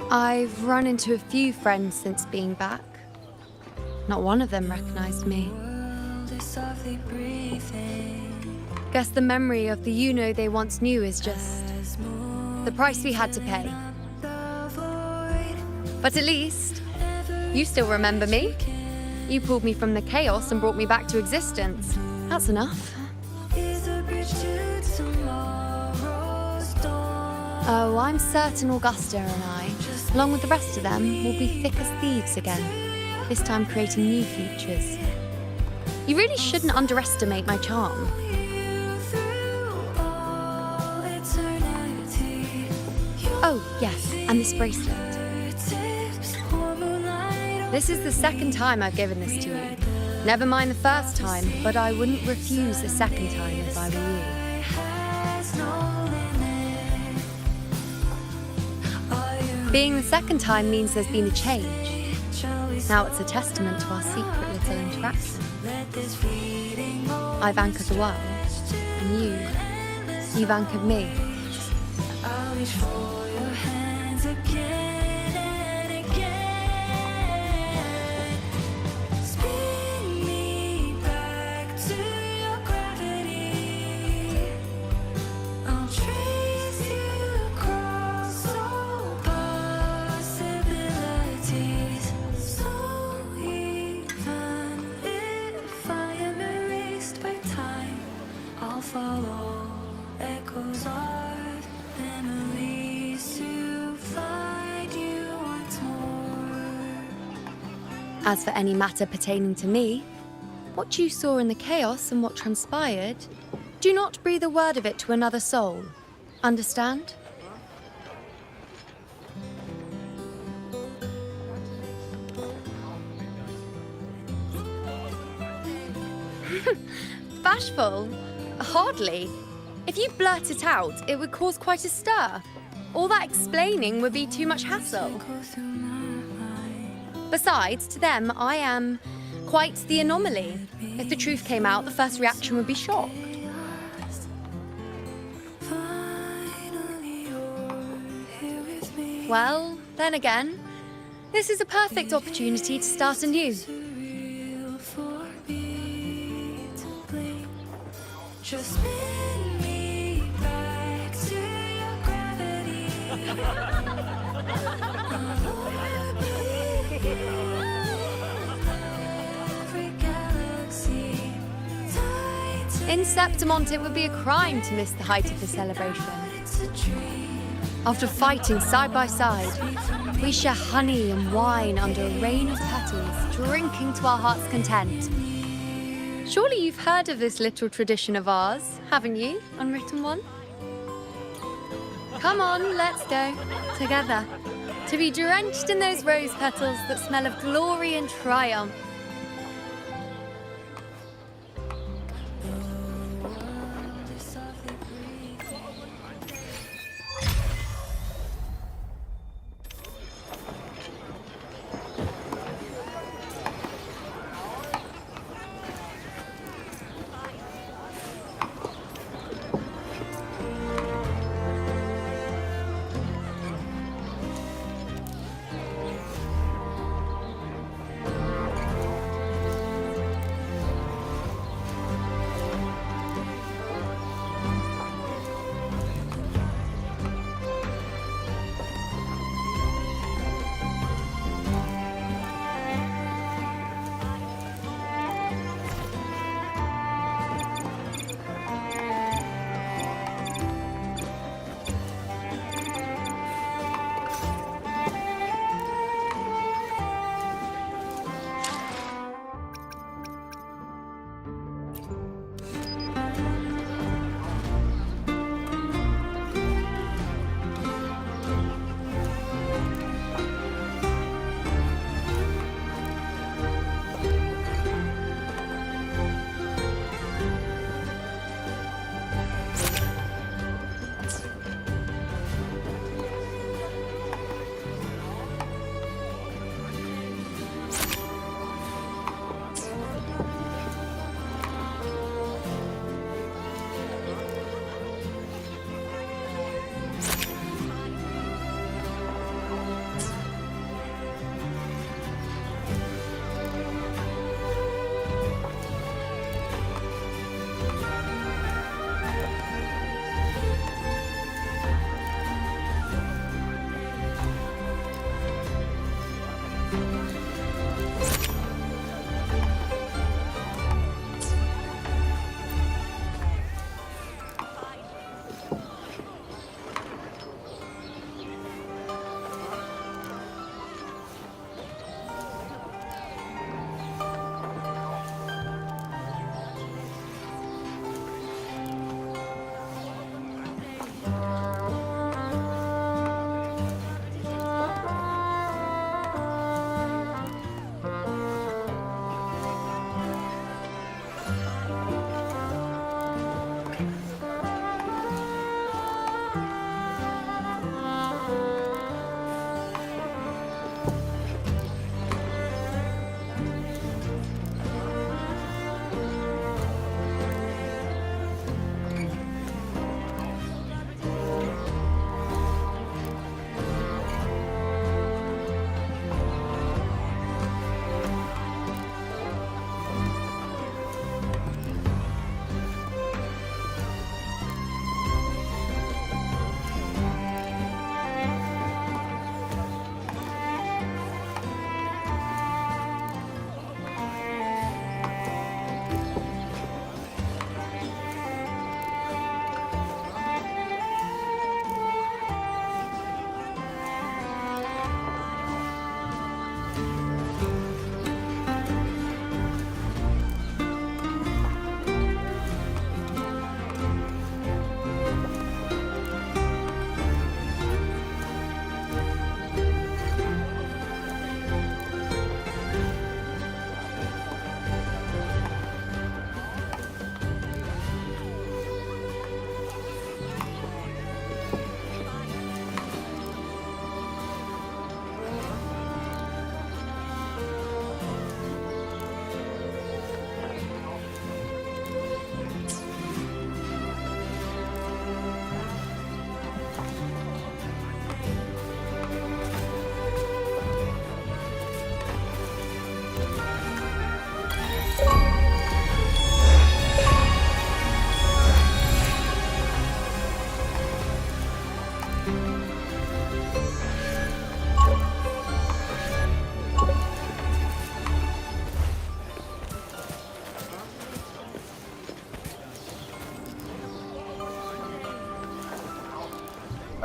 I've run into a few friends since being back. Not one of them recognized me. Guess the memory of the you-know they once knew is just the price we had to pay. But at least, you still remember me. You pulled me from the chaos and brought me back to existence. That's enough. Oh, I'm certain Augusta and I, along with the rest of them, will be thick as thieves again, this time creating new futures. You really shouldn't underestimate my charm. Oh, yes, and this bracelet. This is the second time I've given this to you. Never mind the first time, but I wouldn't refuse a second time if I were you. Being the second time means there's been a change. Now it's a testament to our secret little interaction. I've anchored the world, and you've anchored me. I'll follow echoes of memories to find you once more. As for any matter pertaining to me, what you saw in the chaos and what transpired, do not breathe a word of it to another soul. Understand? Bashful? Hardly. If you blurt it out, it would cause quite a stir. All that explaining would be too much hassle. Besides, to them, I am quite the anomaly. If the truth came out, the first reaction would be shock. Well, then again, this is a perfect opportunity to start anew. Just spin me back to your gravity. Every galaxy. In Septimont, it would be a crime to miss the height of the celebration. After fighting side by side, we share honey and wine under a rain of petals, drinking to our heart's content. Surely you've heard of this little tradition of ours, haven't you, Unwritten One? Come on, let's go. Together. To be drenched in those rose petals that smell of glory and triumph.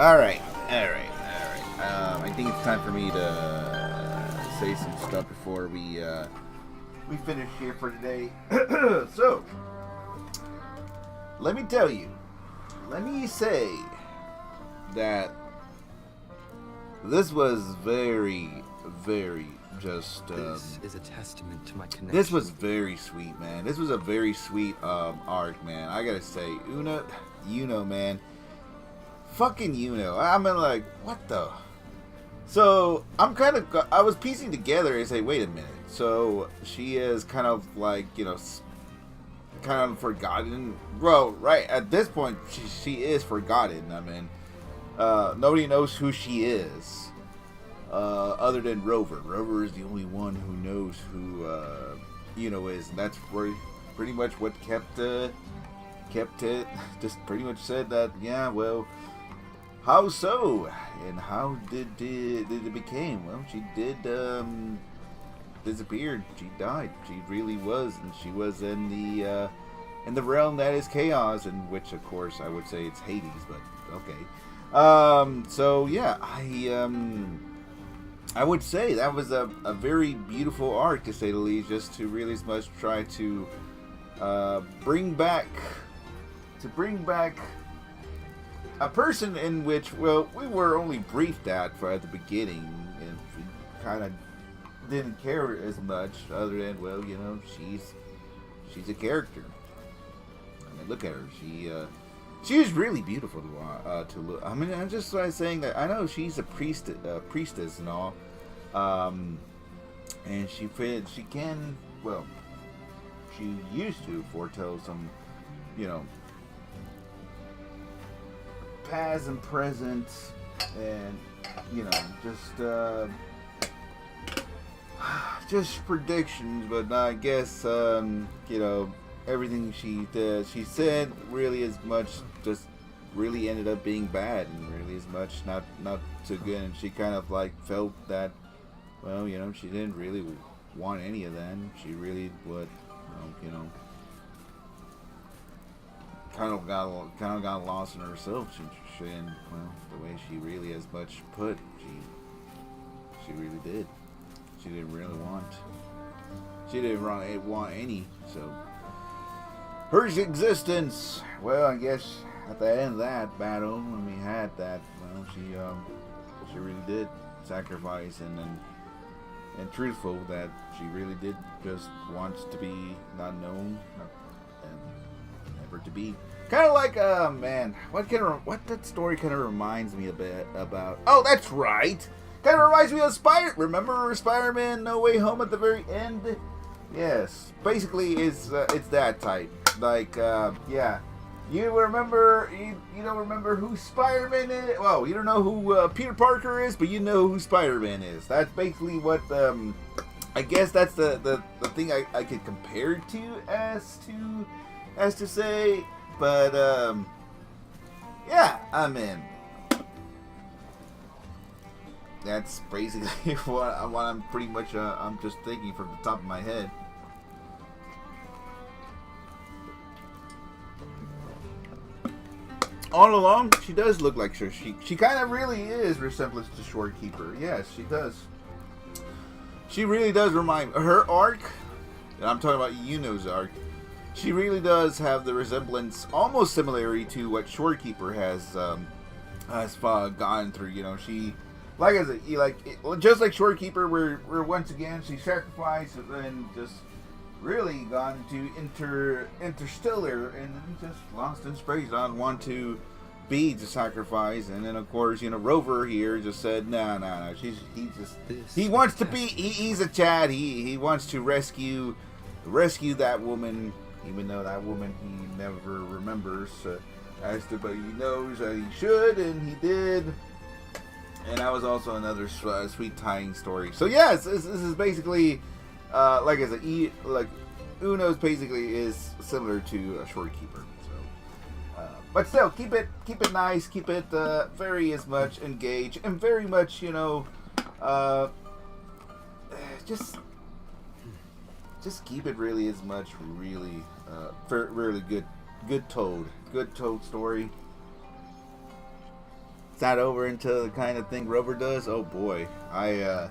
Alright. I think it's time for me to say some stuff before we finish here for today. So, let me tell you. Let me say that this was very, very just... this is a testament to my connection. This was very sweet, man. This was a very sweet arc, man. I gotta say, Yuno, man. Fucking Yuno. I mean, like, what the... So, I was piecing together and say, wait a minute. So, she is kind of like, you know, kind of forgotten. Well, right, at this point, she is forgotten. I mean, nobody knows who she is. Other than Rover. Rover is the only one who knows who Yuno is. And that's pretty much what kept it. Just pretty much said that, yeah, well... How so? And how did it became? Well, she did disappeared. She died. She really was, and she was in the realm that is chaos, in which, of course, I would say it's Hades, but okay. So yeah, I would say that was a very beautiful arc, to say the least, just to really as much try to bring back a person in which, well, we were only briefed at the beginning, and we kind of didn't care as much, other than, well, you know, she's a character. I mean, look at her. She was really beautiful to look. I mean, I'm just saying that I know she's a priestess and all, and she can, well, she used to foretell some, you know, past and present, and you know, just predictions. But I guess you know, everything she said really as much just really ended up being bad, and really as much not too good. And she kind of like felt that, well, you know, she didn't really want any of that. She really would, you know, kind of got lost in herself. And well, the way she really as much put, she really did. She didn't really want. She didn't want any. So her existence. Well, I guess at the end of that battle, when we had that, well, she really did sacrifice and truthful that she really did just want to be not known and never to be. Kind of like, man, what that story kind of reminds me a bit about. Oh, that's right. Kind of reminds me of Remember Spider-Man No Way Home at the very end? Yes. Basically, it's that type. Like, yeah. You don't remember who Spider-Man is? Well, you don't know who Peter Parker is, but you know who Spider-Man is. That's basically what, I guess that's the thing I could compare it to as to say. But, yeah, I mean, that's basically what I'm pretty much, I'm just thinking from the top of my head. All along, she does look like her. She kind of really is resemblance to Shorekeeper. Yes, she does. She really does remind her arc, and I'm talking about Yuno's arc. She really does have the resemblance, almost similarity to what Shorekeeper has gone through. You know, she, like I said, just like Shorekeeper, where once again she sacrificed and just really gone into interstellar and just lost in space on want to be to sacrifice. And then of course, you know, Rover here just said no. He wants to be. He's a Chad. He wants to rescue that woman. Even though that woman he never remembers as to, but he knows that he should, and he did. And that was also another sweet tying story. So yes, this is basically, like I said, like Uno's basically is similar to a Shorekeeper. So, but still, keep it nice, keep it very as much engaged, and very much, you know, just keep it really as much really really good told story. it's not over until the kind of thing Rover does. Oh boy, I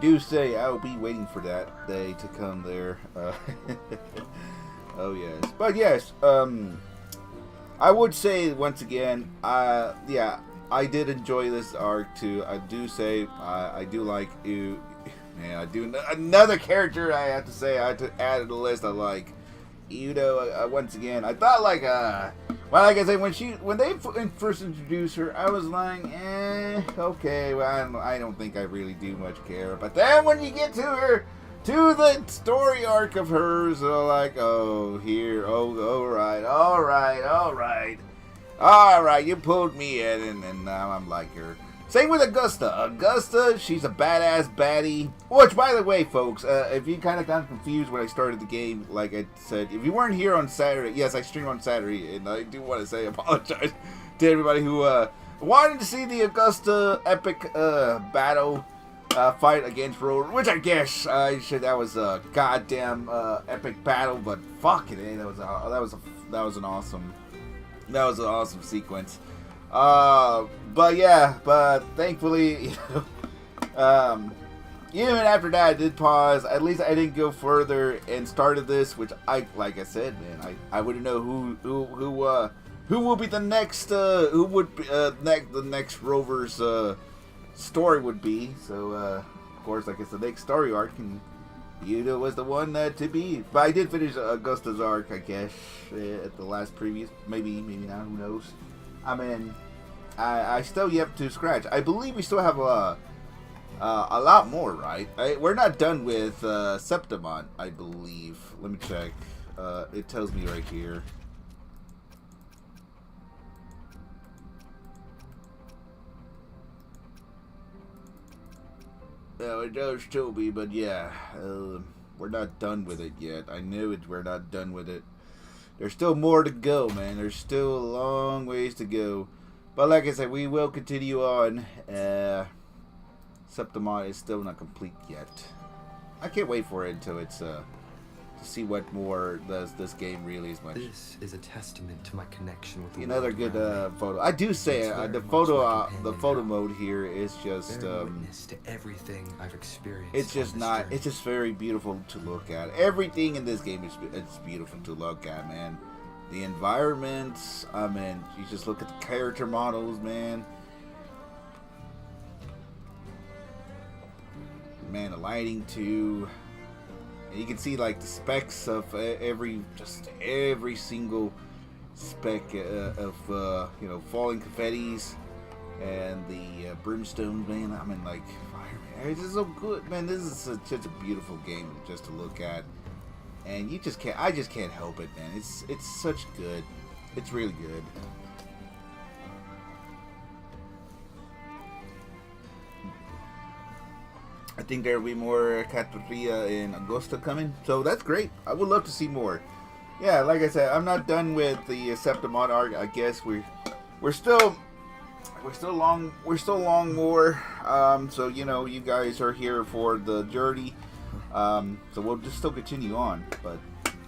do say I will be waiting for that day to come there. Oh yes, but yes, I would say once again, yeah, I did enjoy this arc too. I do say I do like you. Man, I do another character. I have to say I had to add to the list. I like. Once again, I thought like well, like I said, when they first introduced her, I was like, okay, well, I don't think I really do much care. But then when you get to her, to the story arc of hers, like, all right, you pulled me in, and now I'm like her. Same with Augusta. Augusta, she's a badass baddie. Which, by the way, folks, if you kind of got confused when I started the game, like I said, if you weren't here on Saturday, yes, I stream on Saturday, and I do want to say apologize to everybody who wanted to see the Augusta epic battle fight against Rover, which I guess that was a goddamn epic battle, but fuck it, that was an awesome sequence. But yeah, but thankfully, even after that, I did pause. At least I didn't go further and started this, which like I said, man, I wouldn't know who will be the next, the next Rover's story would be. So, of course, like I said, the next story arc, and was the one to be. But I did finish Augusta's arc, I guess, at the last previous, maybe not, who knows. I mean, I still yet to scratch. I believe we still have a lot more, right? We're not done with Septimon, I believe. Let me check. It tells me right here. No, it does still be, but yeah, we're not done with it yet. I knew it. We're not done with it. There's still more to go, man. There's still a long ways to go. But like I said, we will continue on. Septimon is still not complete yet. I can't wait for it until it's to see what more does this game really is much. This is a testament to my connection with the another good photo. I do say the photo mode here is just witness to everything I've experienced. It's just not. It's just very beautiful to look at. Everything in this game it's beautiful to look at, man. The environments. I mean, you just look at the character models, man. Man, the lighting too. And you can see like the specks of every single speck of falling confettis and the brimstones, man. I mean, like, fire, it's just so good, man. This is such a beautiful game just to look at, and you just can't. I just can't help it, man. It's such good. It's really good. I think there will be more Catarina and Augusta coming, so that's great. I would love to see more. Yeah, like I said, I'm not done with the Septimon arc. I guess we're still long more. So you guys are here for the journey. So we'll just still continue on, but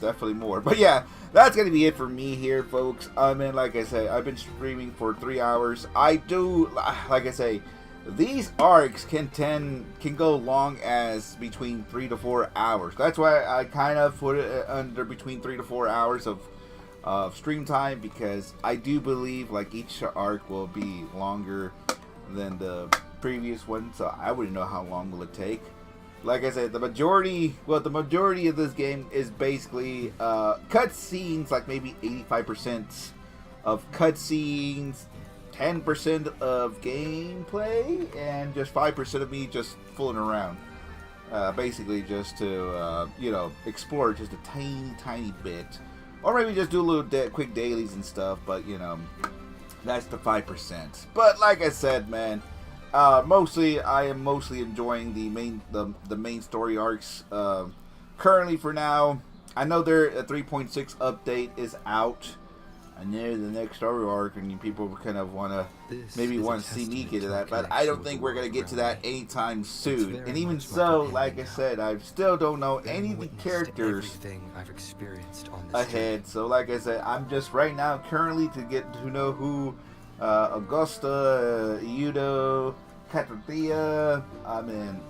definitely more. But yeah, that's gonna be it for me here, folks. I mean, like I said, I've been streaming for 3 hours. I do, like I say, these arcs can go long as between 3 to 4 hours. That's why I kind of put it under between 3 to 4 hours of stream time, because I do believe like each arc will be longer than the previous one. So I wouldn't know how long will it take. Like I said, the majority of this game is basically cutscenes, like maybe 85% of cutscenes, 10% of gameplay, and just 5% of me just fooling around. Basically just to, explore just a tiny bit. Or maybe just do a little quick dailies and stuff, but, that's the 5%. But like I said, man, I am mostly enjoying the main story arcs. Currently for now, I know a 3.6 update is out. I know the next story arc, and people kind of want to see me get to that, but I don't think we're going to get to that anytime soon. And even so, like I said, I still don't know any of the characters I've experienced on this ahead. So like I said, I'm just right now currently to get to know who Augusta, Eudo, Catrothea. I mean,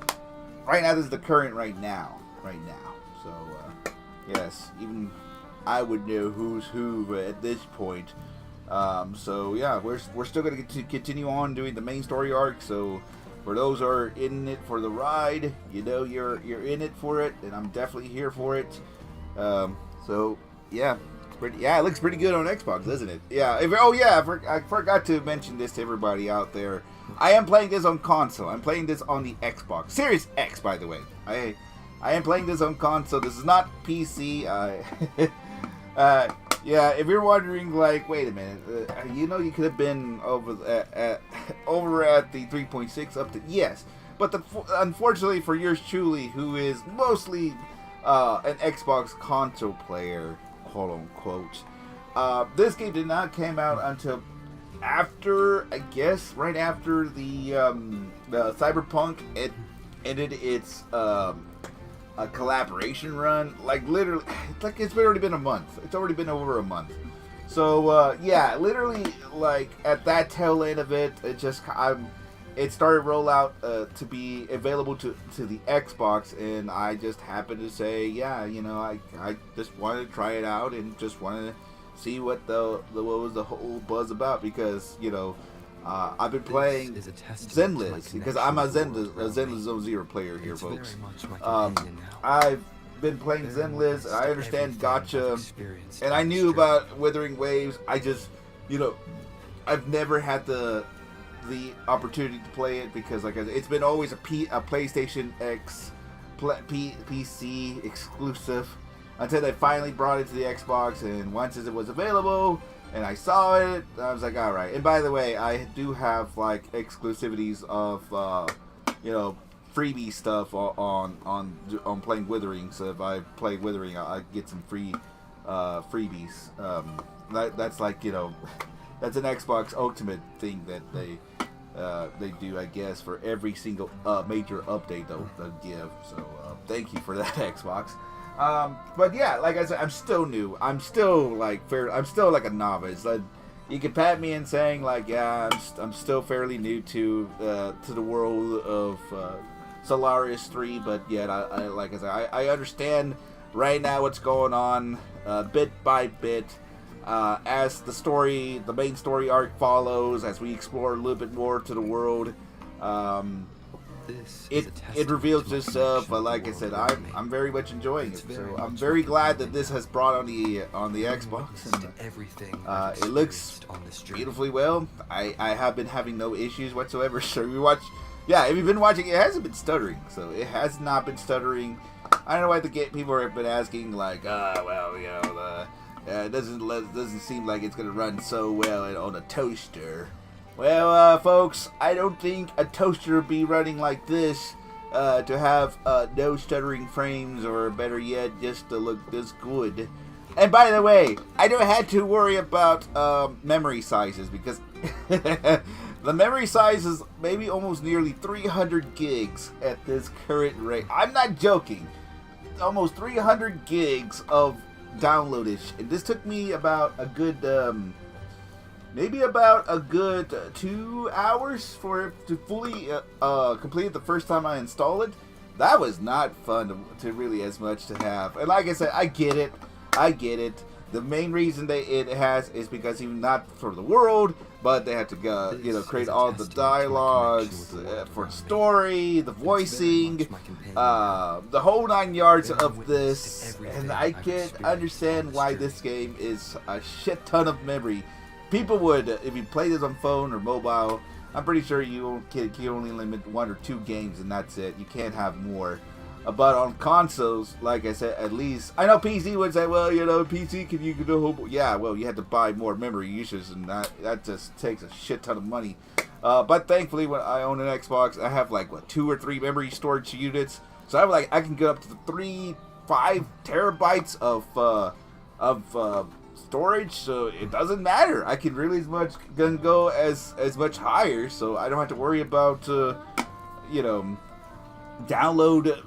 right now this is the current right now. So yes, even I would know who's who at this point. So yeah, we're still going to continue on doing the main story arc. So for those who are in it for the ride, you know you're in it for it, and I'm definitely here for it. So yeah, it looks pretty good on Xbox, doesn't it? Yeah. I forgot to mention this to everybody out there. I am playing this on console. I'm playing this on the Xbox Series X, by the way. I am playing this on console. This is not PC. Yeah, if you're wondering, like, wait a minute, you could have been over at the 3.6 up to, yes, but unfortunately for yours truly, who is mostly an Xbox console player, quote unquote, this game did not come out until after, I guess, right after the Cyberpunk ended its a collaboration run. Like literally, it's already been a month. It's already been over a month. So yeah, literally, like at that tail end of it, it started rollout to be available to the Xbox, and I just happened to say, yeah, I just wanted to try it out and just wanted to see what was the whole buzz about, because I've been playing Zenless because I'm a Zenless Zone Zero player here, folks. I've been playing Zenless. I understand Gacha, and I knew about Wuthering Waves. I just, I've never had the opportunity to play it because, like, it's been always a PlayStation X, PC exclusive until they finally brought it to the Xbox, and once it was available and I saw it, I was like, all right. And by the way, I do have like exclusivities of freebie stuff on playing Wuthering. So if I play Wuthering, I get some free freebies. That's like that's an Xbox Ultimate thing that they do, I guess, for every single major update they'll give. So thank you for that, Xbox. But yeah, like I said, I'm still new. I'm still like a novice. Like, you can pat me in saying like, yeah, I'm still fairly new to the world of Solaris 3. But yet, I like I said, I understand right now what's going on bit by bit as the main story arc follows, as we explore a little bit more to the world. It reveals itself, but like I said, I'm very much enjoying it. So I'm very glad that this has brought on the Xbox. And, it looks beautifully well. I have been having no issues whatsoever. So if you've been watching, it hasn't been stuttering. So it has not been stuttering. I don't know why people have been asking like, it doesn't seem like it's gonna run so well on a toaster. Well, folks, I don't think a toaster would be running like this to have no stuttering frames, or better yet, just to look this good. And by the way, I don't have to worry about memory sizes, because the memory size is maybe almost nearly 300 gigs at this current rate. I'm not joking. Almost 300 gigs of downloadage. And this took me about a good... maybe about a good 2 hours for it to fully complete it the first time I installed it. That was not fun to really as much to have. And like I said, I get it. The main reason it has is because even not for the world, but they had to create all the dialogues for the story, the voicing, the whole 9 yards of this. And I can't understand why this game is a shit ton of memory. People would, if you play this on phone or mobile, I'm pretty sure you can only limit 1 or 2 games, and that's it. You can't have more. But on consoles, like I said, at least I know PC would say, well, PC can you do? Yeah, well, you had to buy more memory uses, and that just takes a shit ton of money. But thankfully, when I own an Xbox, I have like 2 or 3 memory storage units, so I can get up to 3-5 terabytes of storage, so it doesn't matter. I can really go as much higher, so I don't have to worry about download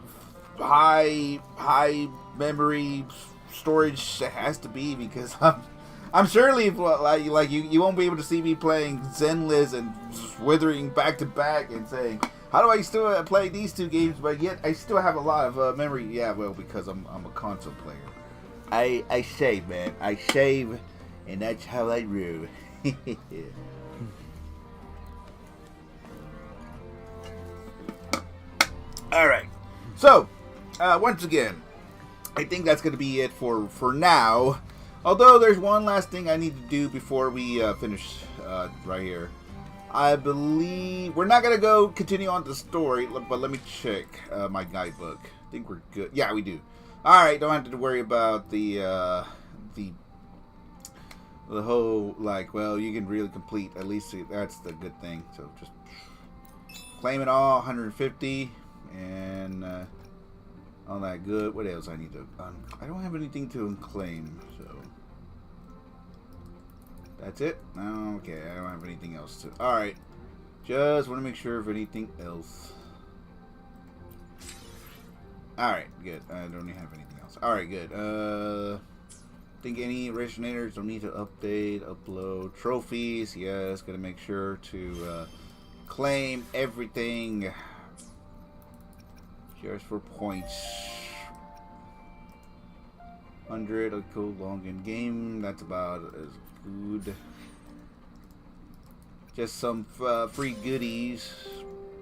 high memory storage. It has to be, because I'm surely like you won't be able to see me playing Zenless and Wuthering back to back and saying, how do I still play these two games, but yet I still have a lot of memory? Yeah, well, because I'm a console player. I save, man. I save, and that's how I roll. All right. So, once again, I think that's going to be it for now. Although there's one last thing I need to do before we finish right here. I believe we're not going to continue on the story, but let me check my guidebook. I think we're good. Yeah, we do. All right, don't have to worry about the whole, like, well, you can really complete, at least that's the good thing. So just claim it all, 150, and all that good. What else I need to, I don't have anything to unclaim, so. That's it? Okay, I don't have anything else to... Alright. Just want to make sure of anything else. Alright, good. I don't have anything else. Alright, good. Think any originators don't need to upload trophies. Yes, gotta make sure to claim everything. Just for points. 100, a cool long in game. That's about as good. Just some free goodies.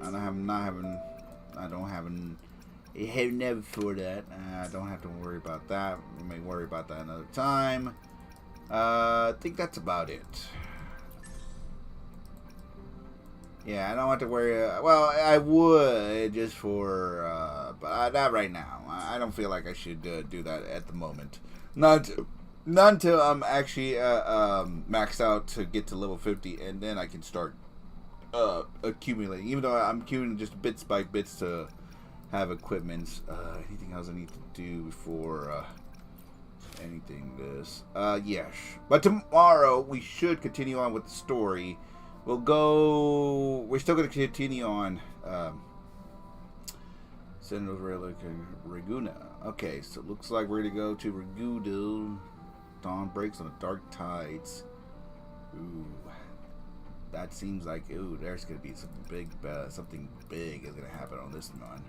I don't have never for that. I don't have to worry about that. We may worry about that another time. I think that's about it. Yeah, I don't have to worry. Well, I would just for, but not right now. I don't feel like I should do that at the moment. Not until I'm actually maxed out to get to level 50, and then I can start accumulating. Even though I'm accumulating just bits by bits to have equipment. Anything else I need to do before anything this? Yes. But tomorrow we should continue on with the story. We're still going to continue on Senator Relic and Reguna. Okay, so it looks like we're going to go to Reguna. Dawn breaks on the dark tides. Ooh. That seems like, ooh, there's going to be something big is going to happen on this one.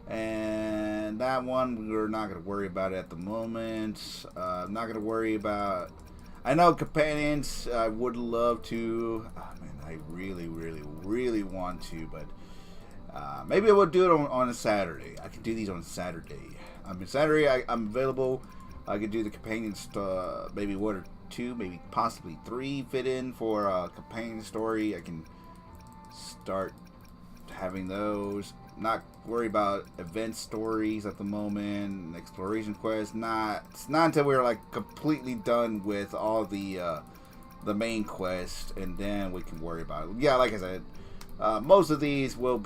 And that one, we're not going to worry about it at the moment. I'm not going to worry about... I know companions, I would love to. Oh, man, I really, really, really want to, but maybe I will do it on a Saturday. I can do these on Saturday. Saturday, I'm available. I could do the companions, maybe one or two, maybe possibly three fit in for a companion story. I can start having those. Not worry about event stories at the moment, exploration quests. It's not until we're like completely done with all the main quest, and then we can worry about it. Yeah, like I said, most of these will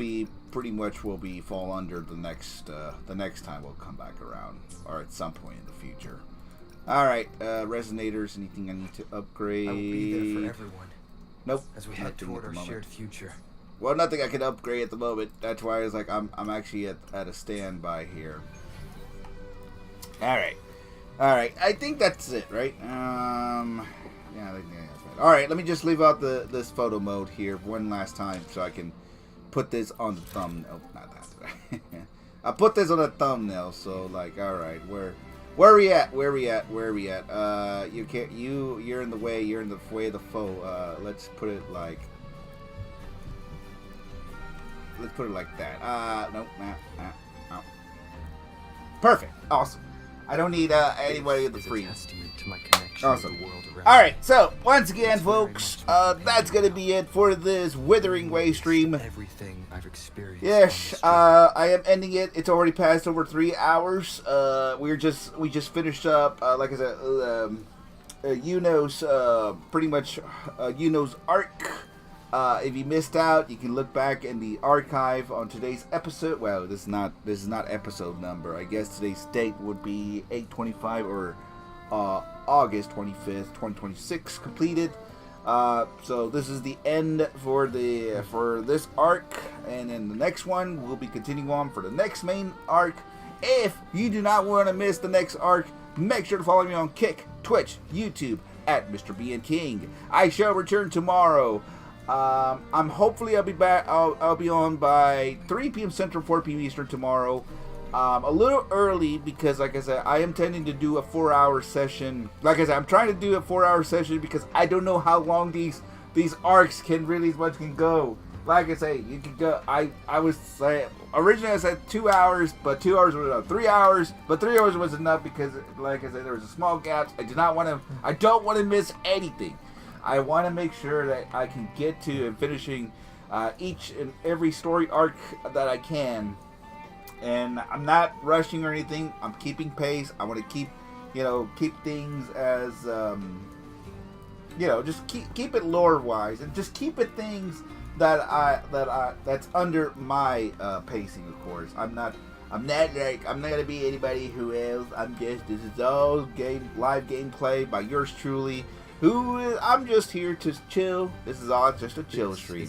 fall under the next time we'll come back around, or at some point in the future. All right, resonators. Anything I need to upgrade? I will be there for everyone. Nope. As we head toward our shared future. Well, nothing I can upgrade at the moment. That's why I was like, I'm actually at a standby here. All right. I think that's it, right? Yeah, I think that's right. All right, let me just leave out this photo mode here one last time so I can put this on the thumbnail. Not that. I put this on the thumbnail, so like, all right, where we at? You're in the way. You're in the way of the foe. Let's put it like. Let's put it like that. Nope. No. Perfect. Awesome. I don't need anybody in the free. Awesome. All right. So once again, folks, that's gonna be it for this Wuthering Way stream. Everything I've experienced. Yes. I am ending it. It's already passed over 3 hours. We just finished up. Like I said, Yuno's pretty much Yuno's arc. If you missed out, you can look back in the archive on today's episode. Well, this is not episode number. I guess today's date would be 8/25 or August 25th, 2026 completed. So this is the end for this arc, and in the next one we'll be continuing on for the next main arc. If you do not want to miss the next arc, make sure to follow me on Kick, Twitch, YouTube, at Mr. B and King. I shall return tomorrow. Hopefully I'll be back. I'll be on by 3 p.m. Central, 4 p.m. Eastern tomorrow. A little early because, like I said, I am intending to do a 4-hour session. Like I said, I'm trying to do a 4-hour session because I don't know how long these arcs can go. Like I say, you can go. I was saying originally I said 2 hours, but 2 hours was enough. 3 hours, but 3 hours was enough because, like I said, there was a small gap. I don't want to miss anything. I want to make sure that I can get to and finishing each and every story arc that I can. And I'm not rushing or anything. I'm keeping pace. I want to keep things as, just keep it lore wise, and just keep it things that's under my pacing. Of course, I'm not gonna be anybody who else. This is all live gameplay by yours truly. I'm just here to chill. This is all just a chill stream.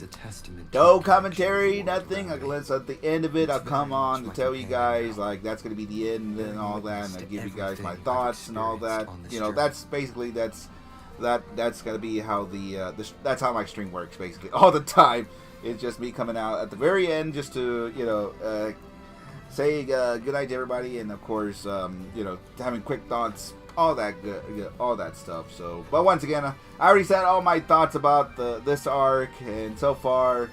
No commentary, nothing. Unless at the end of it, I'll come on to tell you guys, like, that's going to be the end and all that, and I'll give you guys my thoughts and all that. That's basically, that's going to be how that's how my stream works, basically. All the time. It's just me coming out at the very end just to, say good night to everybody, and of course, having quick thoughts. All that good, all that stuff. So, but once again, I already said all my thoughts about this arc, and so far,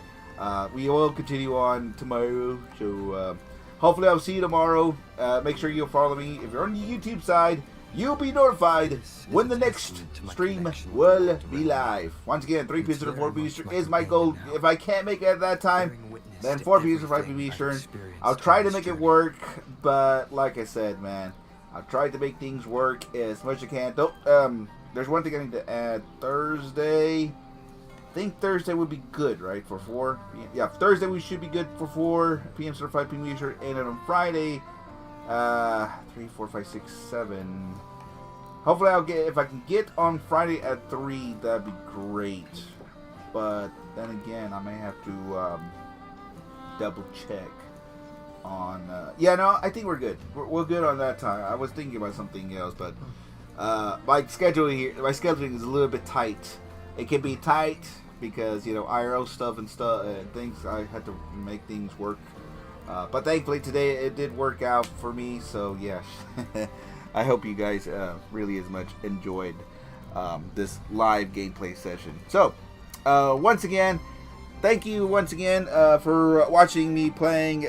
we will continue on tomorrow. So, hopefully, I'll see you tomorrow. Make sure you'll follow me. If you're on the YouTube side, you'll be notified when the next stream will be live. Once again, 3 p.m. to 4 p.m. Eastern is my goal. If I can't make it at that time, then 4 p.m. to 5 p.m. Eastern. I'll try to make it work, but like I said, man, I've tried to make things work as much as I can. There's one thing I need to add. Thursday. I think Thursday would be good, right? For 4? Yeah, Thursday we should be good for 4 p.m. to 5 p.m. Eastern. And then on Friday, 3, 4, 5, 6, 7. Hopefully if I can get on Friday at 3, that'd be great. But then again, I may have to double check on I think we're good. We're good on that time. I was thinking about something else, but my scheduling is a little bit tight. It can be tight because IRL stuff and things. I had to make things work, but thankfully today it did work out for me. So yes, I hope you guys really as much enjoyed this live gameplay session. So once again, thank you once again for watching me playing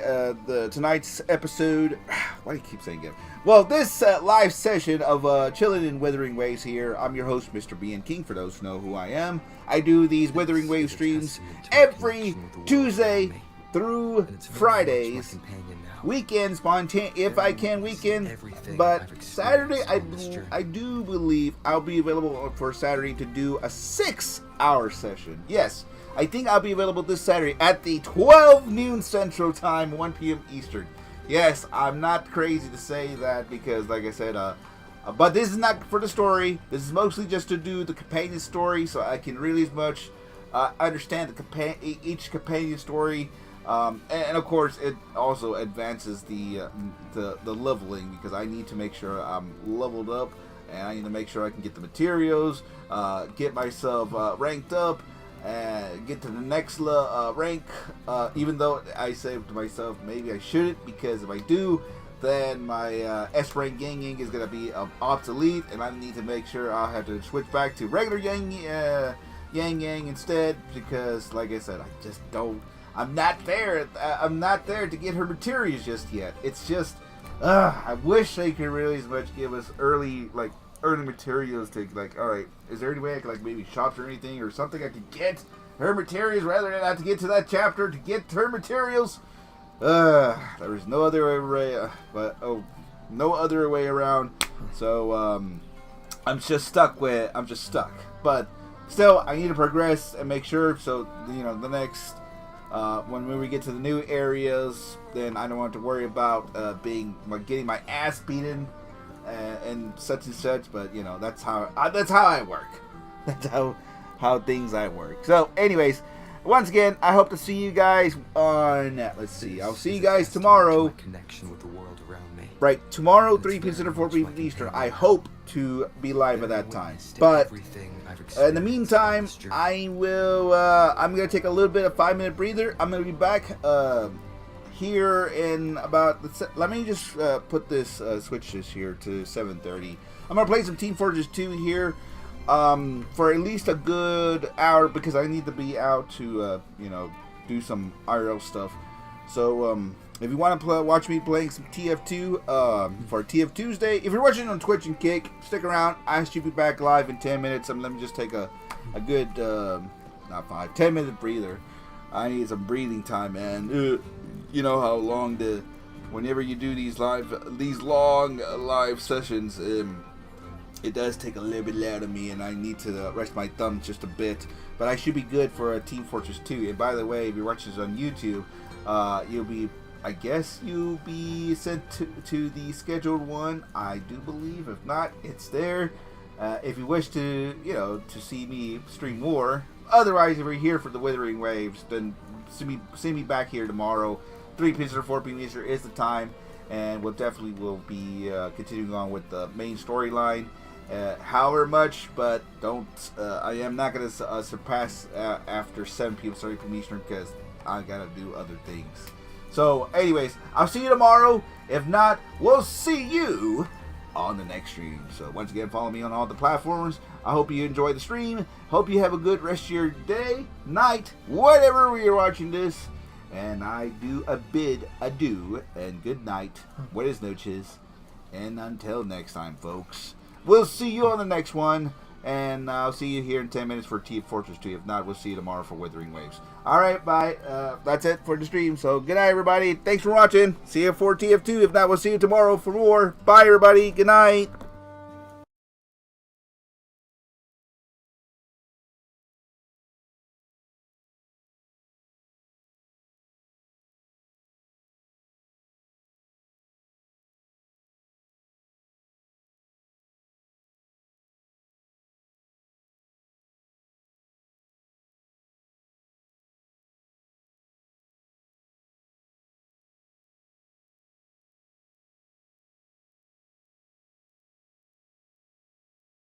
tonight's episode. Why do you keep saying it? Well, this live session of Chillin' in Wuthering Waves here. I'm your host, Mr. B and King, for those who know who I am. I do these Wuthering Wave streams every Tuesday through Fridays. Weekends, if I can, weekend. But Saturday, I do believe I'll be available for Saturday to do a 6-hour session. Yes. I think I'll be available this Saturday at the 12 noon Central Time, 1 p.m. Eastern. Yes, I'm not crazy to say that because, like I said, but this is not for the story. This is mostly just to do the companion story, so I can really as much understand each companion story. And of course, it also advances the leveling because I need to make sure I'm leveled up, and I need to make sure I can get the materials, get myself ranked up, and get to the next rank, even though I say to myself maybe I shouldn't, because if I do, then my S rank Yang Yang is going to be obsolete, and I need to make sure I'll have to switch back to regular Yang Yang instead, because like I said, I'm not there to get her materials just yet. It's just I wish they could really as much give us early materials to, like, alright, is there any way I could, like, maybe shops or anything or something I could get her materials rather than have to get to that chapter to get her materials? There is no other way, no other way around. So I'm just stuck. But still, I need to progress and make sure. So the next when we get to the new areas, then I don't want to worry about getting my ass beaten. And such, but that's how I work. That's how things I work. So anyways, Once again, I hope to see you guys on, let's see, I'll see you guys tomorrow. Connection with the world around me. Right, tomorrow, 3 p.m. Pacific, 4 p.m. Eastern. I hope to be live at that time. But in the meantime, I'm going to take a little bit of 5-minute breather. I'm going to be back here in about, let me just put this, switch this here to 7:30. I'm going to play some Team Fortress 2 here for at least a good hour because I need to be out to, do some IRL stuff. So, if you want to watch me playing some TF2 for TF Tuesday, if you're watching on Twitch and Kick, stick around. I should be back live in 10 minutes. Let me just take a good, 10-minute breather. I need some breathing time, man. You know how long whenever you do these long live sessions, it does take a little bit out of me, and I need to rest my thumbs just a bit. But I should be good for Team Fortress 2. And by the way, if you're watching this on YouTube, you'll be sent to the scheduled one. I do believe. If not, it's there. If you wish to, to see me stream more. Otherwise, if you're here for the Wuthering Waves, then see me back here tomorrow. 3 p.m. or 4 p.m. Eastern is the time, and we'll be continuing on with the main storyline. However much, but I am not going to surpass after 7 p.m. 30 p.m. Eastern because I got to do other things. So, anyways, I'll see you tomorrow. If not, we'll see you on the next stream. So, once again, follow me on all the platforms. I hope you enjoy the stream. Hope you have a good rest of your day, night, whatever you're watching this. And I do a bid adieu and good night. Buenas noches. And until next time, folks, we'll see you on the next one. And I'll see you here in 10 minutes for Team Fortress 2. If not, we'll see you tomorrow for Wuthering Waves. Alright, bye. That's it for the stream. So, good night, everybody. Thanks for watching. See you for TF2. If not, we'll see you tomorrow for more. Bye, everybody. Good night.